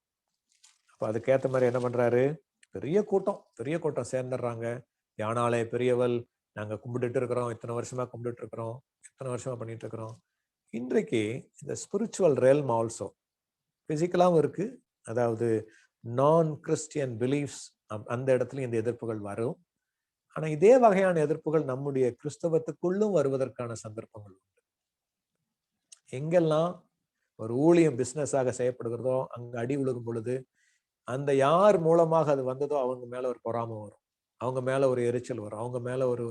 Speaker 1: அப்ப அதுக்கேற்ற மாதிரி என்ன பண்றாரு, பெரிய கூட்டம் சேர்ந்துடுறாங்க. தியானாலே பெரியவள், நாங்க கும்பிட்டுட்டு இருக்கிறோம், இத்தனை வருஷமா கும்பிட்டுட்டு இருக்கிறோம், இத்தனை வருஷமா பண்ணிட்டு இருக்கிறோம். இன்றைக்கு இந்த ஸ்பிரிச்சுவல் ரெல்ம் ஆல்சோ பிசிக்கலாவும் இருக்கு, அதாவது நான் கிறிஸ்டியன் பிலீஃப்ஸ், அந்த இடத்துல இந்த எதிர்ப்புகள் வரும். ஆனா இதே வகையான எதிர்ப்புகள் நம்முடைய கிறிஸ்தவத்துக்குள்ளும் வருவதற்கான சந்தர்ப்பங்கள் உண்டு. எங்கெல்லாம் ஒரு ஊழியம் பிசினஸாக செய்யப்படுகிறதோ அங்க அடி விழுகும் பொழுது அந்த யார் மூலமாக அது வந்ததோ அவங்க மேல ஒரு பொறாமை வரும், அவங்க மேல ஒரு எரிச்சல் வரும், அவங்க மேல ஒரு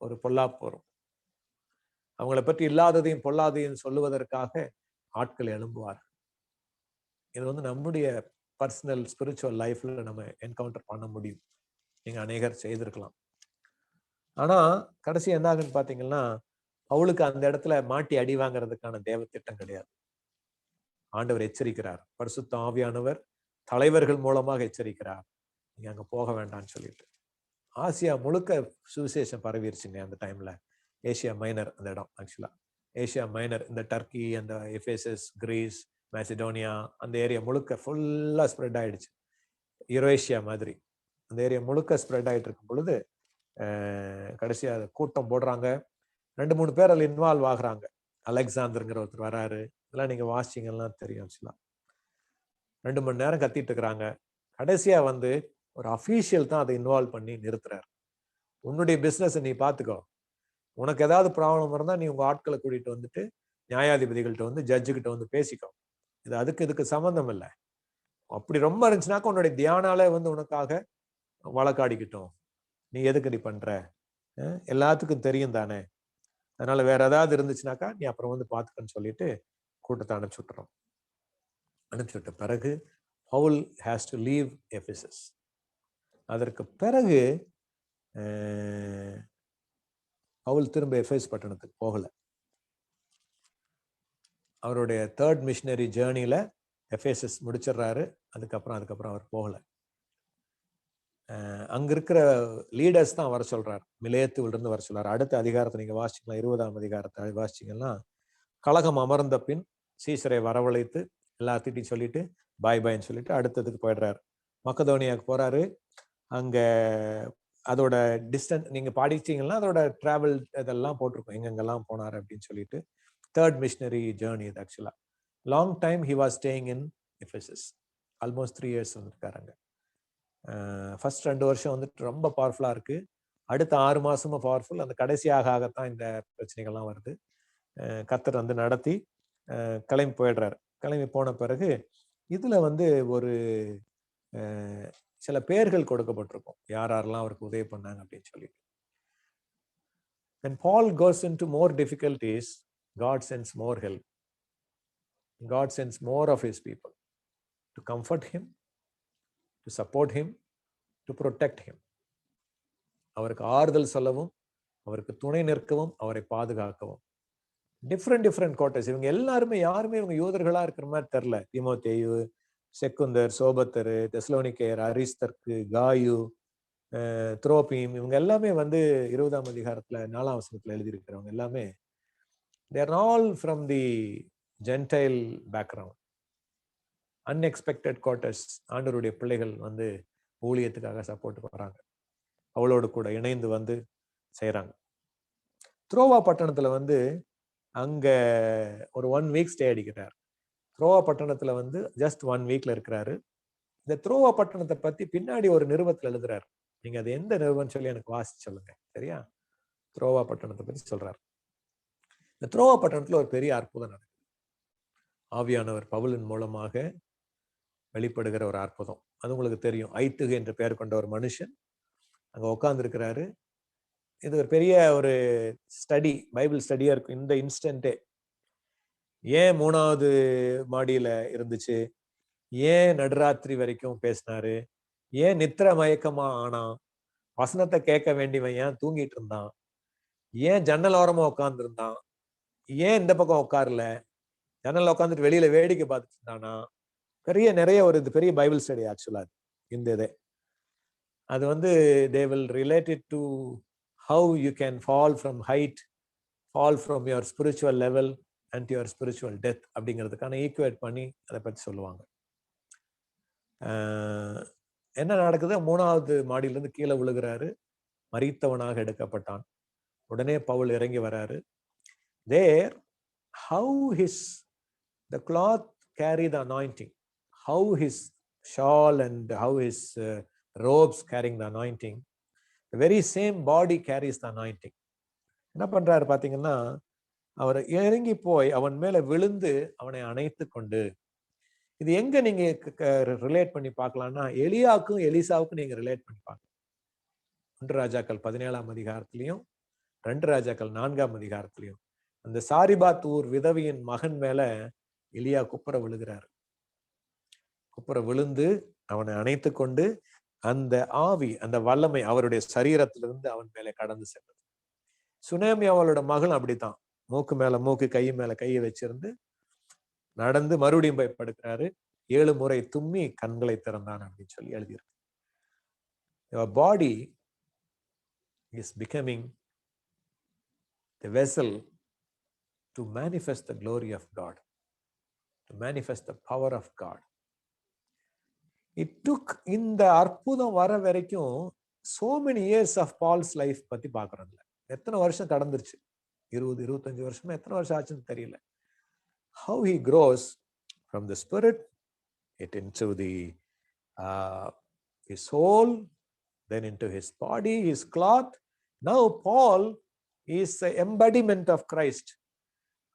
Speaker 1: ஒரு பொல்லாப்பு வரும். அவங்களை பற்றி இல்லாததையும் பொல்லாதையும் சொல்லுவதற்காக ஆட்கள் எழும்புவார். இது நம்முடைய பர்சனல் ஸ்பிரிச்சுவல் லைஃப்ல நம்ம என்கவுண்டர் பண்ண முடியும். நீங்க அநேகர் செய்திருக்கலாம். ஆனா கடைசி என்ன ஆகுன்னு பாத்தீங்கன்னா, பவுலுக்கு அந்த இடத்துல மாட்டி அடி வாங்கிறதுக்கான தேவ திட்டம் கிடையாது. ஆண்டவர் எச்சரிக்கிறார், பரிசுத்த ஆவியானவர் தலைவர்கள் மூலமாக எச்சரிக்கிறார், நீங்க அங்க போக வேண்டாம்னு சொல்லிட்டு. ஆசியா முழுக்க சுவிசேஷம் பரவிருச்சுங்க அந்த டைம்ல. ஏசியா மைனர் அந்த இடம், ஆக்சுவலா ஏசியா மைனர், இந்த டர்க்கி, அந்த எஃபேசஸ், கிரீஸ், மேசிடோனியா, அந்த ஏரியா முழுக்க ஃபுல்லா ஸ்ப்ரெட் ஆயிடுச்சு. யுரேஷியா மாதிரி அந்த ஏரியா முழுக்க ஸ்ப்ரெட் ஆயிட்டு இருக்கும் பொழுது கடைசியா கூட்டம் போடுறாங்க. 2-3 பேர் அதில் இன்வால்வ் ஆகுறாங்க. அலெக்சாந்தர்ங்கிற ஒருத்தர் வராரு, இதெல்லாம் நீங்க வாசிச்சீங்கன்னா தெரியும். ஆக்சுவலா 2 மணி நேரம் கத்திட்டு இருக்கிறாங்க. கடைசியா ஒரு அஃபீஷியல் தான் அதை இன்வால்வ் பண்ணி நிறுத்துறாரு. உன்னுடைய பிசினஸ் நீ பாத்துக்கோ, உனக்கு ஏதாவது ப்ராப்ளம் இருந்தா நீ உங்க ஆட்களை கூட்டிட்டு நியாயாதிபதிகள்கிட்ட ஜட்ஜுகிட்ட பேசிக்கோ, இது இதுக்கு சம்பந்தம் இல்லை. அப்படி ரொம்ப இருந்துச்சுனாக்கா உன்னுடைய தியானாலே உனக்காக வழக்காடிக்கிட்டோம், நீ எதுக்கு நீ பண்ற, எல்லாத்துக்கும் தெரியும் தானே, அதனால வேற ஏதாவது இருந்துச்சுனாக்கா நீ அப்புறம் பாத்துக்கன்னு சொல்லிட்டு கூட்டத்தை அனுப்பிச்சு விட்டுறோம். அனுப்பிச்சுட்ட பிறகு பவுல் ஹேஸ் டு லீவ் எபெசஸ். அதற்கு பிறகு பவுல் திரும்ப எபெஸ் பட்டணத்துக்கு போகல. அவருடைய 3rd மிஷனரி ஜேர்னியில எபெசஸ் முடிச்சிடுறாரு. அதுக்கப்புறம் அவர் போகல. அங்க இருக்கிற லீடர்ஸ் தான் வர சொல்றாரு, மிலேத்துவில இருந்து வர சொல்றாரு. அடுத்த அதிகாரத்தை நீங்க வாசிக்கலாம், 20ஆம் அதிகாரத்தை வாசிச்சீங்கன்னா, கலகம் அமர்ந்த பின் சீசரை வரவழைத்து எல்லாத்திட்டையும் சொல்லிட்டு பாய் பாய்ன்னு சொல்லிட்டு அடுத்ததுக்கு போயிடுறாரு. மக்கதோனியாவுக்கு போறாரு. அங்க அதோட டிஸ்டன்ஸ் நீங்க படிச்சீங்கன்னா அதோட டிராவல் இதெல்லாம் போட்டிருக்கோம், எங்கெங்கெல்லாம் போனார் அப்படின்னு சொல்லிட்டு. 3rd மிஷனரி ஜேர்னி இது. ஆக்சுவலா long time he was staying in Ephesus. Almost 3 years வந்துருக்காருங்க. ஃபர்ஸ்ட் 2 வருஷம் வந்துட்டு ரொம்ப பவர்ஃபுல்லா இருக்கு. அடுத்த 6 மாசமும் பவர்ஃபுல். அந்த கடைசியாகத்தான் இந்த பிரச்சனைகள்லாம் வருது. கர்த்தர் வந்து நடத்தி கிளம்பி போயிடுறாரு. கிளம்பி போன பிறகு இதுல வந்து ஒரு சில பேர்கள் கொடுக்கப்பட்டிருக்கும், யார் யாரெல்லாம் அவருக்கு உதவி பண்ணாங்க அப்படின்னு சொல்லிட்டு. When Paul goes into more difficulties, God sends more help. God sends more of his people to comfort him, to support him, to protect him. அவருக்கு ஆறுதல் சொல்லவும், அவருக்கு துணை நிற்கவும், அவரை பாதுகாக்கவும். Different quarters. இவங்க எல்லாருமே யாருமே இவங்க யூதர்களா இருக்கிற மாதிரி தெரியல. தீமோத்தேயு, செக்குந்தர், சோபத்தரு, தெசலோனிக்கேயர், அரிஸ்தர்க்கு, காயு, துரோபீம், இவங்க எல்லாமே வந்து 20ஆம் அதிகாரத்துல 4ஆம் வசனத்துல எழுதியிருக்கிறவங்க எல்லாமே they are all from the Gentile background. Unexpected quarters. ஆண்டவருடைய பிள்ளைகள் வந்து ஊழியத்துக்காக சப்போர்ட் வராங்க, அவளோடு கூட இணைந்து வந்து செய்யறாங்க. த்ரோவா பட்டணத்துல வந்து அங்க ஒரு 1 வீக் ஸ்டே அடிக்கிறார். த்ரோவா பட்டணத்துல வந்து ஜஸ்ட் 1 வீக்ல இருக்கிறாரு. இந்த த்ரோவா பட்டணத்தை பத்தி பின்னாடி ஒரு நிருபத்துல எழுதுறாரு. நீங்க அது எந்த நிருபம்னு சொல்லி எனக்கு வாசிச்சு சொல்லுங்க, சரியா? த்ரோவா பட்டணத்தை பத்தி சொல்றாரு. இந்த த்ரோவா பட்டணத்துல ஒரு பெரிய அற்புதம் நடக்குது. ஆவியானவர் பவுலின் மூலமாக வெளிப்படுகிற ஒரு அற்புதம். அது உங்களுக்கு தெரியும். ஐத்துகு என்ற பெயர் கொண்ட ஒரு மனுஷன் அங்க உட்கார்ந்து இருக்கிறாரு. இது ஒரு பெரிய ஒரு ஸ்டடி, பைபிள் ஸ்டடியா இருக்கும் இந்த இன்ஸ்டன்டே. ஏன் 3வது மாடியில இருந்துச்சு, ஏன் நடுராத்திரி வரைக்கும் பேசினாரு, ஏன் நித்திர மயக்கமா ஆனான், வசனத்தை கேட்க வேண்டியவன் ஏன் தூங்கிட்டு இருந்தான், ஏன் ஜன்னல் ஓரமா உட்கார்ந்து இருந்தான், ஏன் இந்த பக்கம் உட்காரல, ஜன்னல் உட்காந்துட்டு வெளியில வேடிக்கை பார்த்துட்டு இருந்தானா, நிறைய ஒரு இது பெரிய பைபிள் ஸ்டடி ஆக்சுவலா இந்த இது. அது வந்து they will relate it to how you can fall from height, fall from your spiritual level and to your spiritual death அப்படிங்கிறதுக்கான ஈக்குவேட் பண்ணி அதை பத்தி சொல்லுவாங்க. என்ன நடக்குது, 3வது மாடியிலிருந்து கீழே விழுகிறாரு, மரித்தவனாக எடுக்கப்பட்டான். உடனே பவுல் இறங்கி வராரு. There how the cloth carry the anointing, how his shawl and how his robes carrying the anointing, the very same body carries the anointing. என்ன பண்றாரு பாத்தீங்கன்னா, அவர் இறங்கி போய் அவன் மேல விழுந்து அவனை அணைத்து கொண்டு. இது எங்க நீங்க ரிலேட் பண்ணி பார்க்கலாம்னா, எலியாவுக்கும் எலிசாவுக்கும் நீங்க ரிலேட் பண்ணி பார்க்கலாம். 1 ராஜாக்கள் 17ஆம் அதிகாரத்திலையும் 2 ராஜாக்கள் 4ஆம் அதிகாரத்திலையும் அந்த சாரிபாத் ஊர் விதவியின் மகன் மேல எலியா குப்புற விழுகிறார். குப்புற விழுந்து அவனை அணைத்து கொண்டு அந்த ஆவி, அந்த வல்லமை அவருடைய சரீரத்திலிருந்து அவன் மேலே கடந்து சென்றது. சுனேமி அவளோட மகள் அப்படித்தான், மூக்கு மேல மூக்கு, கை மேல கையை வச்சிருந்து நடந்து மறுபடியும் போய் படுக்கிறாரு. 7 முறை தும்மி கண்களை திறந்தான் அப்படின்னு சொல்லி எழுதியிருக்கு. Your body is becoming the vessel to manifest the glory of God, to manifest the power of God. It took, இந்த அற்புதம் வர வரைக்கும் so many years of Paul's life பத்தி பாக்குறோம்ல. எத்தனை வருஷம் கடந்துருச்சு, 20-25 வருஷமா, எத்தனை வருஷம் ஆச்சுன்னு தெரியல. How he grows from the spirit it into the his soul, then into his body, his cloth. Now Paul is the embodiment of Christ.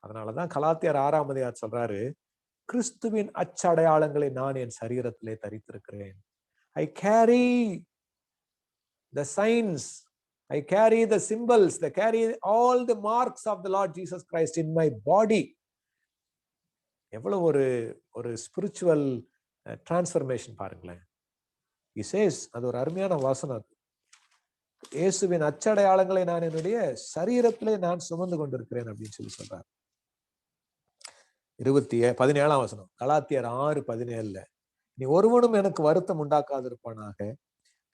Speaker 1: அதனாலதான் கலாத்தியர் 6ஆம் அதிகாரம் சொல்றாரு, கிறிஸ்துவின் அச்சடையாளங்களை நான் என் சரீரத்திலே தரித்திருக்கிறேன். I carry the signs, I carry the symbols, I carry all the marks of the Lord Jesus Christ in my body. எவ்வளவு ஒரு ஒரு ஸ்பிரிச்சுவல் டிரான்ஸ்ஃபர்மேஷன் பாருங்களேன். He says, அது ஒரு அருமையான வாசனம். அது இயேசுவின் அச்சடையாளங்களை நான் என்னுடைய சரீரத்திலே நான் சுமந்து கொண்டிருக்கிறேன் அப்படின்னு சொல்லி சொல்றார். 17ஆம் வசனம், கலாத்தியர் 6:17. நீ ஒருவனும் எனக்கு வருத்தம் உண்டாக்காதிருப்பானாக,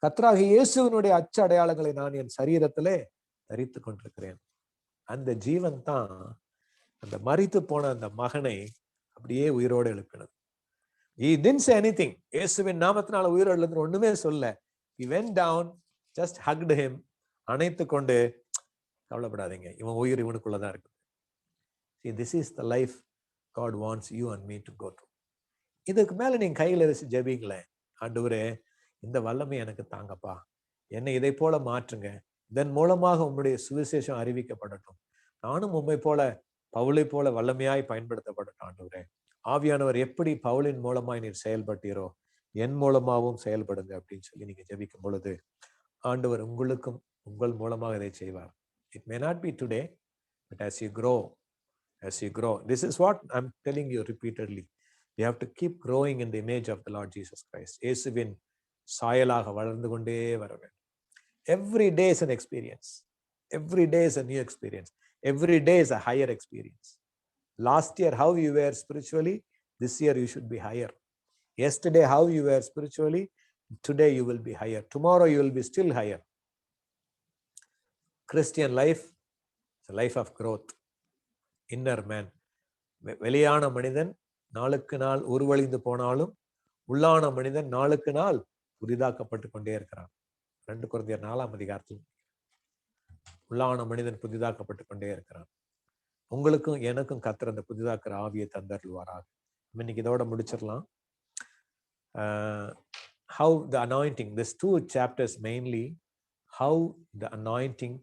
Speaker 1: கர்த்தராகிய இயேசுவினுடைய அச்ச அடையாளங்களை நான் என் சரீரத்திலே தரித்து கொண்டிருக்கிறேன். அந்த ஜீவன் தான் அந்த மரித்து போன அந்த மகனை அப்படியே உயிரோடு எழுப்பினது. He didn't say anything. இயேசுவின் நாமத்தினால உயிரோடு எழுந்து ஒண்ணுமே சொல்ல. He went down, just hugged him, அணைத்து கொண்டு, கவலைப்படாதீங்க, இவன் உயிர் இவனுக்குள்ளதான் இருக்கு. See, this is the life God wants you and me to go through. இதுக்கு மேல நீங்க கையில வச்சு ஜெபிங்களேன். ஆண்டவரே, இந்த வல்லமை எனக்கு தாங்கப்பா, என்னை இதை போல மாற்றுங்க, இதன் மூலமாக உம்முடைய சுவிசேஷம் அறிவிக்கப்படட்டும், நானும் உம்மை போல பவுலை போல வல்லமையாய் பயன்படுத்தப்படட்டும். ஆண்டவரே, ஆவியானவர் எப்படி பவுலின் மூலமாய் நீர் செயல்பட்டீரோ என் மூலமாகவும் செயல்படுங்க அப்படின்னு சொல்லி நீங்க ஜெபிக்கும் பொழுது ஆண்டவர் உங்களுக்கும் உங்கள் மூலமாக இதை செய்வார். It may not be today, but as you grow, this is what I'm telling you repeatedly. You have to keep growing in the image of the Lord Jesus Christ. இயேசுவின் சாயலாக வளர்ந்து கொண்டே வர வேண்டும். Every day is an experience. Every day is a new experience. Every day is a higher experience. Last year, how you were spiritually, this year you should be higher. Yesterday, how you were spiritually, today you will be higher. Tomorrow you will be still higher. Christian life is a life of growth. Inner man. வெளியான மனிதன் நாளுக்கு நாள் உருவழிந்து போனாலும் உள்ளான மனிதன் நாளுக்கு நாள் புதிதாக்கப்பட்டு கொண்டே இருக்கிறான். 2 கொரிந்தியர் 4ஆம் அதிகாரத்தில் உள்ளான மனிதன் புதிதாக்கப்பட்டு கொண்டே இருக்கிறான். உங்களுக்கும் எனக்கும் கர்த்தர் அந்த புதிதாக்குற ஆவியை தந்தருள்வாராக. இன்னைக்கு இதோட முடிச்சிடலாம். How the anointing, these 2 chapters mainly, how the anointing,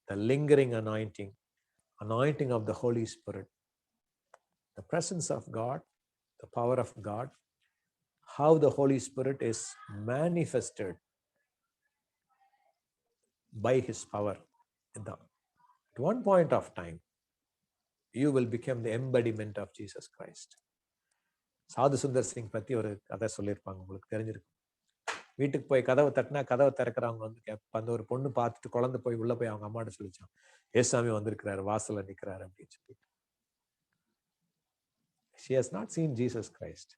Speaker 1: the lingering anointing of the Holy Spirit, the presence of God, the power of God, how the Holy Spirit is manifested by his power. At one point of time, you will become the embodiment of Jesus Christ. சாது சுந்தர் சிங் பத்தி ஒரு கதை சொல்லியிருப்பாங்க, உங்களுக்கு தெரிஞ்சிருக்கும். வீட்டுக்கு போய் கதவை தட்டினா கதவை திறக்கிறவங்க வந்து அந்த ஒரு பொண்ணு பார்த்துட்டு குழந்தை போய் உள்ள போய் அவங்க அம்மாட்ட சொல்லிச்சான், ஏசாமி வந்திருக்கிறாரு, வாசல்ல நிக்கிறாரு அப்படின்னு சொல்லி. She has not seen Jesus Christ.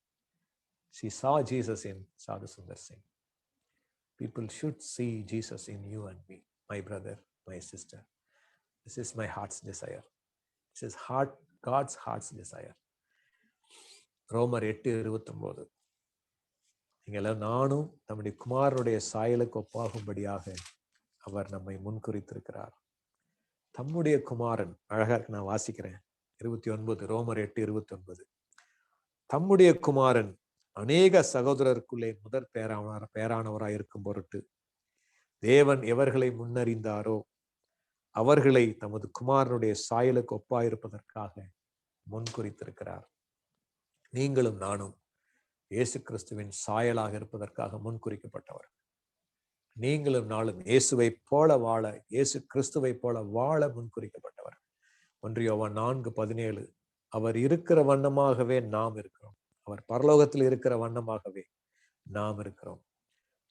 Speaker 1: She saw Jesus in Sadhu Sundar Singh. People should see Jesus in you and me, my brother, my sister. This is my heart's desire. This is God's heart's desire. ரோமர் 8:29. நீங்கள் நானும் நம்முடைய குமாரனுடைய சாயலுக்கு ஒப்பாகும்படியாக அவர் நம்மை முன்குறித்திருக்கிறார். தம்முடைய குமாரன், அழகா இருக்கு, நான் வாசிக்கிறேன். 29, ரோமர் 8:29. தம்முடைய குமாரன் அநேக சகோதரருக்குள்ளே முதற் பேரானவராய் இருக்கும் பொருட்டு தேவன் எவர்களை முன்னறிந்தாரோ அவர்களை தமது குமாரனுடைய சாயலுக்கு ஒப்பாயிருப்பதற்காக முன்குறித்திருக்கிறார். நீங்களும் நானும் இயேசு கிறிஸ்துவின் சாயலாக இருப்பதற்காக முன்குறிக்கப்பட்டவர். நீங்களும் நாளும் இயேசுவை போல வாழ, இயேசு கிறிஸ்துவை போல வாழ முன்குறிக்கப்பட்டவர். 1 யோவான் 4:17. அவர் இருக்கிற வண்ணமாகவே நாம் இருக்கிறோம். அவர் பரலோகத்தில் இருக்கிற வண்ணமாகவே நாம் இருக்கிறோம்.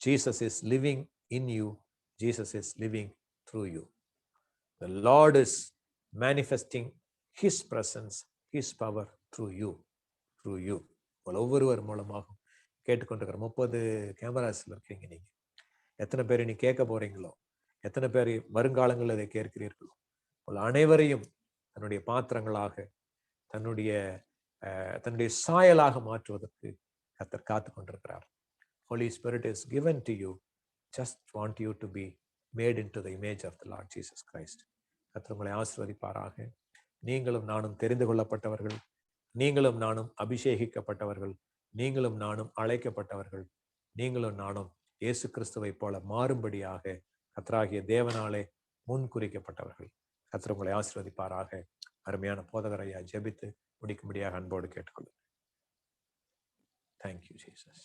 Speaker 1: Jesus is living in you. Jesus is living through you. The Lord is manifesting his presence, his power through you. Through you. ஒவ்வொருவர் மூலமாகவும் கேட்டுக்கொண்டிருக்கிற 30 கேமராஸ்ல இருக்கீங்க. நீங்க எத்தனை பேர் நீ கேட்க போறீங்களோ, எத்தனை பேர் வருங்காலங்களில் அதை கேட்கிறீர்களோ, அனைவரையும் தன்னுடைய பாத்திரங்களாக, தன்னுடைய சாயலாக மாற்றுவதற்கு கர்த்தர் காத்து கொண்டிருக்கிறார். Holy Spirit is given to you. Just want you to be made into the image of the Lord Jesus Christ. கர்த்தர் உங்களை ஆசீர்வதிப்பாராக. நீங்களும் நானும் தெரிந்து கொள்ளப்பட்டவர்கள், நீங்களும் நானும் அபிஷேகிக்கப்பட்டவர்கள், நீங்களும் நானும் அழைக்கப்பட்டவர்கள், நீங்களும் நானும் இயேசு கிறிஸ்துவை போல மாறும்படியாக கர்த்தராகிய தேவனாலே முன்குறிக்கப்பட்டவர்கள். கர்த்தர் உங்களை ஆசீர்வதிப்பாராக. அருமையான போதகரையா ஜெபித்து முடிக்கும்படியாக அன்போடு கேட்டுக்கொள்ளுங்கள். Thank you, Jesus.